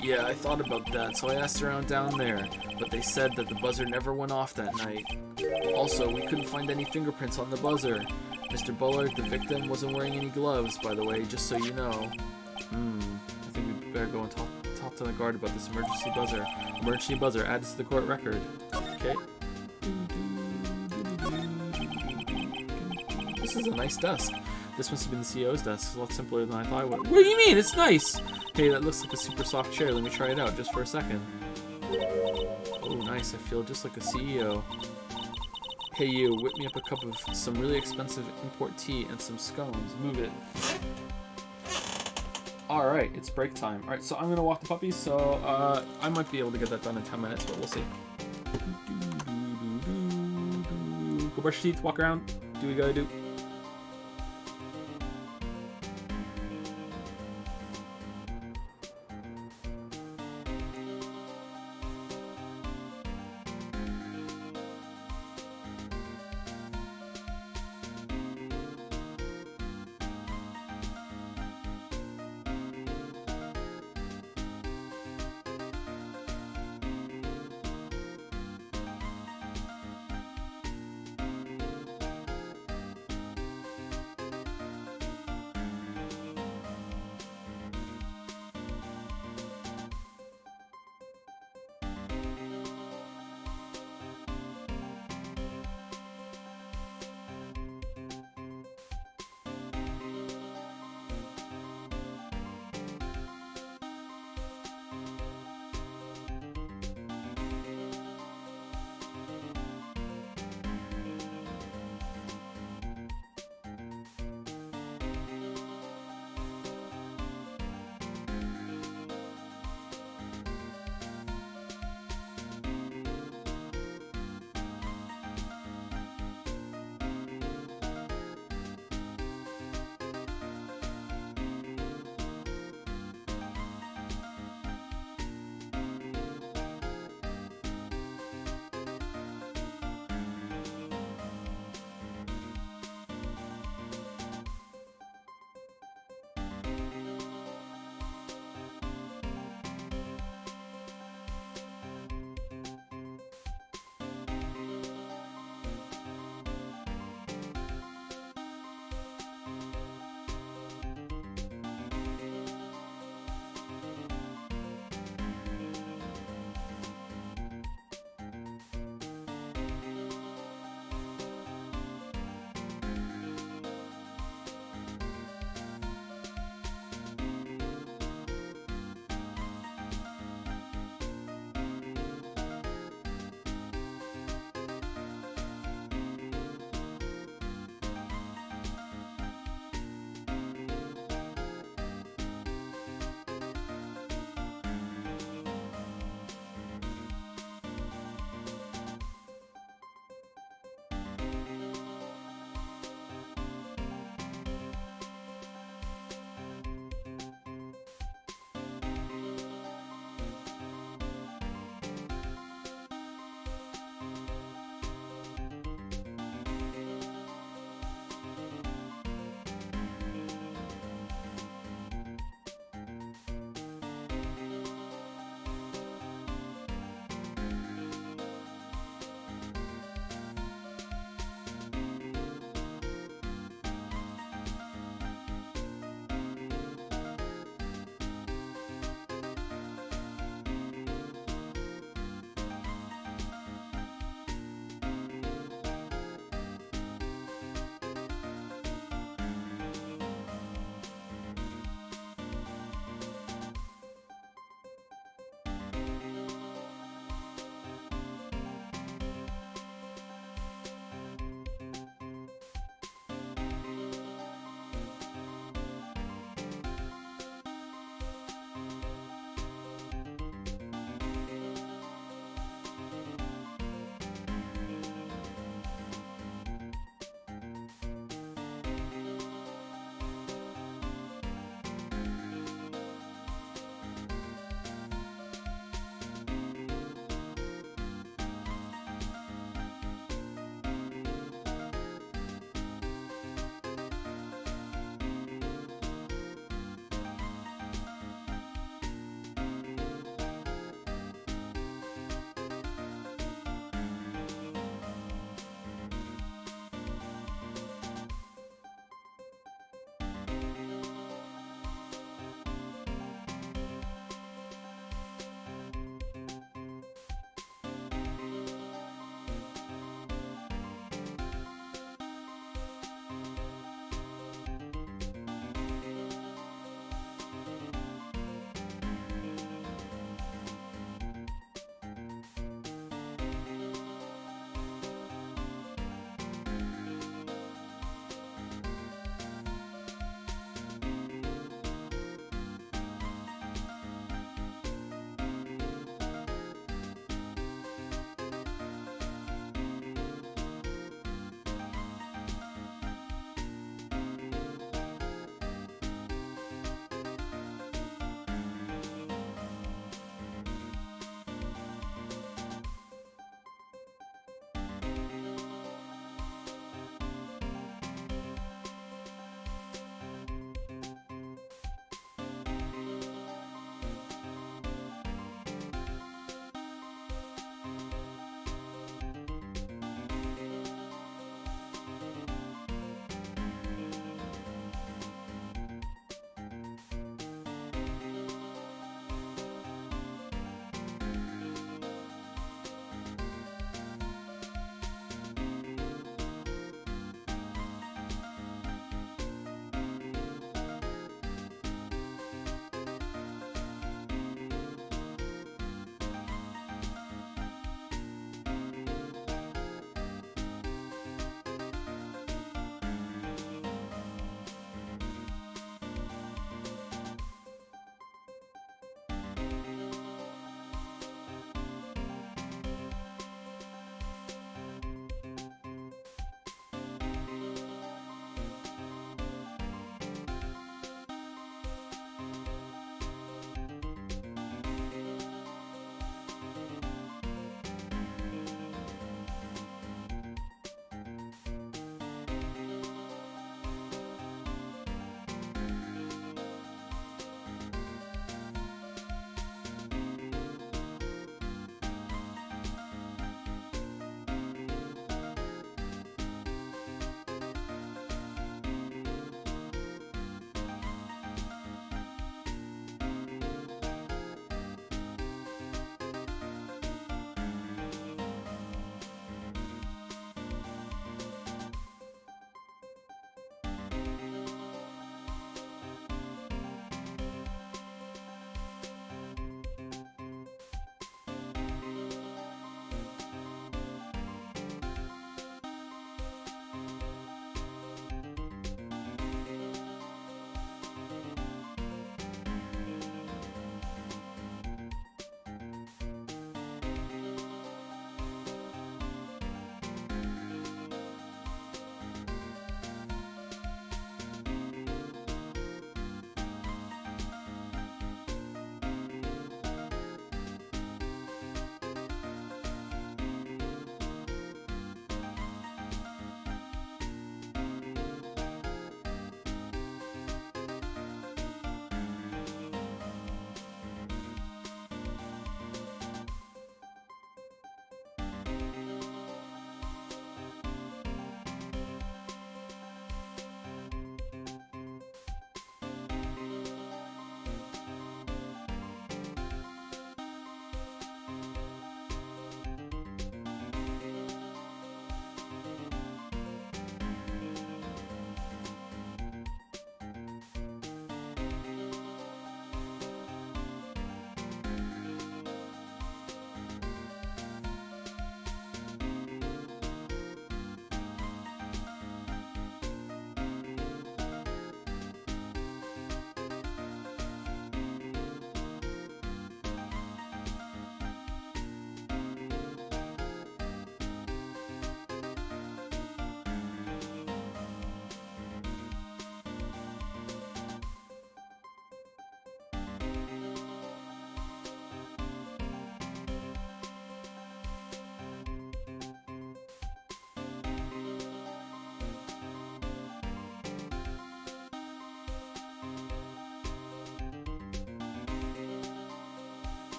Yeah, I thought about that, so I asked around down there, but they said that the buzzer never went off that night. Also, we couldn't find any fingerprints on the buzzer. Mr. Bullard, the victim, wasn't wearing any gloves, by the way, just so you know. I think we better go and talk to the guard about this emergency buzzer. Emergency buzzer added to the court record. Okay. This is a nice desk. This must have been the CEO's desk. It's a lot simpler than I thought it would. What do you mean? It's nice! Hey, that looks like a super soft chair. Let me try it out just for a second. Oh, nice. I feel just like a CEO. Hey, you. Whip me up a cup of some really expensive import tea and some scones. Move it. Alright, it's break time. Alright, so I'm going to walk the puppy, so I might be able to get that done in 10 minutes, but we'll see. Go brush your teeth, walk around. Do we gotta do?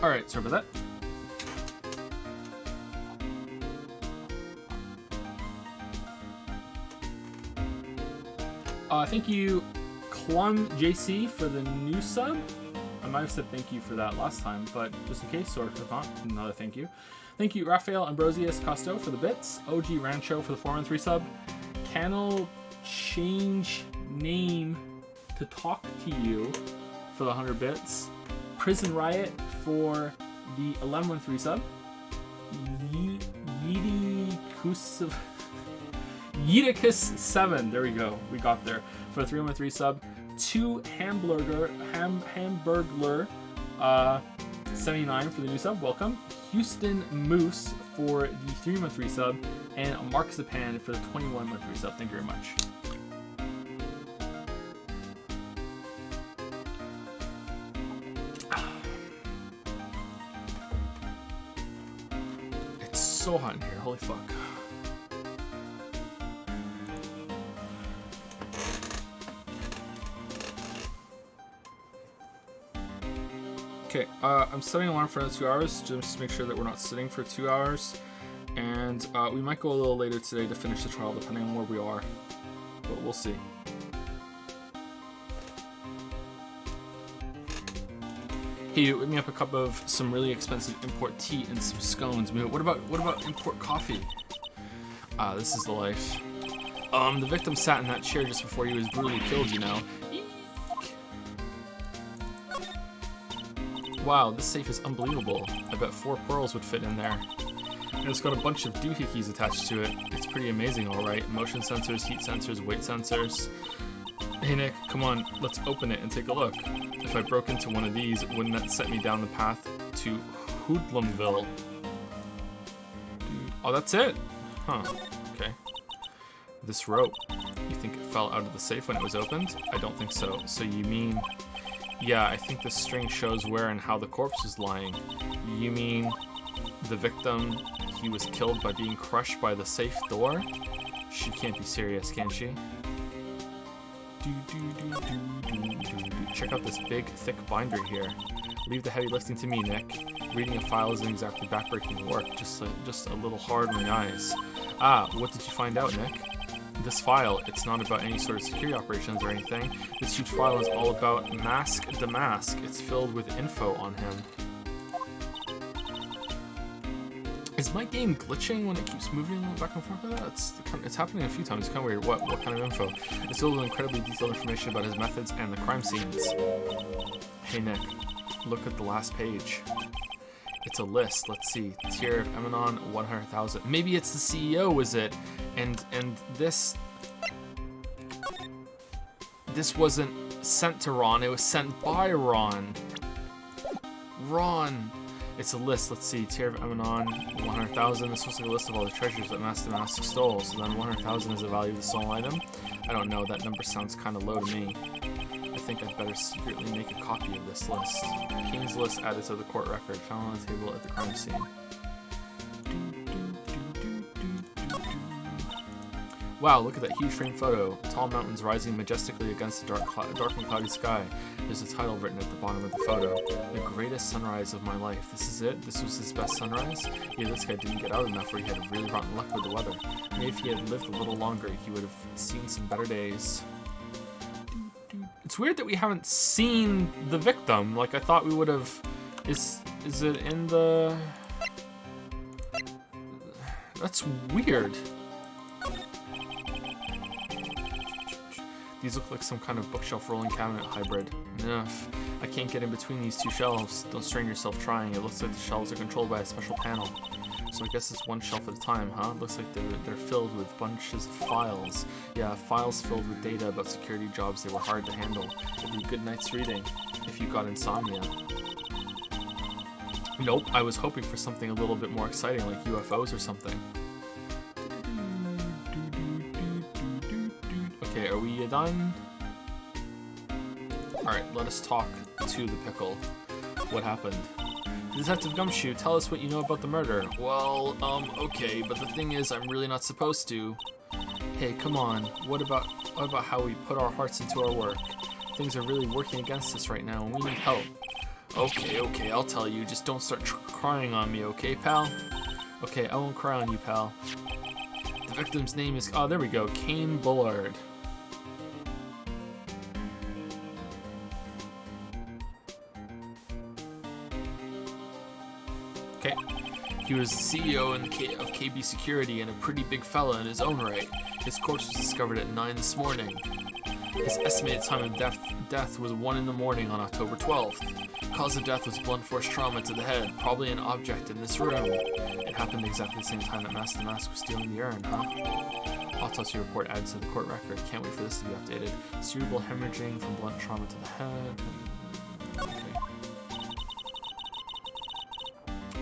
Alright, sorry about that. Thank you, Clum JC, for the new sub. I might have said thank you for that last time, but just in case, or if not, another thank you. Thank you, Rafael Ambrosius Costo, for the bits. OG Rancho for the 413 sub. Cannel Change Name to Talk to You for the 100 bits. Prison Riot for the 1113 sub. Yeedicus 7, there we go, we got there, for the 313 sub. 2 Hamburglar 79 for the new sub, welcome. Houston Moose for the 313 sub, and Mark Zapan for the 21 monthly sub. Thank you very much. It's so hot in here, holy fuck. Okay, I'm setting an alarm for another 2 hours just to make sure that we're not sitting for 2 hours, and we might go a little later today to finish the trial depending on where we are, but we'll see. Hey, whip me up a cup of some really expensive import tea and some scones. What about import coffee? This is the life. The victim sat in that chair just before he was brutally killed, you know. Wow, this safe is unbelievable. I bet 4 pearls would fit in there. And it's got a bunch of doohickeys attached to it. It's pretty amazing, alright. Motion sensors, heat sensors, weight sensors. Hey Nick, come on, let's open it and take a look. If I broke into one of these, wouldn't that set me down the path to Hoodlumville? Oh, that's it? Huh, okay. This rope, you think it fell out of the safe when it was opened? I don't think so. So you mean... Yeah, I think the string shows where and how the corpse was lying. You mean the victim, he was killed by being crushed by the safe door? She can't be serious, can she? Check out this big, thick binder here. Leave the heavy lifting to me, Nick. Reading a file isn't exactly backbreaking work, just a little hard on the eyes. Ah, what did you find out, Nick? This file, it's not about any sort of security operations or anything. This huge file is all about Mask Damask. It's filled with info on him. Is my game glitching when it keeps moving back and forth like that? It's happening a few times. It's kind of weird. What kind of info? It's filled with incredibly detailed information about his methods and the crime scenes. Hey Nick, look at the last page. It's a list. Let's see. Tier of Emanon, 100,000. Maybe it's the CEO, was it? And this wasn't sent to Ron. It was sent by Ron. Ron. It's a list. Let's see. Tier of Emanon, 100,000. This was a list of all the treasures that Master Mask stole. So then 100,000 is the value of the stolen item. I don't know. That number sounds kind of low to me. I think I'd better secretly make a copy of this list. King's list added to the court record, found on the table at the crime scene. Wow, look at that huge frame photo. Tall mountains rising majestically against the dark and cloudy sky. There's a title written at the bottom of the photo. The greatest sunrise of my life. This is it? This was his best sunrise? Yeah, this guy didn't get out enough or he had really rotten luck with the weather. Maybe if he had lived a little longer, he would have seen some better days. It's weird that we haven't seen the victim. Like, I thought we would have... Is it in the... That's weird. These look like some kind of bookshelf rolling cabinet hybrid. Enough. I can't get in between these two shelves. Don't strain yourself trying. It looks like the shelves are controlled by a special panel. So I guess it's one shelf at a time, huh? Looks like they're filled with bunches of files. Yeah, files filled with data about security jobs that were hard to handle. It'd be a good night's reading if you got insomnia. Nope, I was hoping for something a little bit more exciting, like UFOs or something. Okay, are we done? Alright, let us talk to the pickle. What happened? Detective Gumshoe, tell us what you know about the murder. Well, okay, but the thing is, I'm really not supposed to. Hey, come on. What about how we put our hearts into our work? Things are really working against us right now, and we need help. Okay, I'll tell you. Just don't start crying on me, okay, pal? Okay, I won't cry on you, pal. The victim's name is... Oh, there we go. Kane Bullard. Okay. He was the CEO of KB Security and a pretty big fella in his own right. His corpse was discovered at 9 this morning. His estimated time of death was 1 in the morning on October 12th. Cause of death was blunt force trauma to the head, probably an object in this room. It happened exactly the same time that Master Mask was stealing the urn, huh? Autopsy report added to the court record. Can't wait for this to be updated. Cerebral hemorrhaging from blunt trauma to the head. Okay.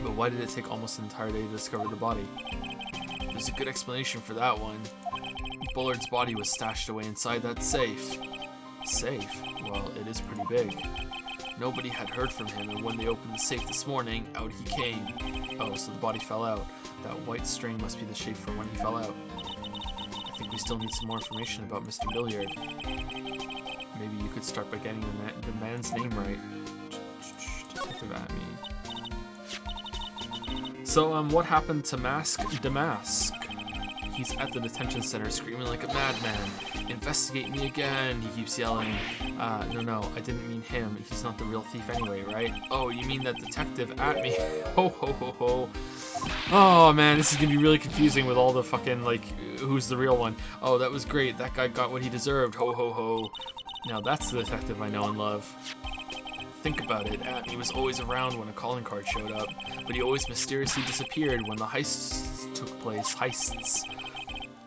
But why did it take almost an entire day to discover the body? There's a good explanation for that one. Bullard's body was stashed away inside that safe. Safe? Well, it is pretty big. Nobody had heard from him, and when they opened the safe this morning, out he came. Oh, so the body fell out. That white string must be the shape for when he fell out. I think we still need some more information about Mr. Billiard. Maybe you could start by getting the man's name right. Detective at me. So, what happened to Damask? He's at the detention center screaming like a madman. Investigate me again, he keeps yelling. No, I didn't mean him. He's not the real thief anyway, right? Oh, you mean that detective at me? Ho, ho, ho, ho. Oh, man, this is gonna be really confusing with all the fucking, like, who's the real one? Oh, that was great. That guy got what he deserved. Ho, ho, ho. Now, that's the detective I know and love. Think about it, Atney was always around when a calling card showed up, but he always mysteriously disappeared when the heists took place. Heists.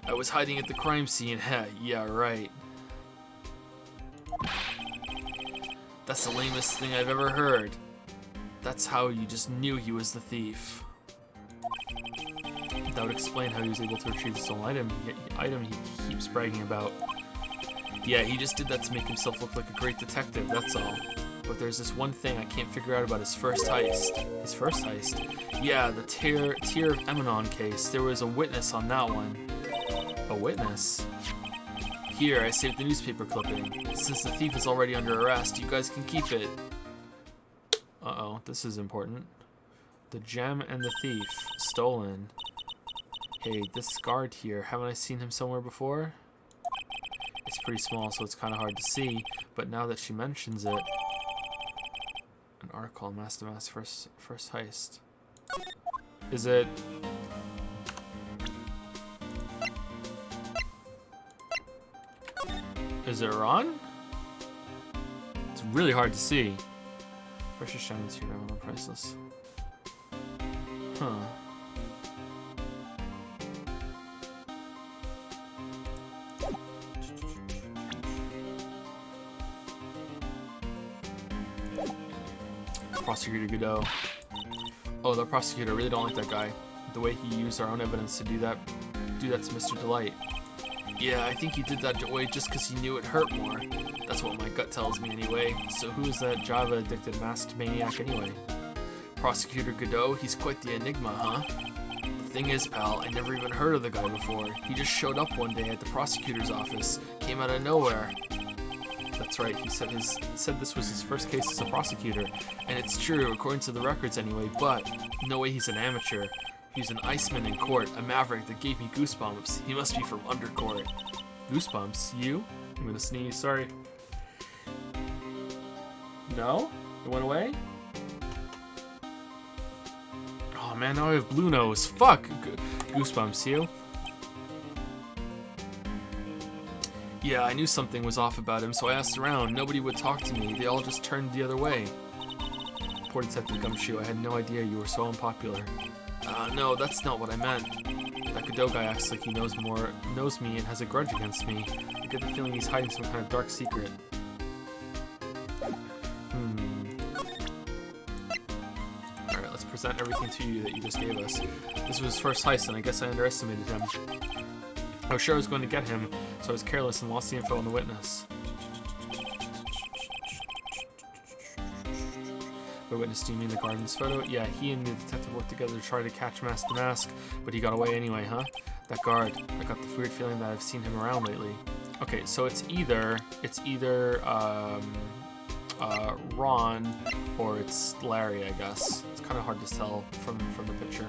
I was hiding at the crime scene. Heh, yeah, right. That's the lamest thing I've ever heard. That's how you just knew he was the thief. That would explain how he was able to retrieve the stolen item he keeps bragging about. Yeah, he just did that to make himself look like a great detective, that's all. But there's this one thing I can't figure out about his first heist. His first heist? Yeah, the Tear of Emanon case. There was a witness on that one. A witness? Here, I saved the newspaper clipping. Since the thief is already under arrest, you guys can keep it. Uh-oh, this is important. The gem and the thief. Stolen. Hey, this guard here, haven't I seen him somewhere before? It's pretty small, so it's kind of hard to see, but now that she mentions it... An article on Master Mask's first heist. Is it... Is it Ron? It's really hard to see. Precious diamonds here, I'm priceless. Huh. Prosecutor Godot. Oh, the prosecutor, I really don't like that guy. The way he used our own evidence to do that to Mr. Delight. Yeah, I think he did that way just because he knew it hurt more. That's what my gut tells me anyway. So who is that Java-addicted masked maniac anyway? Prosecutor Godot, he's quite the enigma, huh? The thing is, pal, I never even heard of the guy before. He just showed up one day at the prosecutor's office, came out of nowhere. That's right, he said this was his first case as a prosecutor, and it's true, according to the records anyway, but no way he's an amateur. He's an Iceman in court, a maverick that gave me goosebumps. He must be from Undercourt. Goosebumps? You? I'm gonna sneeze, sorry. No? It went away? Oh man, now I have blue nose. Fuck! Goosebumps, you? Yeah, I knew something was off about him, so I asked around. Nobody would talk to me. They all just turned the other way. Poor Detective Gumshoe, I had no idea you were so unpopular. No, that's not what I meant. That Godot guy acts like he knows me and has a grudge against me. I get the feeling he's hiding some kind of dark secret. Alright, let's present everything to you that you just gave us. This was his first heist, and I guess I underestimated him. I was sure I was going to get him, so I was careless and lost the info on the witness. By witness, do you mean the guard in this photo? Yeah, he and the detective worked together to try to catch Master Mask, but he got away anyway, huh? That guard. I got the weird feeling that I've seen him around lately. Okay, so it's either Ron or it's Larry, I guess. It's kind of hard to tell from the picture.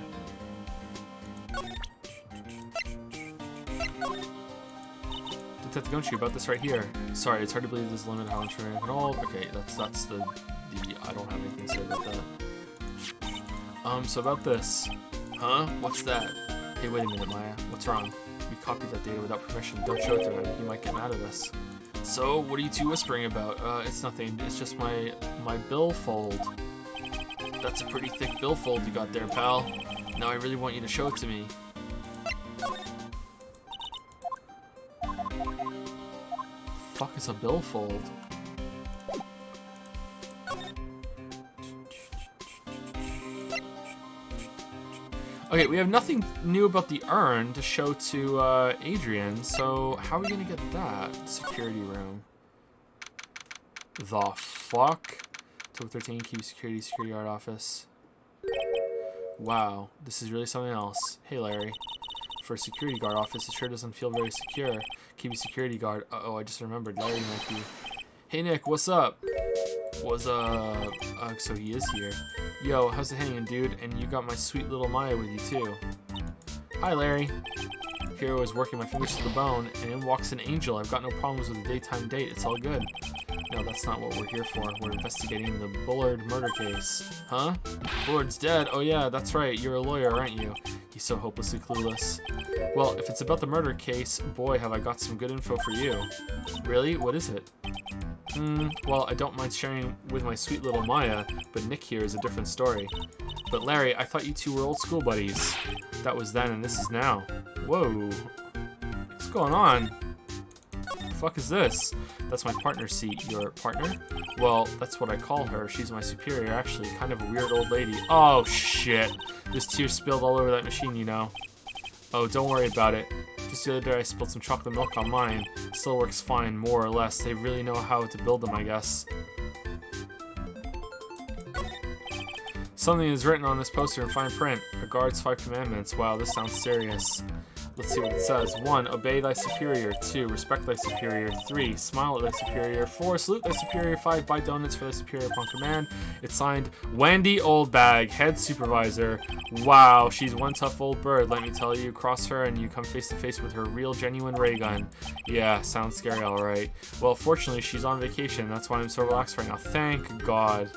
Detective Gunchu, about this right here. Sorry, it's hard to believe there's a limit how much I can hold. Okay, that's the I don't have anything to say about that. So about this. Huh? What's that? Hey, wait a minute, Maya. What's wrong? We copied that data without permission. Don't show it to him. He might get mad at us. So, what are you two whispering about? It's nothing. It's just my billfold. That's a pretty thick billfold you got there, pal. Now I really want you to show it to me. Fuck is a billfold? Okay, we have nothing new about the urn to show to Adrian, so how are we gonna get that? Security room. The fuck? Total 13, keep security guard office. Wow, this is really something else. Hey Larry. For a security guard office, it sure doesn't feel very secure. Keep a security guard. Uh-oh, I just remembered. Larry might be... Hey Nick, what's up? What's up? So he is here. Yo, how's it hanging, dude? And you got my sweet little Maya with you, too. Hi, Larry. Here I was working my fingers to the bone, and in walks an angel. I've got no problems with a daytime date. It's all good. No, that's not what we're here for. We're investigating the Bullard murder case. Huh? Bullard's dead? Oh yeah, that's right. You're a lawyer, aren't you? He's so hopelessly clueless. Well, if it's about the murder case, boy, have I got some good info for you. Really? What is it? Well, I don't mind sharing with my sweet little Maya, but Nick here is a different story. But Larry, I thought you two were old school buddies. That was then and this is now. Whoa. What's going on? The fuck is this? That's my partner's seat. Your partner? Well, that's what I call her. She's my superior, actually. Kind of a weird old lady. Oh, shit. There's tears spilled all over that machine, you know. Oh, don't worry about it. Just the other day I spilled some chocolate milk on mine. Still works fine, more or less. They really know how to build them, I guess. Something is written on this poster in fine print. A guard's 5 commandments. Wow, this sounds serious. Let's see what it says. 1. Obey thy superior. 2. Respect thy superior. 3. Smile at thy superior. 4. Salute thy superior. 5. Buy donuts for thy superior upon command. It's signed, Wendy Oldbag, head supervisor. Wow, she's one tough old bird, let me tell you. Cross her and you come face to face with her real genuine ray gun. Yeah, sounds scary, alright. Well, fortunately, she's on vacation. That's why I'm so relaxed right now. Thank God.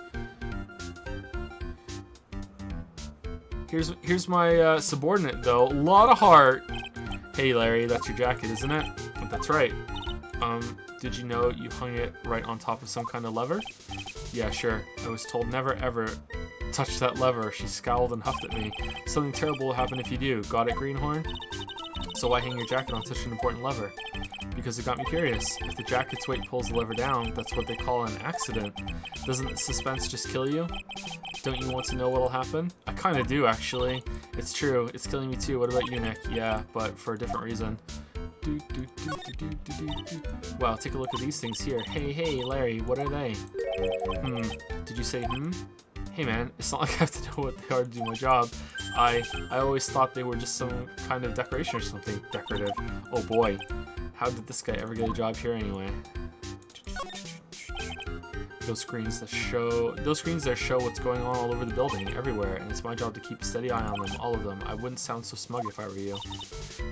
Here's my subordinate, though. A lot of heart. Hey, Larry, that's your jacket, isn't it? That's right. Did you know you hung it right on top of some kind of lever? Yeah, sure. I was told never, ever touch that lever. She scowled and huffed at me. Something terrible will happen if you do. Got it, Greenhorn? So why hang your jacket on such an important lever? Because it got me curious. If the jacket's weight pulls the lever down, that's what they call an accident. Doesn't the suspense just kill you? Don't you want to know what'll happen? I kind of do, actually. It's true. It's killing me too. What about you, Nick? Yeah, but for a different reason. Wow, take a look at these things here. Hey, Larry, what are they? Did you say Hey man, it's not like I have to know what they are to do my job. I always thought they were just some kind of decoration or something decorative. Oh boy, how did this guy ever get a job here anyway? Those screens that show what's going on all over the building, everywhere, and it's my job to keep a steady eye on them, all of them. I wouldn't sound so smug if I were you.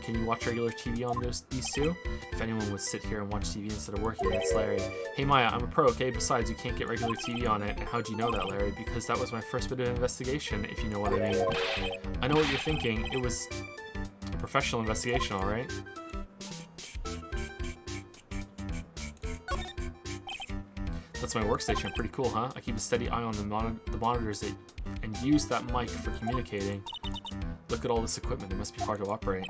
Can you watch regular TV on these two? If anyone would sit here and watch TV instead of working, it's Larry. Hey Maya, I'm a pro, okay? Besides, you can't get regular TV on it. And how'd you know that, Larry? Because that was my first bit of investigation, if you know what I mean. I know what you're thinking. It was a professional investigation, alright? That's my workstation. Pretty cool, huh? I keep a steady eye on the monitors and use that mic for communicating. Look at all this equipment. It must be hard to operate.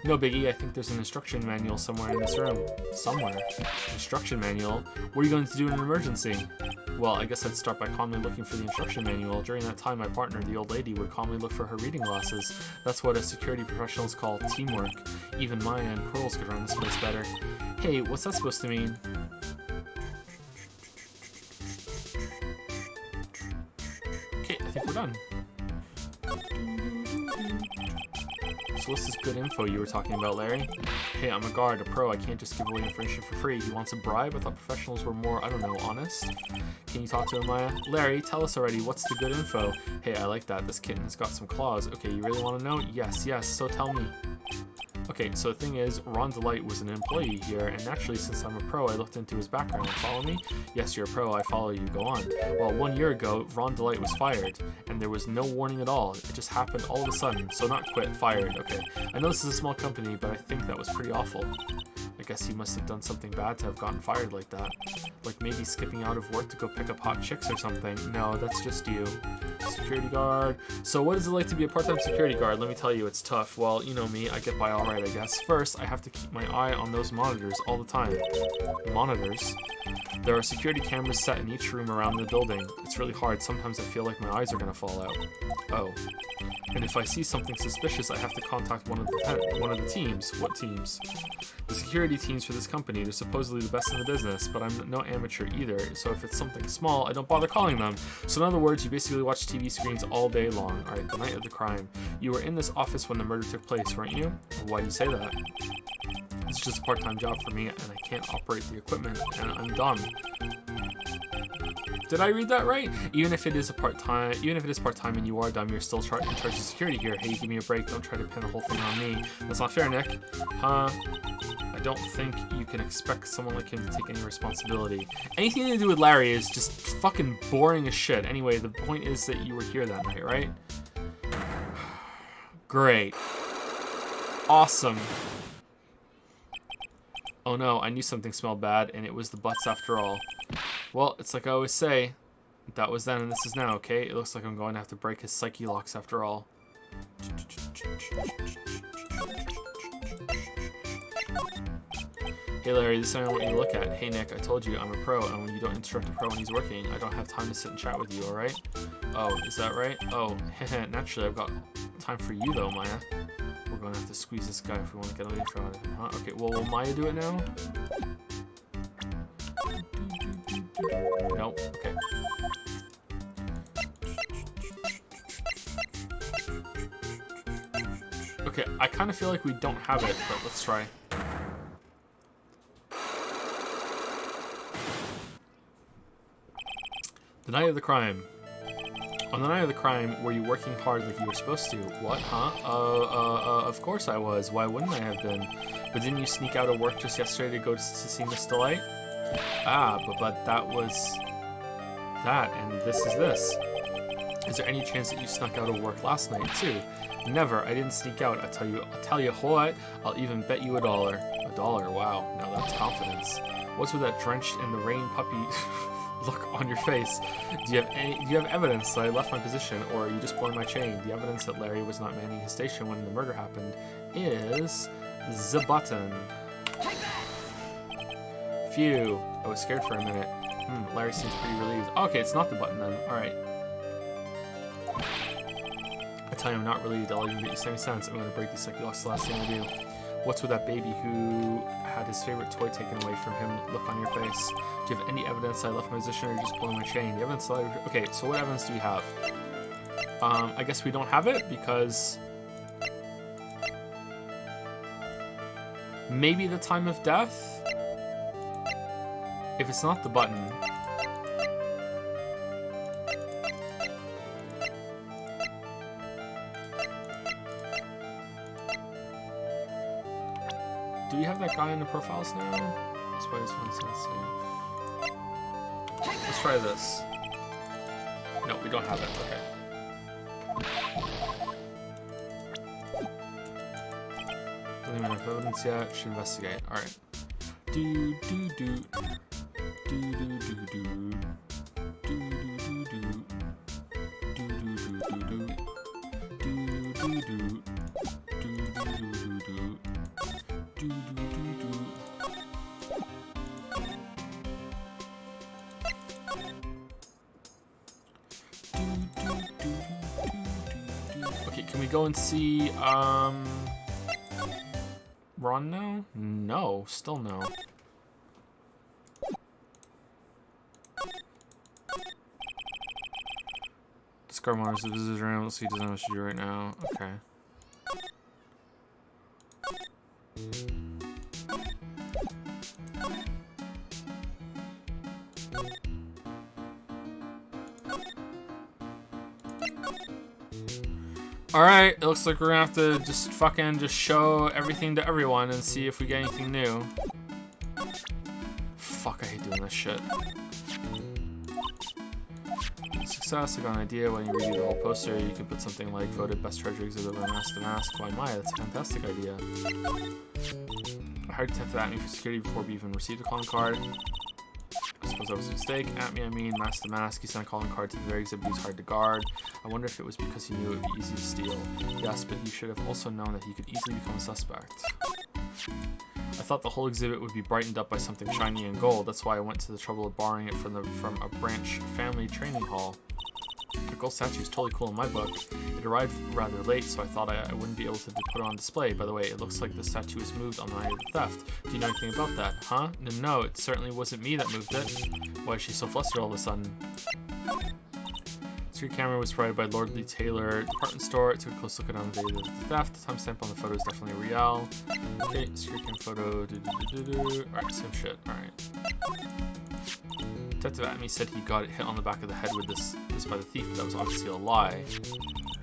No biggie. I think there's an instruction manual somewhere in this room. Somewhere? Instruction manual? What are you going to do in an emergency? Well, I guess I'd start by calmly looking for the instruction manual. During that time, my partner, the old lady, would calmly look for her reading glasses. That's what us security professionals call teamwork. Even Maya and Pearls could run this place better. Hey, what's that supposed to mean? I think we're done. So what's this good info you were talking about, Larry? Hey, I'm a guard, a pro. I can't just give away information for free. He wants a bribe? I thought professionals were more, I don't know, honest. Can you talk to him, Maya? Larry, tell us already. What's the good info? Hey, I like that. This kitten has got some claws. Okay, you really want to know? Yes, yes. So tell me. Okay, so the thing is, Ron Delight was an employee here, and naturally, since I'm a pro, I looked into his background. Follow me? Yes, you're a pro. I follow you. Go on. Well, 1 year ago, Ron Delight was fired, and there was no warning at all. It just happened all of a sudden. So not quit, fired. Okay. I know this is a small company, but I think that was pretty awful. I guess he must have done something bad to have gotten fired like that. Like maybe skipping out of work to go pick up hot chicks or something. No, that's just you. Security guard. So what is it like to be a part-time security guard? Let me tell you, it's tough. Well, you know me, I get by all right, I guess. First, I have to keep my eye on those monitors all the time. Monitors? There are security cameras set in each room around the building. It's really hard. Sometimes I feel like my eyes are gonna fall out. Oh. And if I see something suspicious, I have to contact one of the teams. What teams? The security teams for this company. They're supposedly the best in the business, but I'm no amateur either. So if it's something small, I don't bother calling them. So in other words, you basically watch TV screens all day long. All right, the night of the crime. You were in this office when the murder took place, weren't you? Why do you say that? It's just a part-time job for me, and I can't operate the equipment, and I'm dumb. Did I read that right? Even if it is part-time and you are dumb, you're still in charge of security here. Hey, give me a break. Don't try to pin the whole thing on me. That's not fair, Nick. Huh? I don't think you can expect someone like him to take any responsibility. Anything to do with Larry is just fucking boring as shit. Anyway, the point is that you were here that night, right? Great. Awesome. Oh no, I knew something smelled bad, and it was the butts after all. Well, it's like I always say, that was then and this is now, okay? It looks like I'm going to have to break his psyche locks after all. Hey Larry, this is something I want you to look at. Hey Nick, I told you I'm a pro, and when you don't instruct a pro when he's working, I don't have time to sit and chat with you, alright? Oh, is that right? Oh, naturally I've got time for you though, Maya. We're going to have to squeeze this guy if we want to get a intro out of him, huh? Okay, well, will Maya do it now? Nope, okay. Okay, I kind of feel like we don't have it, but let's try. The night of the crime. On the night of the crime, were you working hard like you were supposed to? What, huh? Of course I was. Why wouldn't I have been? But didn't you sneak out of work just yesterday to go to see Miss Delight? Ah, but that was that, and this is this. Is there any chance that you snuck out of work last night too? Never. I didn't sneak out. I'll tell you what. I'll even bet you $1. $1? Wow. Now that's confidence. What's with that drenched in the rain puppy look on your face? Do you have evidence that I left my position, or are you just pulling my chain? The evidence that Larry was not manning his station when the murder happened is the button. Phew. I was scared for a minute. Larry seems pretty relieved. Okay, it's not the button then. Alright. I tell you, I'm not relieved. I'll even get you 70 cents. I'm going to break these psyche locks the last thing I do. What's with that baby who had his favorite toy taken away from him look on your face? Do you have any evidence that I left my position, or are you just pulling my chain? The evidence that okay, so what evidence do we have? I guess we don't have it because maybe the time of death? If it's not the button. Do we have that guy in the profiles now? That's why this one's not safe. Let's try this. No, we don't have it. Okay. Don't even have evidence yet. Should investigate. Alright. Do do do. Do do do do. Do do do do. Do do do do do. Do do do. Okay, can we go and see Ron now? No, still no. Discard monitors the visitor's room. Let's see, he doesn't know what to do right now. Okay. Alright, it looks like we're gonna have to just fucking just show everything to everyone and see if we get anything new. Fuck, I hate doing this shit. Success, I got an idea. When you review the whole poster, you can put something like voted best treasure exhibit by Mask to Mask. Why my? That's a fantastic idea. I hired Detective Atme for security before we even received a calling card. I suppose that was a mistake. Atme, I mean, Mask to Mask. He sent a calling card to the very exhibit he was hard to guard. I wonder if it was because he knew it would be easy to steal. Yes, but he should have also known that he could easily become a suspect. I thought the whole exhibit would be brightened up by something shiny and gold. That's why I went to the trouble of borrowing it from a branch family training hall. The gold statue is totally cool in my book. It arrived rather late, so I thought I wouldn't be able to put it on display. By the way, it looks like the statue was moved on the night of the theft. Do you know anything about that? Huh? No, it certainly wasn't me that moved it. Why is she so flustered all of a sudden? Security camera was provided by Lordly Taylor Department Store. It took a close look at on the day of the theft. The timestamp on the photo is definitely real. Okay, security cam photo. Alright, same shit. Alright. Detective Atme said he got hit on the back of the head with this by the thief, but that was obviously a lie.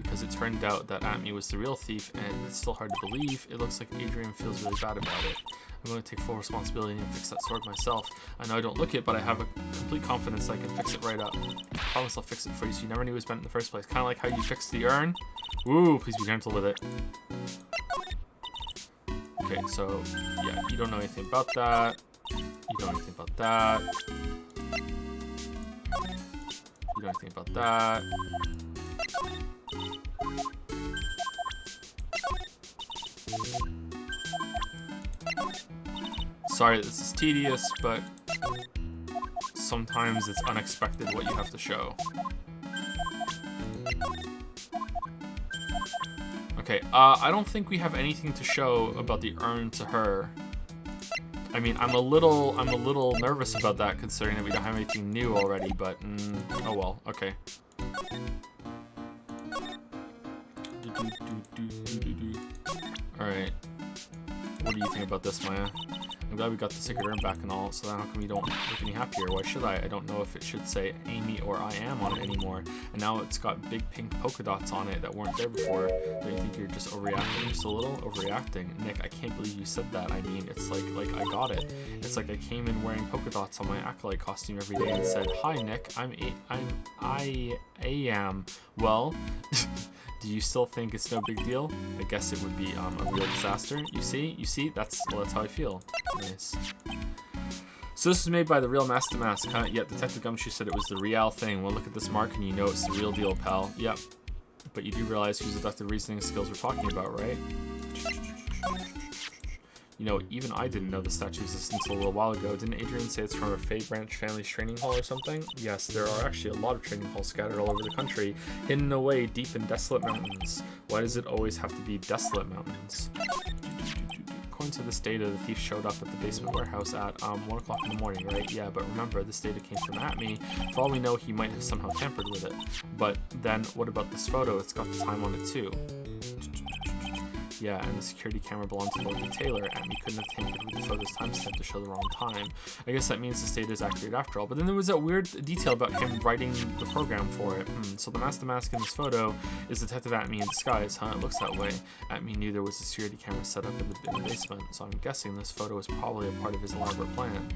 Because it turned out that Atme was the real thief, and it's still hard to believe. It looks like Adrian feels really bad about it. I'm going to take full responsibility and fix that sword myself. I know I don't look it, but I have a complete confidence I can fix it right up. I promise I'll fix it for you so you never knew it was bent in the first place. Kind of like how you fixed the urn. Ooh, please be gentle with it. Okay, so, yeah, you don't know anything about that. You don't know anything about that. You know anything about that. Sorry, this is tedious, but sometimes it's unexpected what you have to show. Okay, I don't think we have anything to show about the urn to her. I mean, I'm a little nervous about that considering that we don't have anything new already, but oh well, okay. Alright. What do you think about this, Maya? I'm glad we got the sacred urn back and all, so how come you don't look any happier? Why should I? I don't know if it should say Amy or I am on it anymore. And now it's got big pink polka dots on it that weren't there before. Don't you think you're just overreacting just a little? Overreacting? Nick, I can't believe you said that. I mean, it's like I got it. It's like I came in wearing polka dots on my Acolyte costume every day and said, "Hi, Nick, I am. Well, do you still think it's no big deal? I guess it would be a real disaster. You see, that's how I feel." Nice. So this was made by the real Mask to Mask, huh? Yep, Detective Gumshoe said it was the real thing. Well, look at this mark and you know it's the real deal, pal. Yep. But you do realize whose deductive reasoning skills we're talking about, right? You know, even I didn't know the statue existed until a little while ago. Didn't Adrian say it's from a Fey Branch family's training hall or something? Yes, there are actually a lot of training halls scattered all over the country, hidden away deep in desolate mountains. Why does it always have to be desolate mountains? According to this data, the thief showed up at the basement warehouse at 1 o'clock in the morning, right? Yeah, but remember, this data came from Atme. For all we know, he might have somehow tampered with it. But then, what about this photo? It's got the time on it too. Yeah, and the security camera belonged to Lordly Taylor. Atme couldn't have tampered with the photo's timestamp to show the wrong time. I guess that means this data is accurate after all. But then there was that weird detail about him writing the program for it. So the Mask to Mask in this photo is Detective Atme in disguise, huh? It looks that way. Atme knew there was a security camera set up in the basement, so I'm guessing this photo is probably a part of his elaborate plan.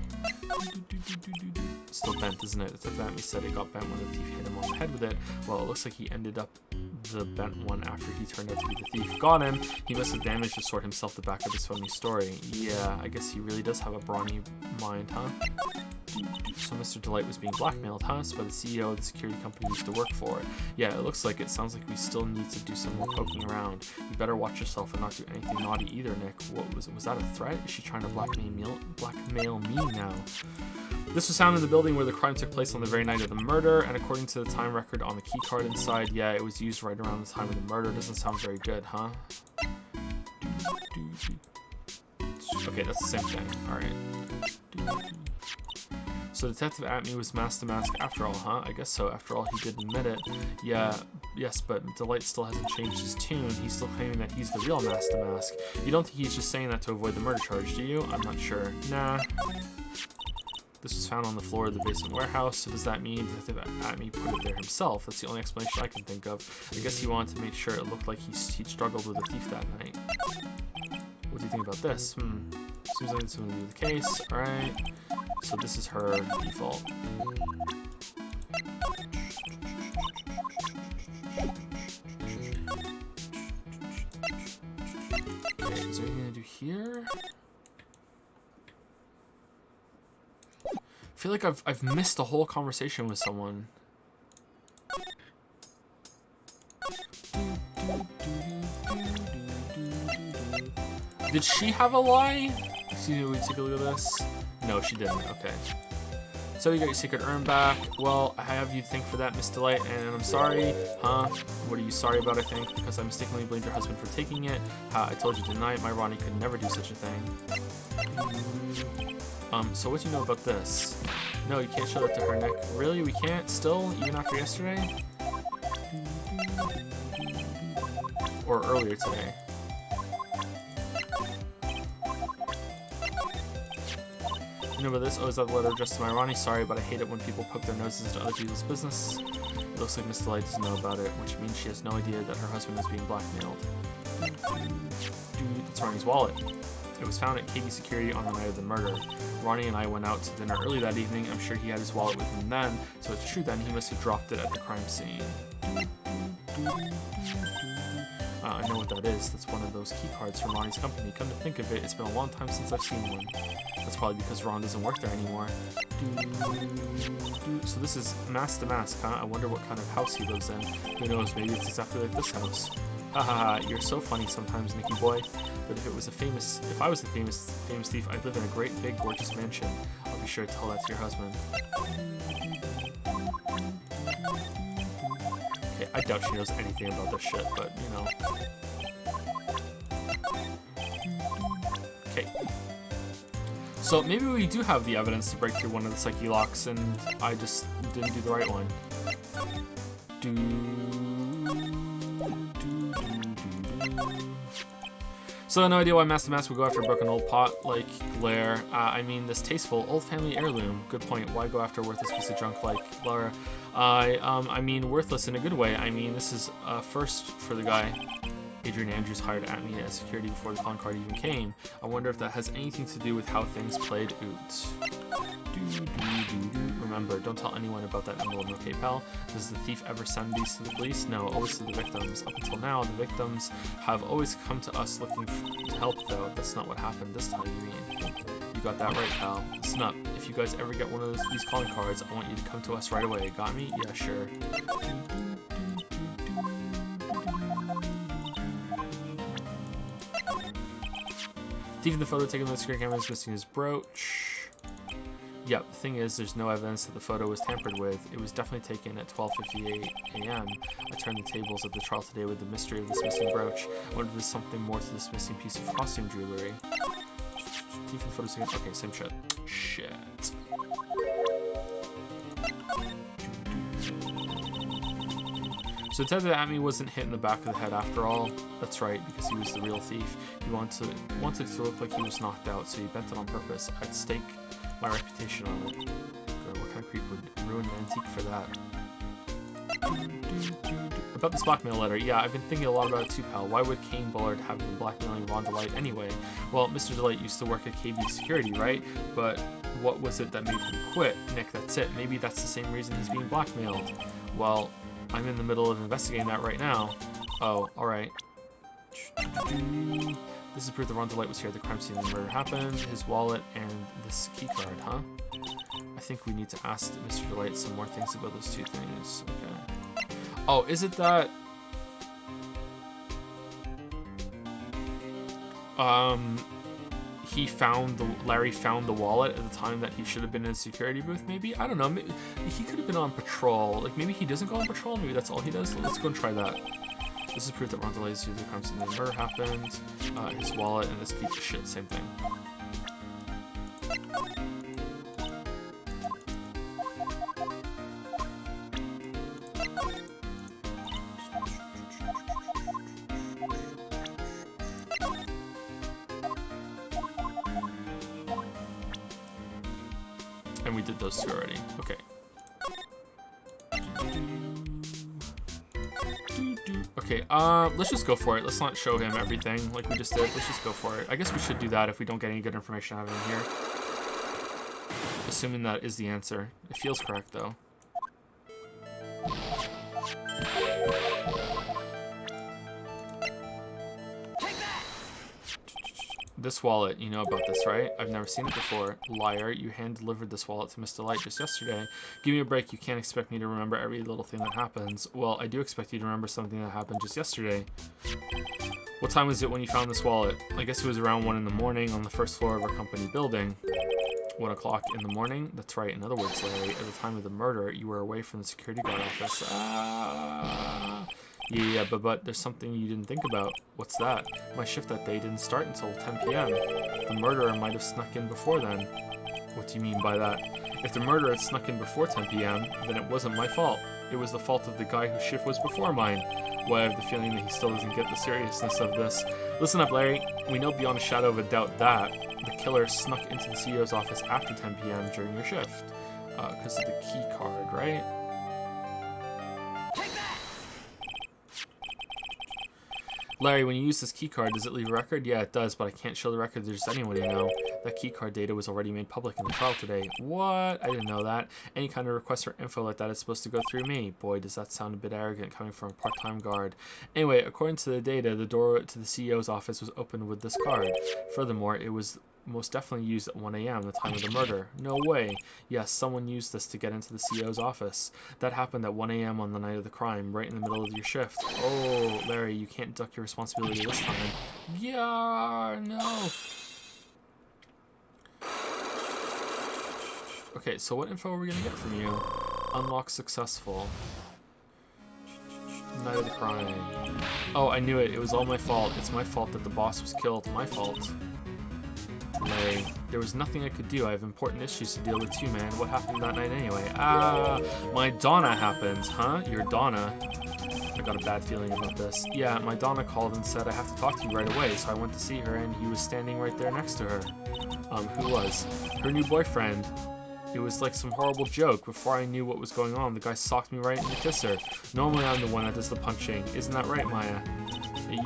It's still bent, isn't it? Detective Atme said it got bent when the thief hit him on the head with it. Well, it looks like he ended up the bent one after he turned out to be the thief. Got him! He must have damaged the sword himself to back up his phony story. Yeah, I guess he really does have a brawny mind, huh? So Mr. Delight was being blackmailed, huh? So by the CEO of the security company he used to work for. Yeah, it looks like it. Sounds like we still need to do some more poking around. You better watch yourself and not do anything naughty either, Nick. What was that a threat? Is she trying to blackmail me now? This was found in the building where the crime took place on the very night of the murder, and according to the time record on the key card inside, yeah, it was used right around the time of the murder. Doesn't sound very good, huh? Okay, that's the same thing. Alright. So Detective Atme was mask to mask after all, huh? I guess so. After all, he did admit it. Yeah, yes, but Delight still hasn't changed his tune. He's still claiming that he's the real mask to mask. You don't think he's just saying that to avoid the murder charge, do you? I'm not sure. Nah. This was found on the floor of the basement warehouse, so does that mean Detective Atme put it there himself? That's the only explanation I can think of. I guess he wanted to make sure it looked like he struggled with a thief that night. What do you think about this? Seems like it's going to be the case. Alright. So this is her default. Okay, is there anything to do here? I feel like I've missed a whole conversation with someone. Did she have a lie? Excuse me, we take a look at this. No, she didn't. Okay. So you got your secret urn back. Well, I have you to thank for that, Miss Delight, and I'm sorry. Huh? What are you sorry about, I think? Because I mistakenly blamed your husband for taking it. I told you tonight, my Ronnie could never do such a thing. So what do you know about this? No, you can't show that to her neck. Really? We can't? Still? Even after yesterday? Or earlier today? You know about this? Oh, is that the letter addressed to my Ronnie? Sorry, but I hate it when people poke their noses into other people's business. It looks like Miss Delight doesn't know about it, which means she has no idea that her husband is being blackmailed. Dude, it's Ronnie's wallet. It was found at KB Security on the night of the murder. Ronnie and I went out to dinner early that evening. I'm sure he had his wallet with him then, so it's true then he must have dropped it at the crime scene. I know what that is. That's one of those key cards from Ronnie's company. Come to think of it, it's been a long time since I've seen one. That's probably because Ron doesn't work there anymore. So this is mask to mask, huh? I wonder what kind of house he lives in. Who knows, maybe it's exactly like this house. Haha, you're so funny sometimes, Nicky boy. But if I was a famous thief, I'd live in a great, big, gorgeous mansion. I'll be sure to tell that to your husband. Okay, I doubt she knows anything about this shit, but you know. Okay. So maybe we do have the evidence to break through one of the psyche locks, and I just didn't do the right one. So no idea why Master Mask would go after a broken old pot like Blair. I mean, this tasteful old family heirloom. Good point. Why go after a worthless piece of junk like Blair? I mean, worthless in a good way. I mean, this is first for the guy. Adrian Andrews hired at me as security before the con card even came. I wonder if that has anything to do with how things played out. Remember, don't tell anyone about that envelope, okay, pal? Does the thief ever send these to the police? No, always to the victims. Up until now, the victims have always come to us looking to help, though. That's not what happened this time, you mean? You got that right, pal. Listen up. If you guys ever get one of these calling cards, I want you to come to us right away. Got me? Yeah, sure. Thief in the photo taken by the security camera is missing his brooch. Yep, the thing is, there's no evidence that the photo was tampered with. It was definitely taken at 12:58 a.m. I turned the tables at the trial today with the mystery of this missing brooch. I wonder if there's something more to this missing piece of costume jewelry. Thief in the photo taken. Okay, same shit. Shit. So Detective Atme wasn't hit in the back of the head after all. That's right, because he was the real thief. He wanted it to look like he was knocked out, so he bent it on purpose. I'd stake my reputation on it. God, what kind of creep would ruin an antique for that? About this blackmail letter, yeah, I've been thinking a lot about it too, pal. Why would Kane Bullard have been blackmailing Ron Delight anyway? Well, Mr. Delight used to work at KB Security, right? But what was it that made him quit? Nick, that's it. Maybe that's the same reason he's being blackmailed. Well, I'm in the middle of investigating that right now. Oh, alright. This is proof that Ron Delight was here at the crime scene when the murder happened. His wallet and this key card, huh? I think we need to ask Mr. Delight some more things about those two things. Okay. Oh, is it that... Larry found the wallet at the time that he should have been in a security booth, maybe? I don't know. Maybe he could have been on patrol. Like, maybe he doesn't go on patrol. Maybe that's all he does. Let's go and try that. This is proof that Ron Delight is here at the crime scene when the murder happened. His wallet and this key shit, same thing. And we did those two already. Okay. Okay, let's just go for it. Let's not show him everything like we just did. Let's just go for it. I guess we should do that if we don't get any good information out of him here. Assuming that is the answer. It feels correct, though. This wallet, you know about this, right? I've never seen it before. Liar, you hand-delivered this wallet to Mr. Light just yesterday. Give me a break, you can't expect me to remember every little thing that happens. Well, I do expect you to remember something that happened just yesterday. What time was it when you found this wallet? I guess it was around 1 in the morning on the first floor of our company building. 1 o'clock in the morning? That's right. In other words, Larry, at the time of the murder, you were away from the security guard office. Yeah, but there's something you didn't think about. What's that? My shift that day didn't start until 10 p.m. The murderer might have snuck in before then. What do you mean by that? If the murderer had snuck in before 10 p.m., then it wasn't my fault. It was the fault of the guy whose shift was before mine. Well, I have the feeling that he still doesn't get the seriousness of this. Listen up, Larry. We know beyond a shadow of a doubt that the killer snuck into the CEO's office after 10 p.m. during your shift. Because of the key card, right? Larry, when you use this keycard, does it leave a record? Yeah, it does, but I can't show the record to just anyone you know. That keycard data was already made public in the trial today. What? I didn't know that. Any kind of request for info like that is supposed to go through me. Boy, does that sound a bit arrogant coming from a part-time guard. Anyway, according to the data, the door to the CEO's office was opened with this card. Furthermore, it was most definitely used at 1 a.m., the time of the murder. No way. Yes, someone used this to get into the CEO's office. That happened at 1 a.m. on the night of the crime, right in the middle of your shift. Oh, Larry, you can't duck your responsibility this time. Yeah, no. Okay, so what info are we gonna get from you? Unlock successful. Night of the crime. Oh, I knew it. It was all my fault. It's my fault that the boss was killed. My fault. Larry, there was nothing I could do. I have important issues to deal with too, man. What happened that night anyway? My Donna happened, huh? Your Donna. I got a bad feeling about this. Yeah, my Donna called and said I have to talk to you right away, so I went to see her and he was standing right there next to her. Who was? Her new boyfriend. It was like some horrible joke. Before I knew what was going on, the guy socked me right in the kisser. Normally I'm the one that does the punching. Isn't that right, Maya?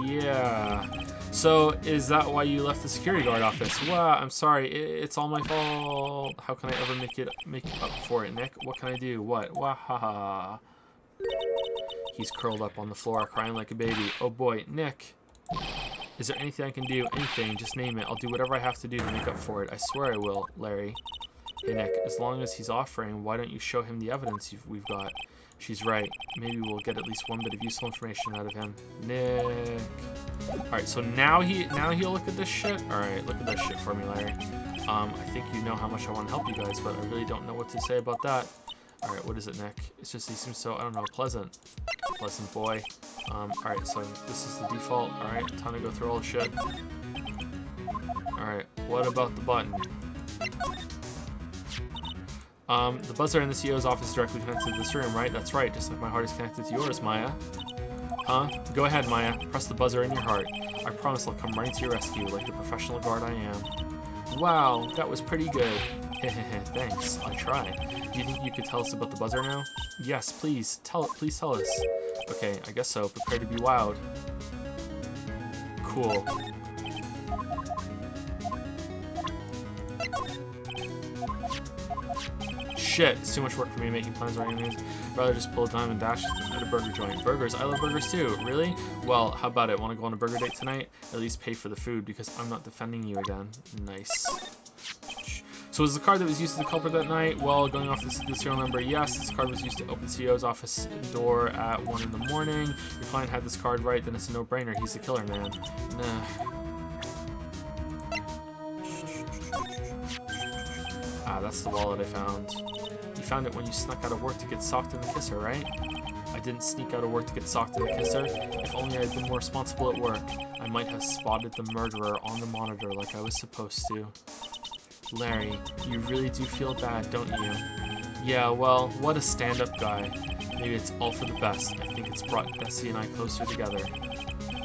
Yeah. So, is that why you left the security guard office? Well, I'm sorry, it's all my fault. How can I ever make up for it, Nick? What can I do? What? Wahaha. He's curled up on the floor, crying like a baby. Oh boy, Nick. Is there anything I can do? Anything, just name it. I'll do whatever I have to do to make up for it. I swear I will, Larry. Hey, Nick, as long as he's offering, why don't you show him the evidence we've got? She's right. Maybe we'll get at least one bit of useful information out of him. Nick. Alright, so now he'll look at this shit? Alright, look at this shit for me, Larry. I think you know how much I want to help you guys, but I really don't know what to say about that. Alright, what is it, Nick? It's just he seems so, I don't know, pleasant. Pleasant boy. Alright, so this is the default. Alright, time to go through all the shit. Alright, what about the button? The buzzer in the CEO's office is directly connected to this room, right? That's right, just like my heart is connected to yours, Maya. Huh? Go ahead, Maya. Press the buzzer in your heart. I promise I'll come right to your rescue, like the professional guard I am. Wow, that was pretty good. Thanks, I tried. Do you think you could tell us about the buzzer now? Yes, please tell us. Okay, I guess so. Prepare to be wowed. Cool. Shit, it's too much work for me making plans or anything. I'd rather just pull a dime and dash at a burger joint. Burgers? I love burgers too. Really? Well, how about it? Want to go on a burger date tonight? At least pay for the food because I'm not defending you again. Nice. So was the card that was used as the culprit that night? Well, going off this serial number, yes, this card was used to open CEO's office door at 1 in the morning. Your client had this card right, then it's a no-brainer. He's the killer, man. Nah. Ah, that's the wallet I found. You found it when you snuck out of work to get socked in the kisser, right? I didn't sneak out of work to get socked in the kisser. If only I had been more responsible at work, I might have spotted the murderer on the monitor like I was supposed to. Larry, you really do feel bad, don't you? Yeah, well, what a stand-up guy. Maybe it's all for the best. I think it's brought Bessie and I closer together.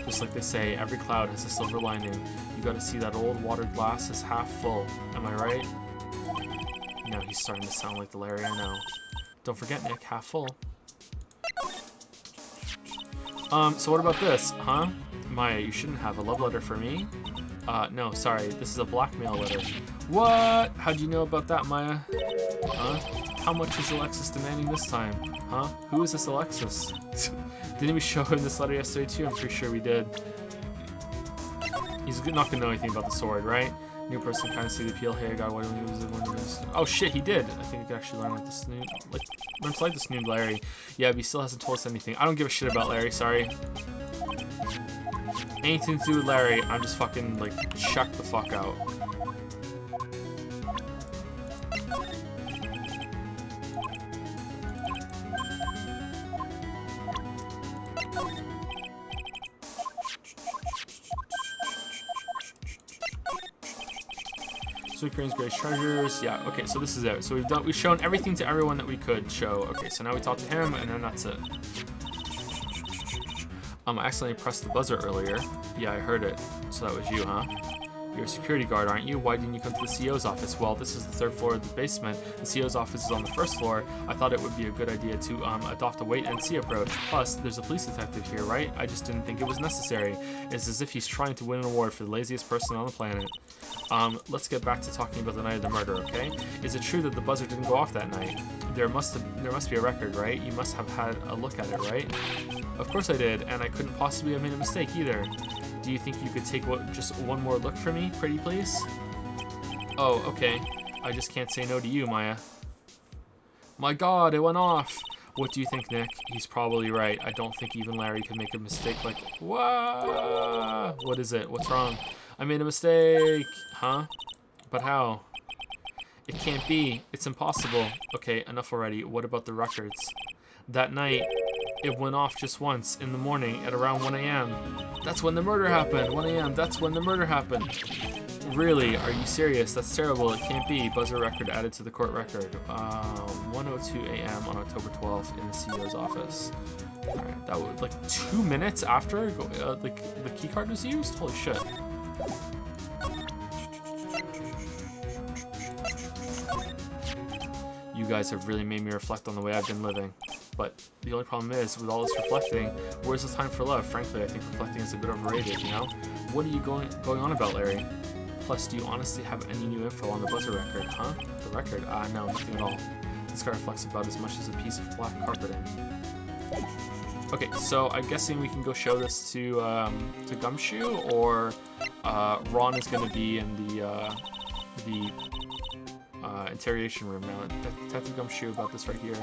Just like they say, every cloud has a silver lining. You gotta see that old water glass is half full. Am I right? Now he's starting to sound like the Larry I know. Don't forget, Nick, half full. So what about this, huh? Maya, you shouldn't have a love letter for me. No, sorry, this is a blackmail letter. What? How'd you know about that, Maya? Huh? How much is Alexis demanding this time? Huh? Who is this Alexis? Didn't we show him this letter yesterday too? I'm pretty sure we did. He's not gonna know anything about the sword, right? New person kind of see the appeal. Hey, God, why don't we use it when it is? Oh shit, he did. I think he could actually learn like this new, learn to like this new Larry. Yeah, but he still hasn't told us anything. I don't give a shit about Larry. Sorry. Anything to do with Larry, I'm just fucking like check the fuck out. Sweet Green's greatest treasures. Yeah, okay, so this is it. So we've shown everything to everyone that we could show. Okay, so now we talk to him and then that's it. I accidentally pressed the buzzer earlier. Yeah, I heard it. So that was you, huh? You're a security guard, aren't you? Why didn't you come to the CEO's office? Well, this is the 3rd floor of the basement. The CEO's office is on the 1st floor. I thought it would be a good idea to adopt a wait-and-see approach. Plus, there's a police detective here, right? I just didn't think it was necessary. It's as if he's trying to win an award for the laziest person on the planet. Let's get back to talking about the night of the murder, okay? Is it true that the buzzer didn't go off that night? There must be a record, right? You must have had a look at it, right? Of course I did, and I couldn't possibly have made a mistake either. Do you think you could take just one more look for me, pretty please? Oh, okay. I just can't say no to you, Maya. My God, it went off. What do you think, Nick? He's probably right. I don't think even Larry could make a mistake like... Whoa! What is it? What's wrong? I made a mistake. Huh? But how? It can't be. It's impossible. Okay, enough already. What about the records? That night, it went off just once in the morning at around 1 a.m. That's when the murder happened. 1 a.m. That's when the murder happened. Really? Are you serious? That's terrible. It can't be. Buzzer record added to the court record. 1:02 a.m. on October 12th in the CEO's office. Alright, that was like 2 minutes after the key card was used? Holy shit. You guys have really made me reflect on the way I've been living. But the only problem is, with all this reflecting, where's the time for love? Frankly, I think reflecting is a bit overrated, you know? What are you going on about, Larry? Plus, do you honestly have any new info on the buzzer record, huh? The record? No, nothing at all. This guy reflects about as much as a piece of black carpeting. Okay, so I'm guessing we can go show this to Gumshoe, or Ron is going to be in the interrogation room now. Detective Gumshoe about this right here.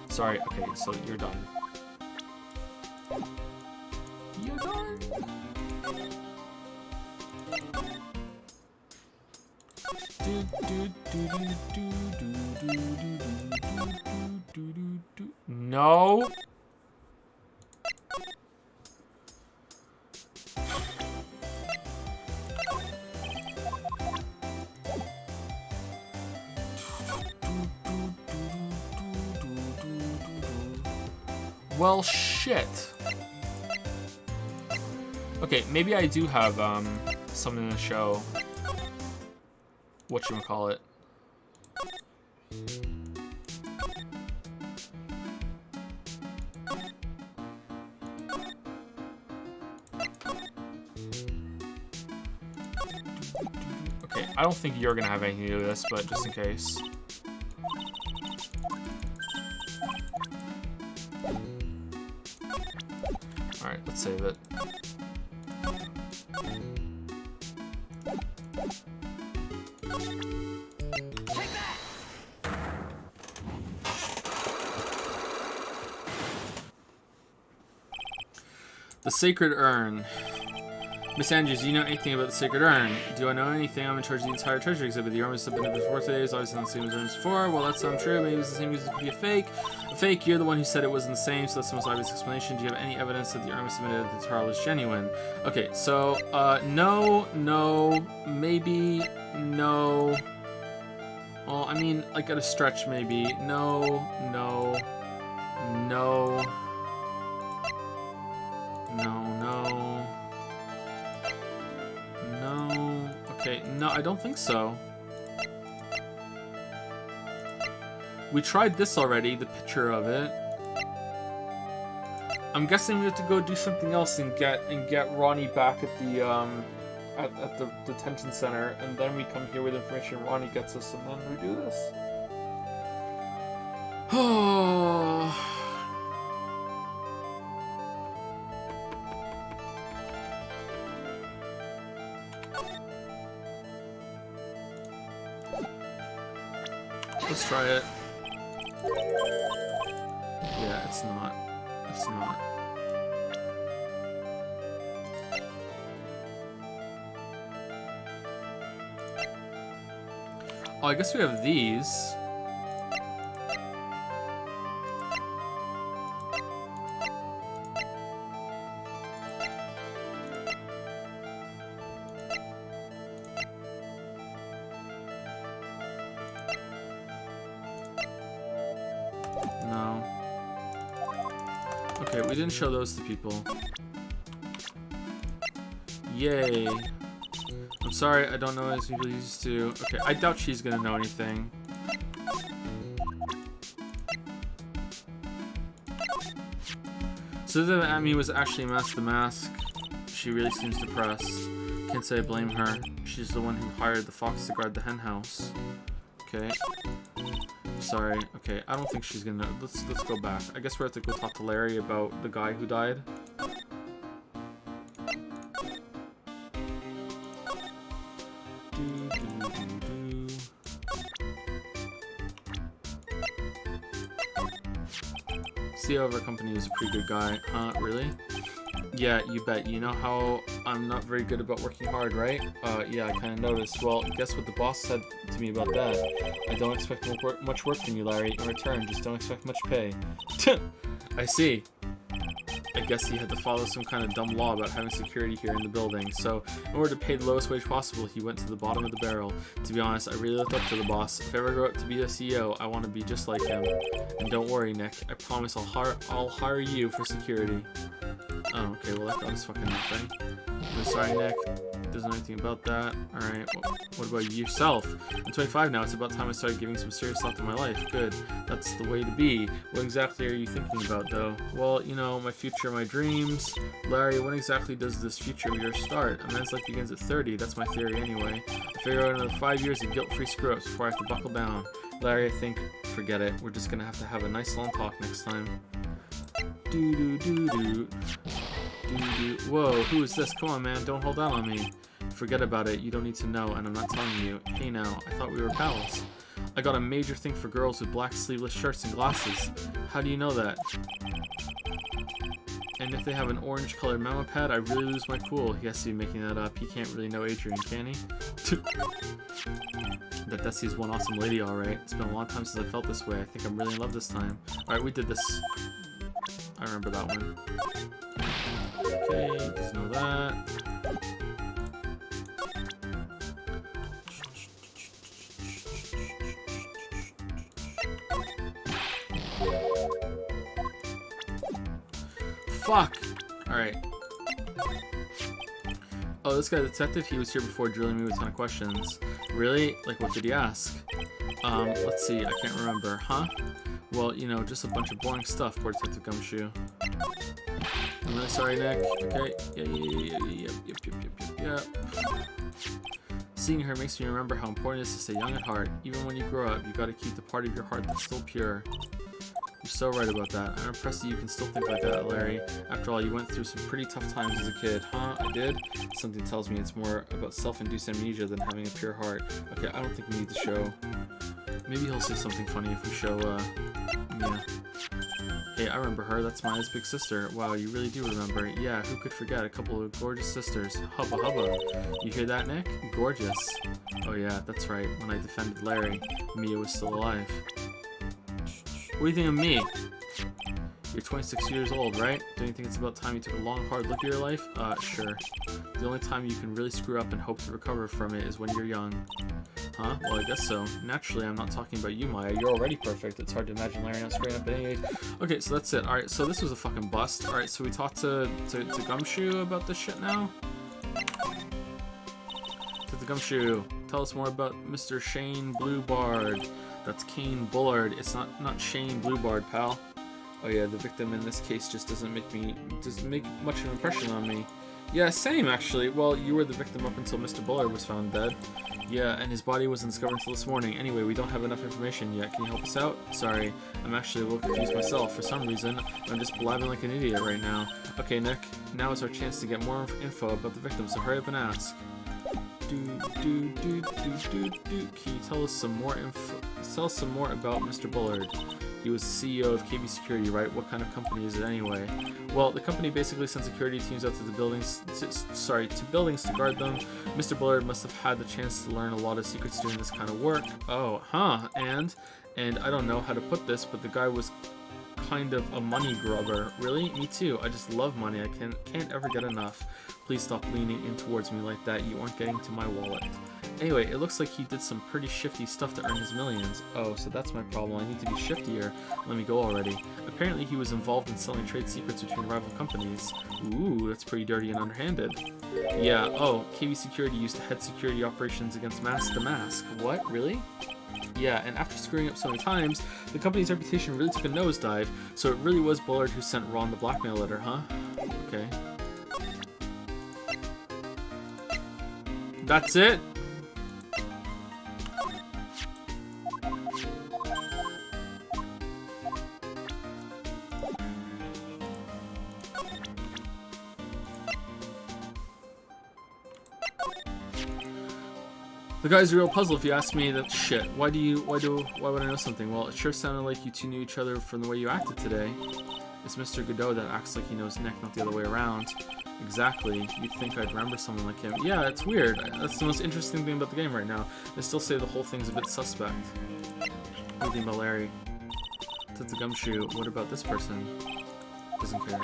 Sorry, okay, so you're done. You're done? No. Well, shit. Okay, maybe I do have something to show. Whatchamacallit. Okay, I don't think you're gonna have anything to do with this, but just in case. Alright, let's save it. The Sacred Urn. Miss Andrews, do you know anything about the Sacred Urn? Do I know anything? I'm in charge of the entire treasure exhibit. The urn must have been there before today. It's obviously not the same as urns before. Well, that's not true. Maybe it's the same as it could be a fake. A fake, you're the one who said it wasn't the same, so that's the most obvious explanation. Do you have any evidence that the urn was submitted at the Tarl is genuine? Okay, so, no, maybe, no. Well, I mean, like at a stretch, maybe. No. Okay, no, I don't think so. We tried this already, the picture of it. I'm guessing we have to go do something else and get Ronnie back at the at the detention center, and then we come here with information Ronnie gets us, and then we do this. Oh. Let's try it. Yeah, it's not. It's not. Oh, I guess we have these. No. Okay, we didn't show those to people. Yay. I'm sorry, I don't know as people used to. Okay, I doubt she's gonna know anything. So the Amy was actually Mask the Mask. She really seems depressed. Can't say I blame her. She's the one who hired the fox to guard the hen house. Okay. Sorry. Okay, I don't think she's gonna know. Let's go back. I guess we have to go talk to Larry about the guy who died. CEO of our company is a pretty good guy. Huh, really? Yeah, you bet. You know how I'm not very good about working hard, right? Yeah, I kind of noticed. Well, guess what the boss said to me about that? I don't expect much work from you, Larry. In return, just don't expect much pay. I see. I guess he had to follow some kind of dumb law about having security here in the building. So, in order to pay the lowest wage possible, he went to the bottom of the barrel. To be honest, I really looked up to the boss. If I ever grow up to be a CEO, I want to be just like him. And don't worry, Nick. I promise I'll hire you for security. Oh, okay, well that was fucking nothing. I'm sorry, Nick. Doesn't know anything about that. Alright, what about yourself? I'm 25 now. It's about time I started giving some serious thought to my life. Good. That's the way to be. What exactly are you thinking about, though? Well, you know, my future, my dreams. Larry, when exactly does this future of yours start? A man's life begins at 30. That's my theory anyway. I figure out another 5 years of guilt-free screw-ups before I have to buckle down. Larry, I think, forget it. We're just gonna have a nice long talk next time. Do-do-do-do. Whoa, who is this? Come on, man, don't hold out on me. Forget about it, you don't need to know, and I'm not telling you. Hey now, I thought we were pals. I got a major thing for girls with black sleeveless shirts and glasses. How do you know that? And if they have an orange-colored memo pad, I really lose my cool. He has to be making that up. He can't really know Adrian, can he? But Desi's one awesome lady, alright. It's been a long time since I felt this way. I think I'm really in love this time. Alright, we did this. I remember that one. Okay, just know that. Fuck! Alright. Oh, this guy, the detective, he was here before drilling me with a ton of questions. Really? Like, what did he ask? Let's see, I can't remember. Huh? Well, you know, just a bunch of boring stuff, poor Detective Gumshoe. I'm really sorry, Nick. Okay. Yep. Seeing her makes me remember how important it is to stay young at heart. Even when you grow up, you gotta keep the part of your heart that's still pure. You're so right about that. I'm impressed that you can still think like that, Larry. After all, you went through some pretty tough times as a kid. Huh? I did? Something tells me it's more about self-induced amnesia than having a pure heart. Okay, I don't think we need to show. Maybe he'll say something funny if we show, yeah. Hey, I remember her. That's Maya's big sister. Wow, you really do remember. Yeah, who could forget? A couple of gorgeous sisters. Hubba hubba. You hear that, Nick? Gorgeous. Oh yeah, that's right. When I defended Larry, Mia was still alive. What do you think of me? You're 26 years old, right? Don't you think it's about time you took a long, hard look at your life? Sure. The only time you can really screw up and hope to recover from it is when you're young. Huh? Well, I guess so. Naturally, I'm not talking about you, Maya. You're already perfect. It's hard to imagine Larry not screwing up at any age. Okay, so that's it. Alright, so this was a fucking bust. Alright, so we talked to Gumshoe about this shit now? To the Gumshoe. Tell us more about Mr. Shane Bluebard. That's Kane Bullard. It's not Shane Bluebard, pal. Oh yeah, the victim in this case just doesn't make much of an impression on me. Yeah, same actually. Well, you were the victim up until Mr. Bullard was found dead. Yeah, and his body wasn't discovered until this morning. Anyway, we don't have enough information yet. Can you help us out? Sorry, I'm actually a little confused myself. For some reason, I'm just blabbing like an idiot right now. Okay, Nick, now is our chance to get more info about the victim, so hurry up and ask. Can you tell us some more info? Tell us some more about Mr. Bullard. He was the CEO of KB Security, right? What kind of company is it anyway? Well, the company basically sends security teams out to the buildings, to buildings to guard them. Mr. Bullard must have had the chance to learn a lot of secrets doing this kind of work. Oh, huh? And I don't know how to put this, but the guy was kind of a money grubber. Really? Me too. I just love money. I can't ever get enough. Please stop leaning in towards me like that. You aren't getting to my wallet. Anyway, it looks like he did some pretty shifty stuff to earn his millions. Oh, so that's my problem. I need to be shiftier. Let me go already. Apparently he was involved in selling trade secrets between rival companies. Ooh, that's pretty dirty and underhanded. Yeah, oh, KB Security used to head security operations against Mask the Mask. What? Really? Yeah, and after screwing up so many times, the company's reputation really took a nosedive, so it really was Bullard who sent Ron the blackmail letter, huh? Okay. That's it? The guy's a real puzzle if you ask me. That shit. Why would I know something? Well, it sure sounded like you two knew each other from the way you acted today. It's Mr. Godot that acts like he knows Nick, not the other way around. Exactly. You'd think I'd remember someone like him. Yeah, it's weird. That's the most interesting thing about the game right now. They still say the whole thing's a bit suspect. What do you think about Larry? That's a gumshoe. What about this person? Doesn't care.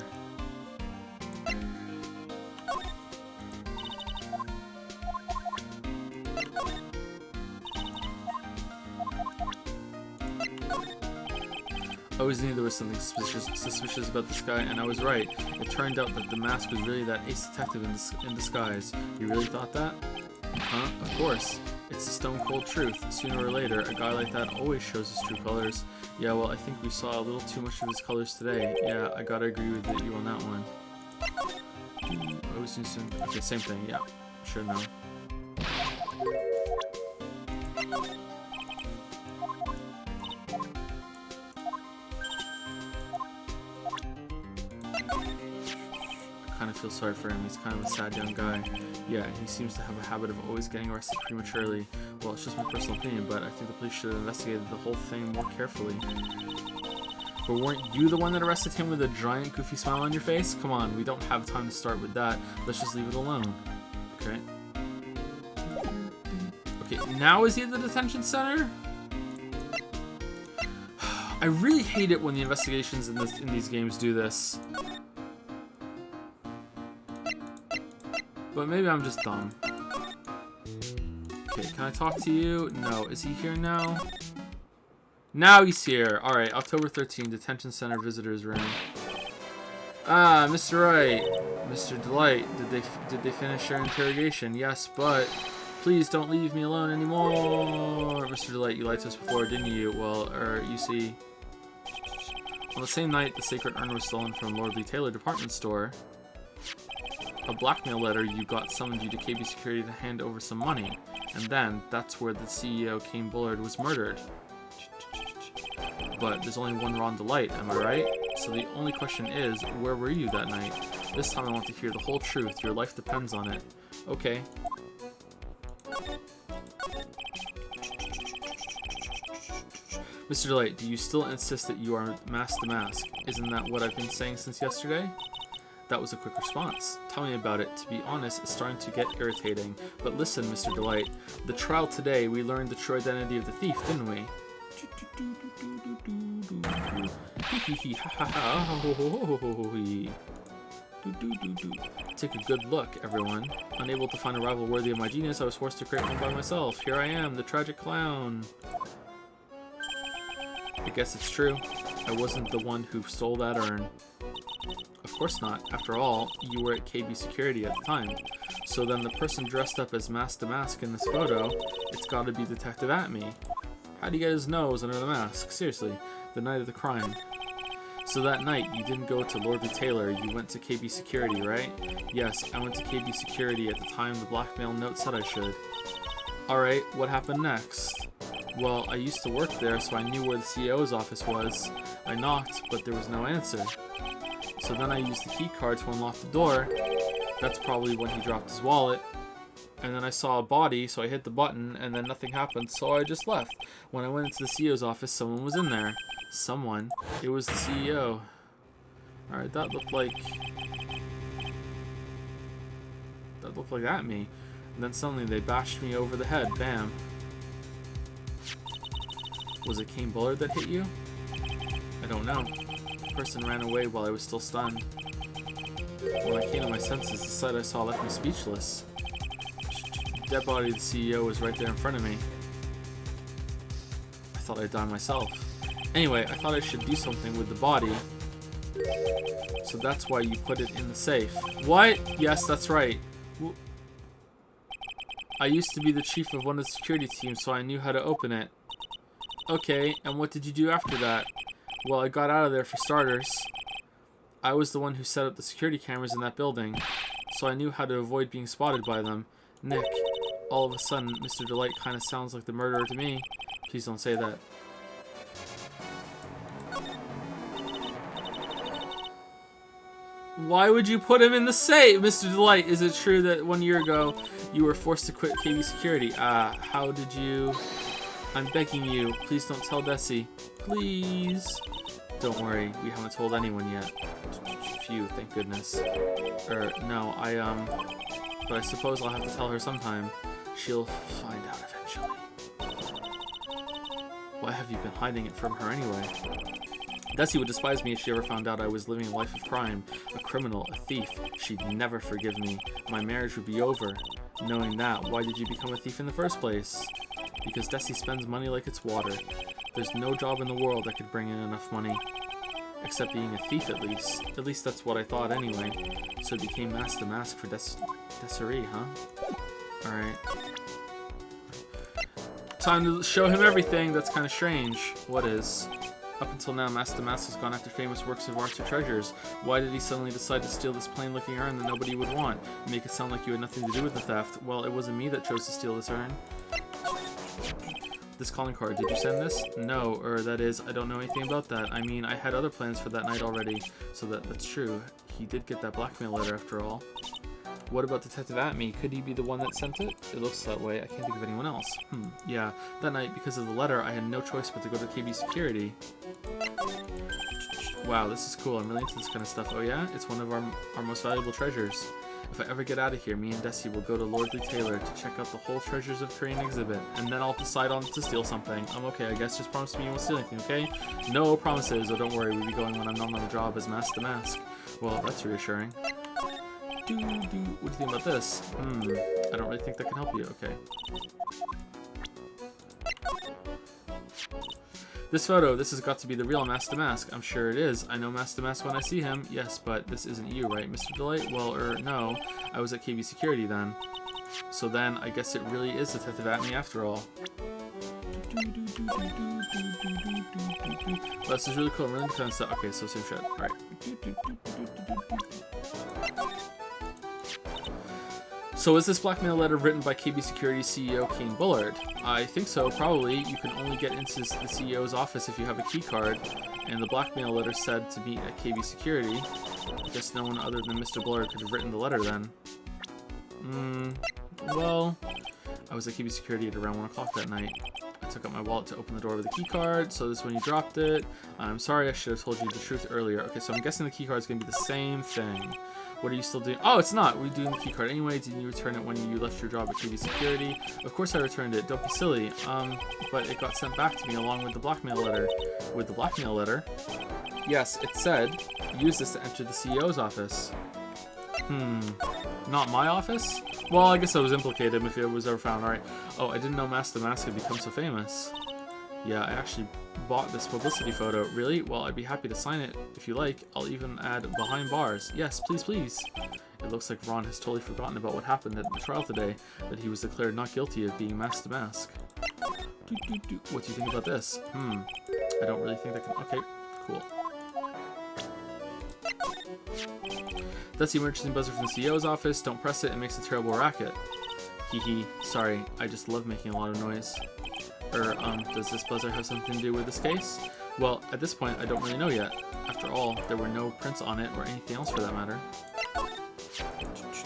I always knew there was something suspicious about this guy, and I was right. It turned out that the mask was really that ace detective in disguise. You really thought that? Huh? Of course. It's the stone-cold truth. Sooner or later, a guy like that always shows his true colors. Yeah, well, I think we saw a little too much of his colors today. Yeah, I gotta agree with you on that one. I always knew some... Okay, same thing. Yeah, sure, no. I kind of feel sorry for him. He's kind of a sad young guy. Yeah, he seems to have a habit of always getting arrested prematurely. Well, it's just my personal opinion, but I think the police should have investigated the whole thing more carefully. But weren't you the one that arrested him with a giant goofy smile on your face? Come on, we don't have time to start with that. Let's just leave it alone. Okay. Okay, now is he at the detention center? I really hate it when the investigations in these games do this. But maybe I'm just dumb. Okay, can I talk to you? No. Is he here now? Now he's here. Alright, October 13, Detention Center Visitors Room. Ah, Mr. Wright. Mr. Delight, did they finish their interrogation? Yes, but please don't leave me alone anymore. Mr. Delight, you lied to us before, didn't you? Well, you see... On the same night, the sacred urn was stolen from Lord Lee Taylor department store. A blackmail letter you got summoned you to KB Security to hand over some money. And then, that's where the CEO, Kane Bullard, was murdered. But there's only one Ron Delight, am I right? So the only question is, where were you that night? This time I want to hear the whole truth. Your life depends on it. Okay. Mr. Delight, do you still insist that you are Mask the Mask? Isn't that what I've been saying since yesterday? That was a quick response. Tell me about it. To be honest, it's starting to get irritating. But listen, Mr. Delight. The trial today, we learned the true identity of the thief, didn't we? Take a good look, everyone. Unable to find a rival worthy of my genius, I was forced to create one by myself. Here I am, the tragic clown. I guess it's true. I wasn't the one who stole that urn. Of course not. After all, you were at KB Security at the time. So then the person dressed up as Mask the Mask in this photo, it's gotta be Detective Atme. How'd he get his nose under the mask? Seriously, the night of the crime. So that night, you didn't go to Lordly Taylor, you went to KB Security, right? Yes, I went to KB Security at the time the blackmail note said I should. Alright, what happened next? Well, I used to work there, so I knew where the CEO's office was. I knocked, but there was no answer. So then I used the key card to unlock the door. That's probably when he dropped his wallet. And then I saw a body, so I hit the button, and then nothing happened, so I just left. When I went into the CEO's office, someone was in there. Someone. It was the CEO. Alright, that looked like at me. And then suddenly they bashed me over the head. Bam. Was it Kane Bullard that hit you? I don't know. The person ran away while I was still stunned. When I came to my senses, the sight I saw left me speechless. The dead body of the CEO was right there in front of me. I thought I'd die myself. Anyway, I thought I should do something with the body. So that's why you put it in the safe. What? Yes, that's right. I used to be the chief of one of the security teams, so I knew how to open it. Okay, and what did you do after that? Well, I got out of there for starters. I was the one who set up the security cameras in that building, so I knew how to avoid being spotted by them. Nick, all of a sudden, Mr. Delight kind of sounds like the murderer to me. Please don't say that. Why would you put him in the safe, Mr. Delight? Is it true that 1 year ago you were forced to quit KB Security? How did you... I'm begging you, please don't tell Desi. Please. Don't worry, we haven't told anyone yet. Phew, thank goodness. No, but I suppose I'll have to tell her sometime. She'll find out eventually. Why have you been hiding it from her anyway? Desi would despise me if she ever found out I was living a life of crime, a criminal, a thief. She'd never forgive me. My marriage would be over. Knowing that, why did you become a thief in the first place? Because Desi spends money like it's water. There's no job in the world that could bring in enough money. Except being a thief, at least. At least that's what I thought anyway. So it became Mask the Mask for Desiree, huh? Alright. Time to show him everything. That's kind of strange. What is? Up until now, Mask the Mask has gone after famous works of art or treasures. Why did he suddenly decide to steal this plain-looking urn that nobody would want? Make it sound like you had nothing to do with the theft. Well, it wasn't me that chose to steal this urn. This calling card, did you send this? No, or that is, I don't know anything about that. I mean, I had other plans for that night already, so that's true. He did get that blackmail letter after all. What about Detective Atme? Could he be the one that sent it? It looks that way. I can't think of anyone else. Yeah. That night, because of the letter, I had no choice but to go to KB Security. Wow, this is cool. I'm really into this kind of stuff. Oh yeah? It's one of our most valuable treasures. If I ever get out of here, me and Desi will go to Lordly Taylor to check out the whole Treasures of Korean exhibit, and then I'll decide on to steal something. I'm okay, I guess. Just promise me you won't steal anything, okay? No promises. Oh, don't worry. We'll be going when I'm not on the job as Mask the Mask. Well, that's reassuring. What do you think about this? I don't really think that can help you. Okay. This photo, this has got to be the real Mask the Mask. I'm sure it is. I know Mask the Mask when I see him. Yes, but this isn't you, right, Mr. Delight? Well, no. I was at KB Security then. So then, I guess it really is Detective Atme after all. Well, this is really cool. I'm really into that stuff. Okay, so same shit. Alright. So is this blackmail letter written by KB Security CEO Kane Bullard? I think so, probably. You can only get into the CEO's office if you have a key card, and the blackmail letter said to meet at KB Security. I guess no one other than Mr. Bullard could have written the letter then. Well, I was at KB Security at around 1 o'clock that night. I took out my wallet to open the door with a key card, so this is when you dropped it. I'm sorry, I should have told you the truth earlier. Okay, so I'm guessing the key card is going to be the same thing. What are you still doing? Oh, it's not. We're doing the key card anyway. Didn't you return it when you left your job at KB Security? Of course I returned it. Don't be silly. But it got sent back to me along with the blackmail letter. With the blackmail letter? Yes, it said, use this to enter the CEO's office. Not my office? Well, I guess I was implicated if it was ever found. Alright. Oh, I didn't know Mask the Mask had become so famous. Yeah, I actually bought this publicity photo. Really? Well, I'd be happy to sign it if you like. I'll even add behind bars. Yes, please, please. It looks like Ron has totally forgotten about what happened at the trial today, that he was declared not guilty of being mask to mask. What do you think about this? I don't really think that can... Okay, cool. That's the emergency buzzer from the CEO's office. Don't press it, it makes a terrible racket. Hee. Sorry, I just love making a lot of noise. Does this buzzer have something to do with this case? Well, at this point, I don't really know yet. After all, there were no prints on it, or anything else for that matter.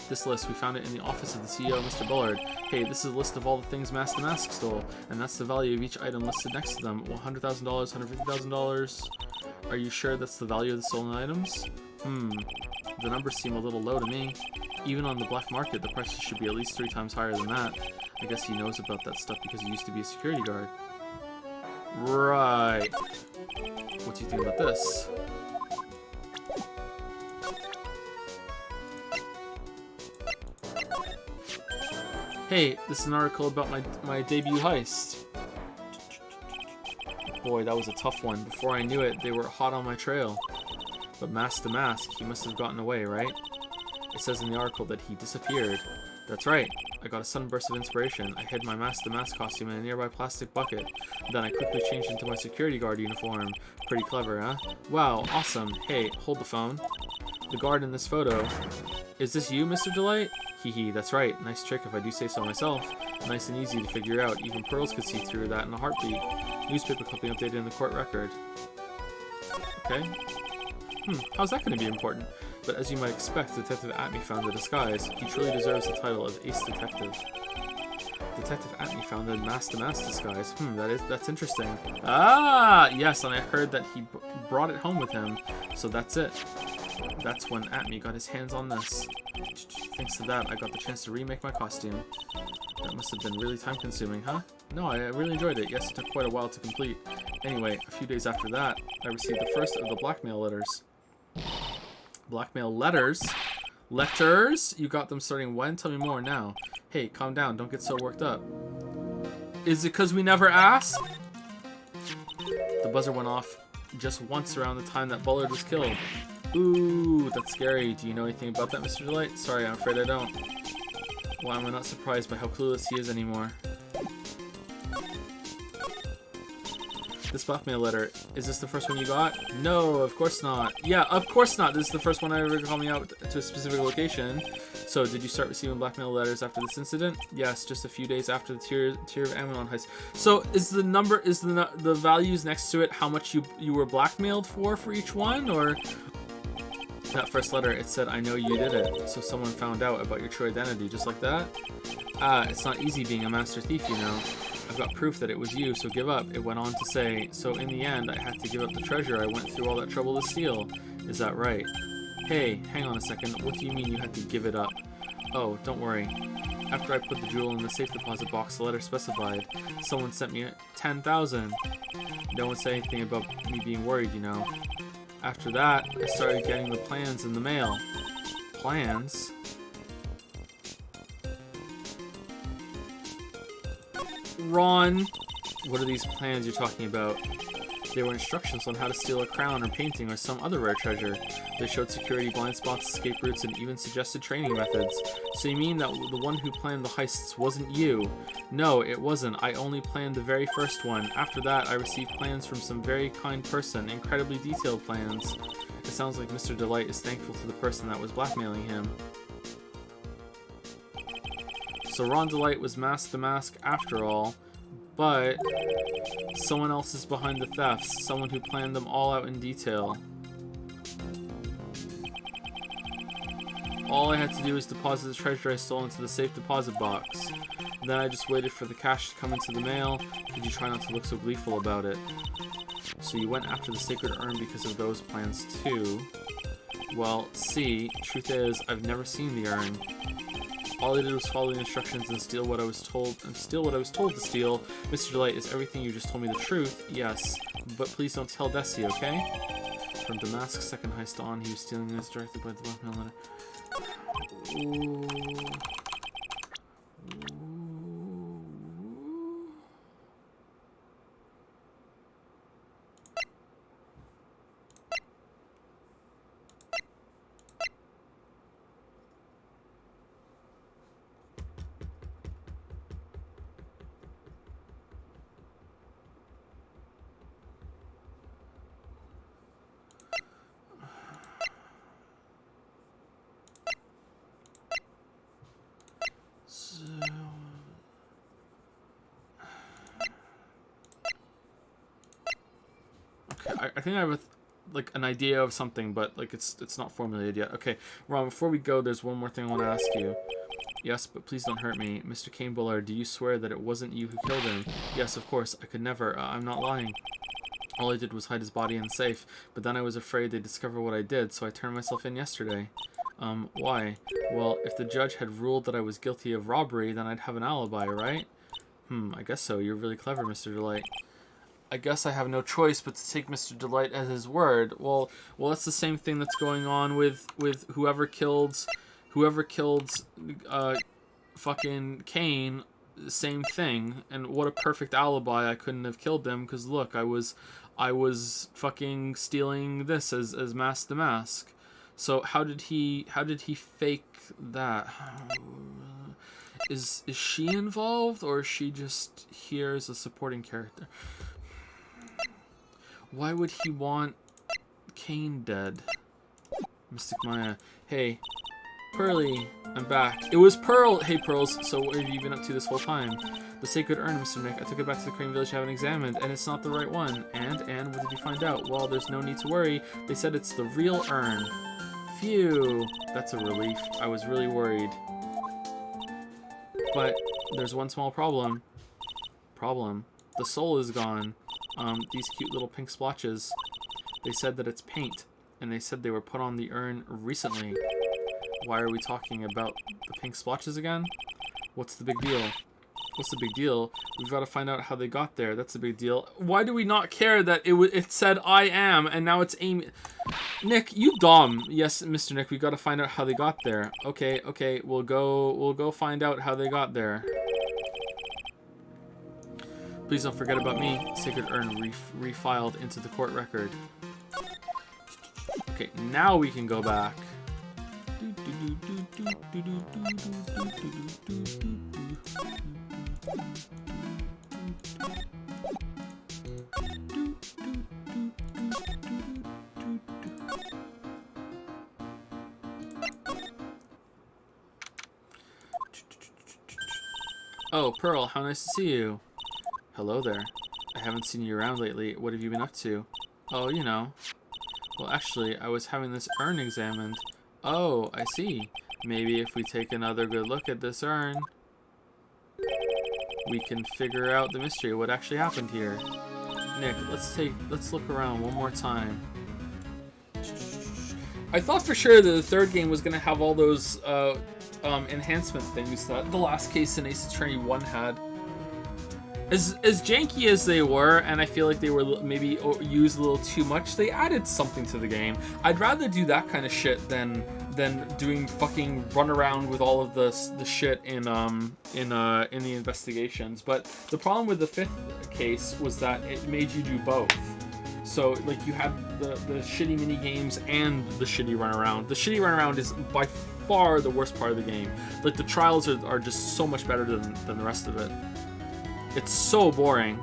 This list, we found it in the office of the CEO, Mr. Bullard. Hey, this is a list of all the things Mask the Mask stole, and that's the value of each item listed next to them. $100,000, $150,000. Are you sure that's the value of the stolen items? The numbers seem a little low to me. Even on the black market, the prices should be at least 3 times higher than that. I guess he knows about that stuff because he used to be a security guard. Right. What do you think about this? Hey, this is an article about my debut heist. Boy, that was a tough one. Before I knew it, they were hot on my trail. But mask to mask, he must have gotten away, right? It says in the article that he disappeared. That's right. I got a sudden burst of inspiration. I hid my mask to mask costume in a nearby plastic bucket. Then I quickly changed into my security guard uniform. Pretty clever, huh? Wow, awesome. Hey, hold the phone. The guard in this photo. Is this you, Mr. Delight? Hee, that's right. Nice trick if I do say so myself. Nice and easy to figure out. Even pearls could see through that in a heartbeat. Newspaper clipping updated in the court record. Okay. How's that going to be important? But as you might expect, Detective Atney found the disguise. He truly deserves the title of Ace Detective. Detective Atney found the mask-to-mask disguise. That's interesting. Ah, yes, and I heard that he brought it home with him. So that's it. That's when Atney got his hands on this. Thanks to that, I got the chance to remake my costume. That must have been really time-consuming, huh? No, I really enjoyed it. Yes, it took quite a while to complete. Anyway, a few days after that, I received the first of the blackmail letters. Blackmail letters? Letters? You got them starting when? Tell me more now. Hey, calm down. Don't get so worked up. Is it because we never asked? The buzzer went off just once around the time that Bullard was killed. Ooh, that's scary. Do you know anything about that, Mr. Delight? Sorry, I'm afraid I don't. Why am I not surprised by how clueless he is anymore? This blackmail letter, is this the first one you got? No, of course not. Yeah, of course not. This is the first one I ever called me out to a specific location. So, did you start receiving blackmail letters after this incident? Yes, just a few days after the Tear of Ammon heist. So, is the number, is the values next to it how much you were blackmailed for each one, or? That first letter, it said, I know you did it. So someone found out about your true identity, just like that? It's not easy being a master thief, you know. I've got proof that it was you, so give up. It went on to say, so in the end, I had to give up the treasure I went through all that trouble to steal. Is that right? Hey, hang on a second. What do you mean you had to give it up? Oh, don't worry. After I put the jewel in the safe deposit box, the letter specified, someone sent me 10,000. No one said anything about me being worried, you know. After that, I started getting the plans in the mail. Plans? Ron! What are these plans you're talking about? They were instructions on how to steal a crown or painting or some other rare treasure. They showed security blind spots, escape routes, and even suggested training methods. So you mean that the one who planned the heists wasn't you? No, it wasn't. I only planned the very first one. After that, I received plans from some very kind person, incredibly detailed plans. It sounds like Mr. Delight is thankful to the person that was blackmailing him. So Ron Delight was mask to mask after all, but someone else is behind the thefts, someone who planned them all out in detail. All I had to do was deposit the treasure I stole into the safe deposit box. Then I just waited for the cash to come into the mail. Could you try not to look so gleeful about it? So you went after the sacred urn because of those plans too. Well, see, truth is, I've never seen the urn. All I did was follow the instructions and steal what I was told to steal. Mr. Delight, is everything you just told me the truth? Yes. But please don't tell Desi, okay? From Damask's second heist on, he was stealing this directly by the blackmail letter. Ooh. I think I have like an idea of something, but like it's not formulated yet. Okay, Ron, before we go, there's one more thing I want to ask you. Yes, but please don't hurt me. Mr. Kane Bullard, do you swear that it wasn't you who killed him? Yes, of course. I could never. I'm not lying. All I did was hide his body in the safe, but then I was afraid they'd discover what I did, so I turned myself in yesterday. Why? Well, if the judge had ruled that I was guilty of robbery, then I'd have an alibi, right? I guess so. You're really clever, Mr. Delight. I guess I have no choice but to take Mr. Delight at his word. Well, that's the same thing that's going on with whoever killed fucking Kane. Same thing. And what a perfect alibi. I couldn't have killed them because look, I was fucking stealing this as Mask the Mask. So how did he fake that? Is she involved, or is she just here as a supporting character? Why would he want Kane dead? Mystic Maya. Hey, Pearly, I'm back. It was Pearl! Hey, Pearls, so what have you been up to this whole time? The sacred urn, Mr. Nick. I took it back to the Crane Village to have it examined, and it's not the right one. And what did you find out? Well, there's no need to worry. They said it's the real urn. Phew. That's a relief. I was really worried. But there's one small problem. The soul is gone. These cute little pink splotches. They said that it's paint, and they said they were put on the urn recently. Why are we talking about the pink splotches again? What's the big deal? What's the big deal? We've got to find out how they got there. That's a big deal. Why do we not care that it said I am, and now it's Amy? Nick, you dumb. Yes, Mr. Nick, we got to find out how they got there. Okay, we'll go find out how they got there. Please don't forget about me. Sacred urn refiled into the court record. Okay, now we can go back. Oh, Pearl, how nice to see you. Hello there. I haven't seen you around lately. What have you been up to? Oh, you know. Well, actually, I was having this urn examined. Oh, I see. Maybe if we take another good look at this urn, we can figure out the mystery of what actually happened here. Nick, let's look around one more time. I thought for sure that the third game was gonna have all those enhancement things that the last case in Ace Attorney 1 had. As janky as they were, and I feel like they were maybe used a little too much, they added something to the game. I'd rather do that kind of shit than doing fucking run around with all of the shit in the investigations. But the problem with the 5th case was that it made you do both. So like you had the shitty mini games and the shitty run around. The shitty run around is by far the worst part of the game. Like the trials are just so much better than the rest of it. It's so boring.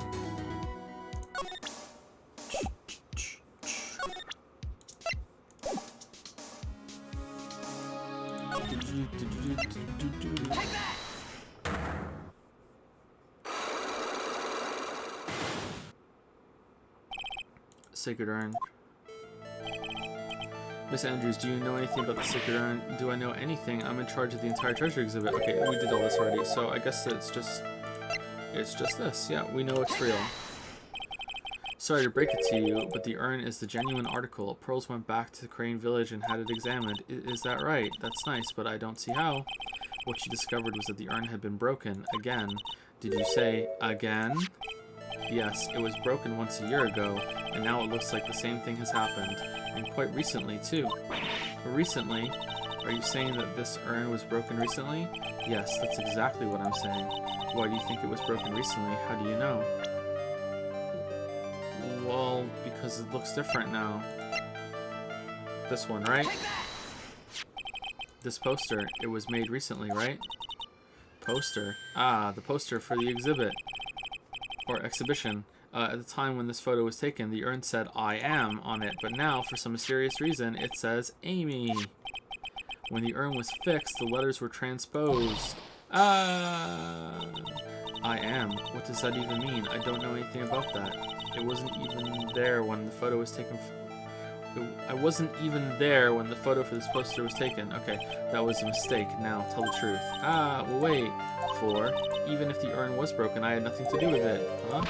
Sacred Urn. Miss Andrews, do you know anything about the Sacred Urn? Do I know anything? I'm in charge of the entire treasure exhibit. Okay, we did all this already, so I guess it's just this. Yeah, we know it's real. Sorry to break it to you, but the urn is the genuine article. Pearls went back to the Crane Village and had it examined. Is that right? That's nice, but I don't see how. What she discovered was that the urn had been broken. Again. Did you say again? Yes, it was broken once a year ago, and now it looks like the same thing has happened. And quite recently, too. Recently? Are you saying that this urn was broken recently? Yes, that's exactly what I'm saying. Why do you think it was broken recently? How do you know? Well, because it looks different now. This one, right? This poster, it was made recently, right? Poster. Ah, the poster for the exhibit. Or exhibition. At the time when this photo was taken, the urn said, I am, on it, but now, for some mysterious reason, it says, Amy. When the urn was fixed, the letters were transposed. I I am. What does that even mean? I don't know anything about that. It wasn't even there when the photo was taken. I wasn't even there when the photo for this poster was taken. Okay, that was a mistake. Now, tell the truth. Ah, well, wait. For, even if the urn was broken, I had nothing to do with it. Huh?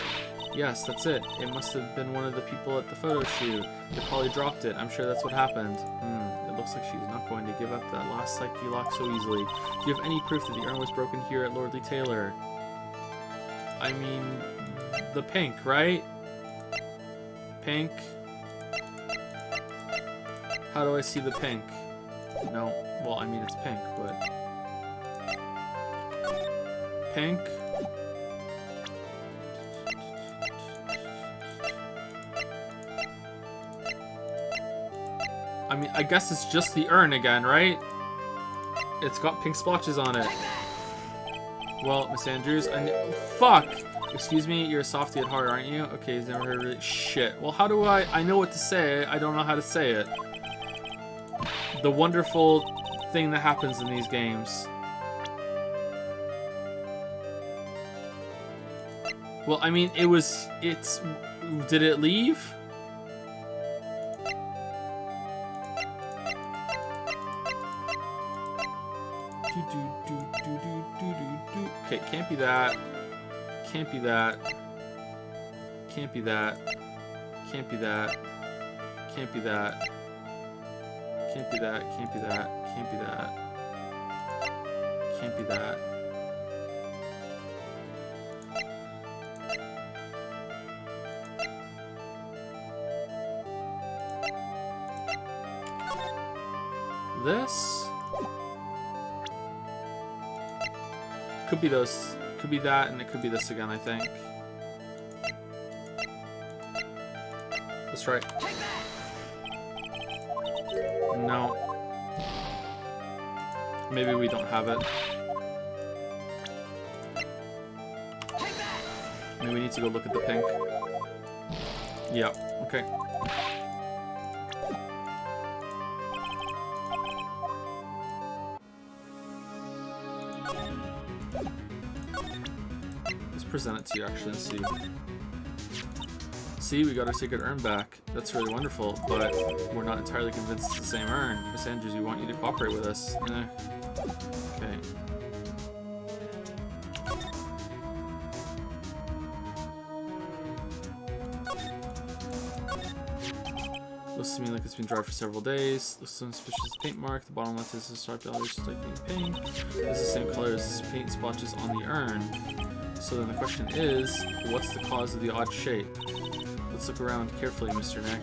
Yes, that's it. It must have been one of the people at the photo shoot. They probably dropped it. I'm sure that's what happened. It looks like she's not going to give up that last psyche lock so easily. Do you have any proof that the urn was broken here at Lordly Taylor? I mean, the pink, right? Pink. How do I see the pink? No. Well, I mean, it's pink, but... Pink. I mean, I guess it's just the urn again, right? It's got pink splotches on it. Well, Miss Andrews, fuck! Excuse me, you're a softie at heart, aren't you? Okay, he's never heard of it. Shit. Well, how do I know what to say, I don't know how to say it. The wonderful thing that happens in these games. Well, I mean, did it leave? Okay, can't be that. Can't be that. Can't be that. Can't be that. Can't be that. Can't be that. Can't be that. Can't be that. Can't be that. This could be those, could be that, and it could be this again, I think. That's right. No. Maybe we don't have it. Maybe we need to go look at the pink. Yeah, okay. Let's present it to you actually and see. See, we got our secret urn back. That's really wonderful, but we're not entirely convinced it's the same urn. Miss Andrews, we want you to cooperate with us. Okay. Looks to me like it's been dry for several days. Looks suspicious paint mark. The bottom left is a sharp yellow striking pink. It's the same color as the paint splotches on the urn. So then the question is, what's the cause of the odd shape? Let's look around carefully, Mr. Nick.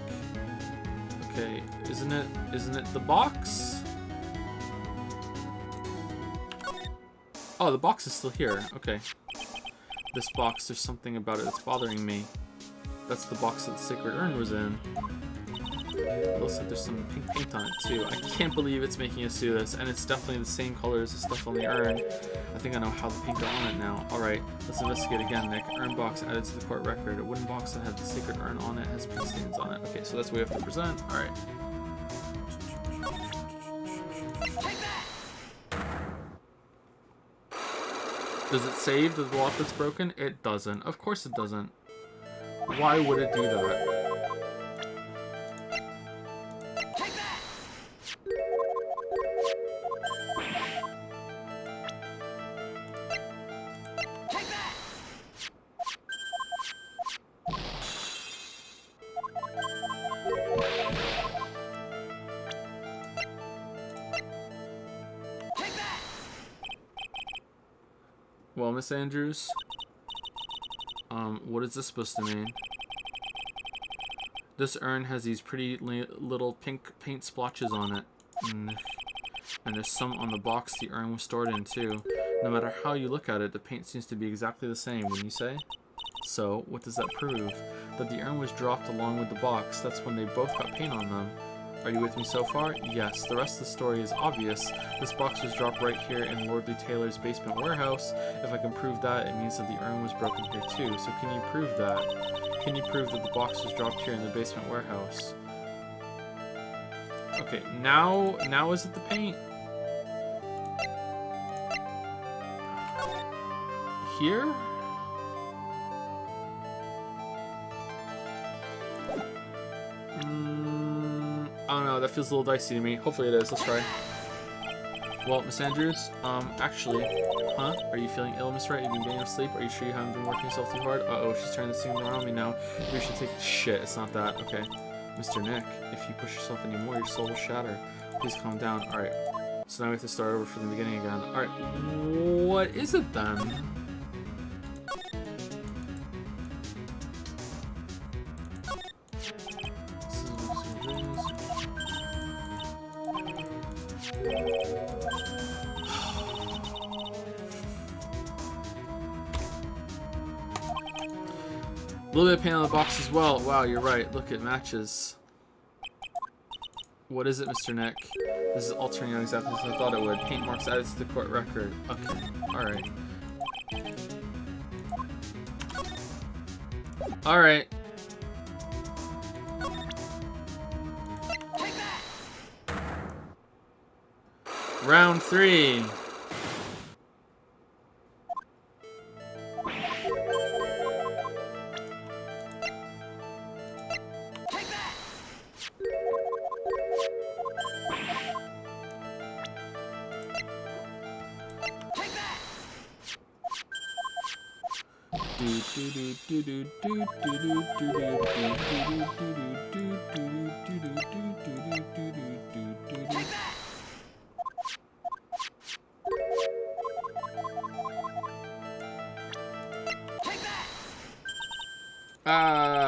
Okay, isn't it the box? Oh, the box is still here. Okay. This box, there's something about it that's bothering me. That's the box that the sacred urn was in. It looks like there's some pink paint on it too. I can't believe it's making us do this, and it's definitely the same color as the stuff on the urn. I think I know how the pink got on it now. Alright, let's investigate again, Nick. Urn box added to the court record. A wooden box that had the sacred urn on it has pink stains on it. Okay, so that's what we have to present. Alright. Does it save the block that's broken? It doesn't. Of course it doesn't. Why would it do that? Well, Miss Andrews, what is this supposed to mean? This urn has these pretty little pink paint splotches on it. And there's some on the box the urn was stored in, too. No matter how you look at it, the paint seems to be exactly the same, wouldn't you say? So, what does that prove? That the urn was dropped along with the box. That's when they both got paint on them. Are you with me so far? Yes. The rest of the story is obvious. This box was dropped right here in Lordly Taylor's basement warehouse. If I can prove that, it means that the urn was broken here too. So can you prove that? Can you prove that the box was dropped here in the basement warehouse? Okay, now is it the paint? Here? don't know. That feels a little dicey to me. Hopefully it is. Let's try. Well, Miss Andrews, actually, huh? Are you feeling ill, Miss Wright? You've been getting enough sleep? Are you sure you haven't been working yourself too hard? Uh-oh, she's turning the scene around me now. We should take... Shit, it's not that. Okay. Mr. Nick, if you push yourself anymore, your soul will shatter. Please calm down. Alright. So now we have to start over from the beginning again. Alright. What is it then? A little bit of paint on the box as well. Wow, you're right. Look, it matches. What is it, Mr. Nick? This is all turning out exactly as I thought it would. Paint marks added to the court record. Okay, alright. Alright. Round 3.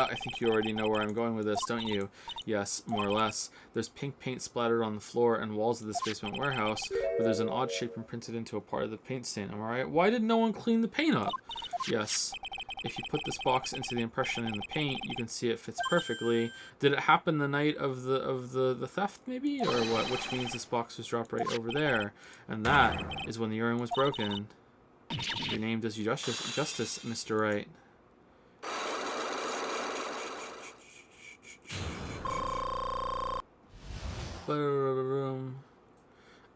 I think you already know where I'm going with this, don't you? Yes, more or less. There's pink paint splattered on the floor and walls of this basement warehouse, but there's an odd shape imprinted into a part of the paint stain, am I right? Why did no one clean the paint up? Yes. If you put this box into the impression in the paint, you can see it fits perfectly. Did it happen the night of the theft, maybe? Or what? Which means this box was dropped right over there. And that is when the urine was broken. Your name does you justice, Mr. Wright.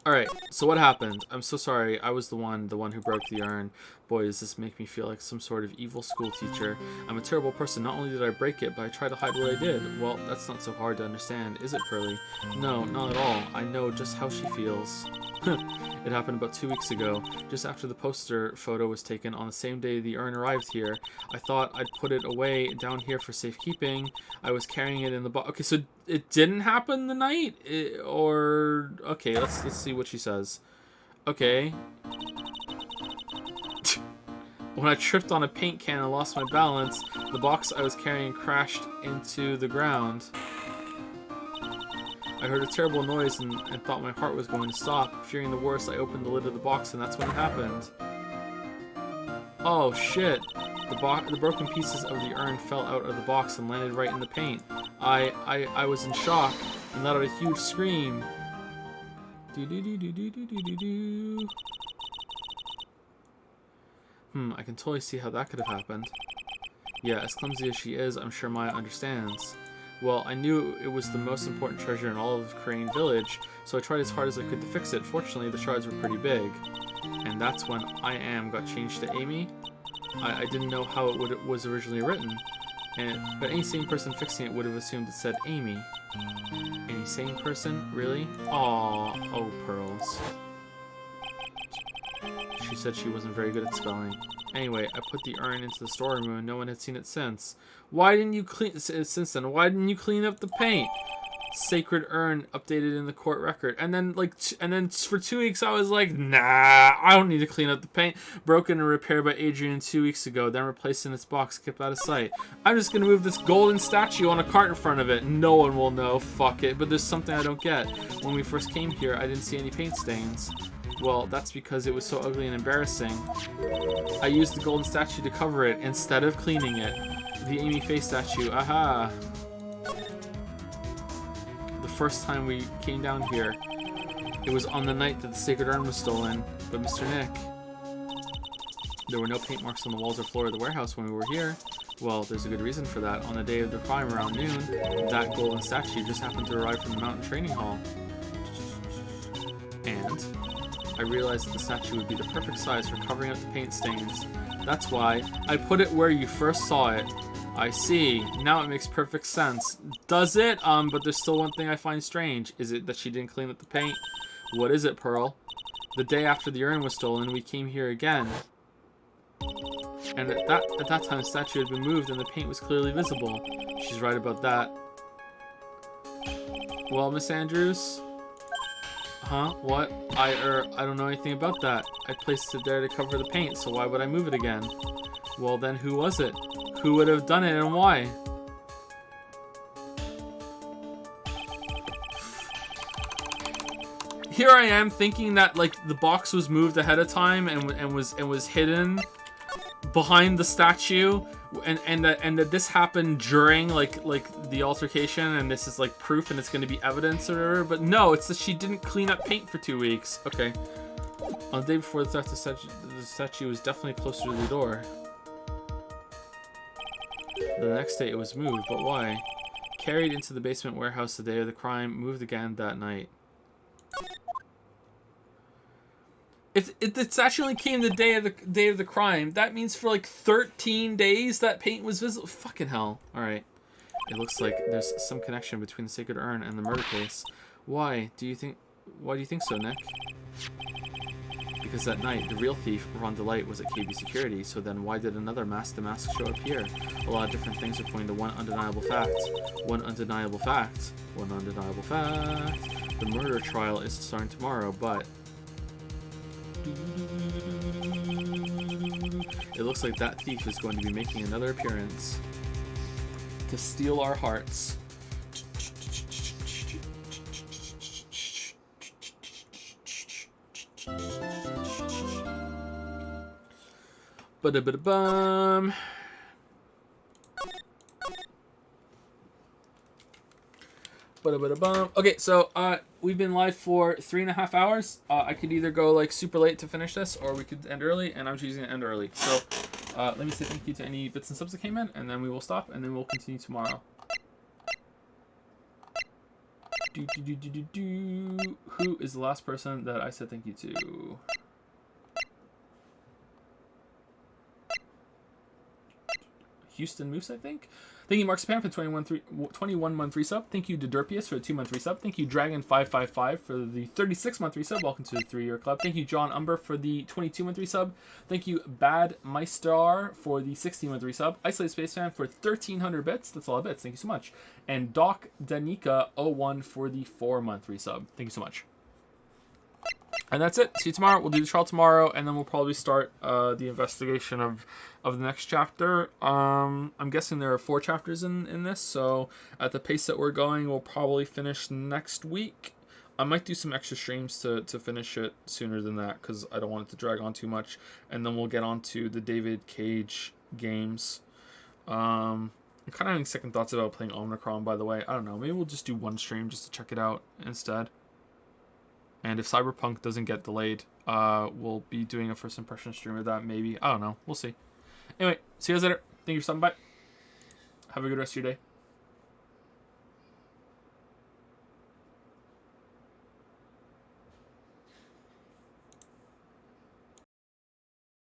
Alright, so what happened? I'm so sorry. I was the one who broke the urn. Boy, does this make me feel like some sort of evil school teacher. I'm a terrible person. Not only did I break it, but I tried to hide what I did. Well, that's not so hard to understand, is it, Pearly? No, not at all. I know just how she feels. It happened about 2 weeks ago, just after the poster photo was taken on the same day the urn arrived here. I thought I'd put it away down here for safekeeping. I was carrying it in the box. Okay, so it didn't happen the night? Okay, let's see what she says. Okay. When I tripped on a paint can and lost my balance, the box I was carrying crashed into the ground. I heard a terrible noise and thought my heart was going to stop. Fearing the worst, I opened the lid of the box and that's when it happened. Oh shit. The broken pieces of the urn fell out of the box and landed right in the paint. I was in shock and let out a huge scream. I can totally see how that could have happened. Yeah, as clumsy as she is, I'm sure Maya understands. Well, I knew it was the most important treasure in all of Crane Village, so I tried as hard as I could to fix it. Fortunately, the shards were pretty big. And that's when I Am got changed to Amy. I didn't know how it was originally written, but any sane person fixing it would have assumed it said Amy. Any sane person? Really? Aww. Oh, Pearls. She said she wasn't very good at spelling. Anyway, I put the urn into the storeroom and no one had seen it since. Why didn't you clean... Since then, why didn't you clean up the paint? Sacred urn updated in the court record. And then, for 2 weeks, I was like, nah, I don't need to clean up the paint. Broken and repaired by Adrian 2 weeks ago, then replaced in its box, kept out of sight. I'm just gonna move this golden statue on a cart in front of it. No one will know, fuck it. But there's something I don't get. When we first came here, I didn't see any paint stains. Well, that's because it was so ugly and embarrassing. I used the golden statue to cover it instead of cleaning it. The Amy face statue, aha! The first time we came down here, it was on the night that the sacred urn was stolen. But Mr. Nick, there were no paint marks on the walls or floor of the warehouse when we were here. Well, there's a good reason for that. On the day of the crime around noon, that golden statue just happened to arrive from the mountain training hall. And I realized that the statue would be the perfect size for covering up the paint stains. That's why I put it where you first saw it. I see. Now it makes perfect sense. Does it? But there's still one thing I find strange. Is it that she didn't clean up the paint? What is it, Pearl? The day after the urn was stolen, we came here again. And at that time, the statue had been moved and the paint was clearly visible. She's right about that. Well, Miss Andrews? Huh? What? I don't know anything about that. I placed it there to cover the paint, so why would I move it again? Well, then who was it? Who would have done it and why? Here I am thinking that like the box was moved ahead of time and was hidden behind the statue, and that this happened during like the altercation, and this is like proof and it's going to be evidence or whatever. But no, it's that she didn't clean up paint for 2 weeks. Okay. On the day before the theft, the statue was definitely closer to the door. The next day it was moved, but why? Carried into the basement warehouse the day of the crime, moved again that night. If the statue only came the day of the crime, that means for like 13 days that paint was visible. Fucking hell! All right, it looks like there's some connection between the sacred urn and the murder case. Why do you think so, Nick? Because that night, the real thief, Ron Delight, was at KB Security, so then why did another mask show up here? A lot of different things are pointing to one undeniable fact. One undeniable fact. One undeniable fact. The murder trial is starting tomorrow, but... it looks like that thief is going to be making another appearance to steal our hearts. Ba-da-ba-da-bum. Ba-da-ba-da-bum. Okay, so we've been live for 3.5 hours. I could either go like super late to finish this, or we could end early, and I'm choosing to end early. So let me say thank you to any bits and subs that came in, and then we will stop, and then we'll continue tomorrow. Who is the last person that I said thank you to? Houston Moose, I think. Thank you, Mark Spam, for 21-month resub. Thank you, Dedurpius, for the 2-month resub. Thank you, Dragon555, for the 36-month resub. Welcome to the 3-year club. Thank you, John Umber, for the 22-month resub. Thank you, Bad Meister, for the 16-month resub. Isolated Space Fan for 1,300 bits. That's a lot of bits. Thank you so much. And Doc Danica01 for the 4-month resub. Thank you so much. And that's it. See you tomorrow. We'll do the trial tomorrow, and then we'll probably start the investigation of the next chapter. I'm guessing there are 4 chapters in this, so at the pace that we're going, we'll probably finish next week. I might do some extra streams to finish it sooner than that, because I don't want it to drag on too much. And then we'll get on to the David Cage games. I'm kind of having second thoughts about playing Omnicron, by the way. I don't know. Maybe we'll just do one stream just to check it out instead. And if Cyberpunk doesn't get delayed, we'll be doing a first impression stream of that, maybe. I don't know. We'll see. Anyway, see you guys later. Thank you for stopping by. Have a good rest of your day.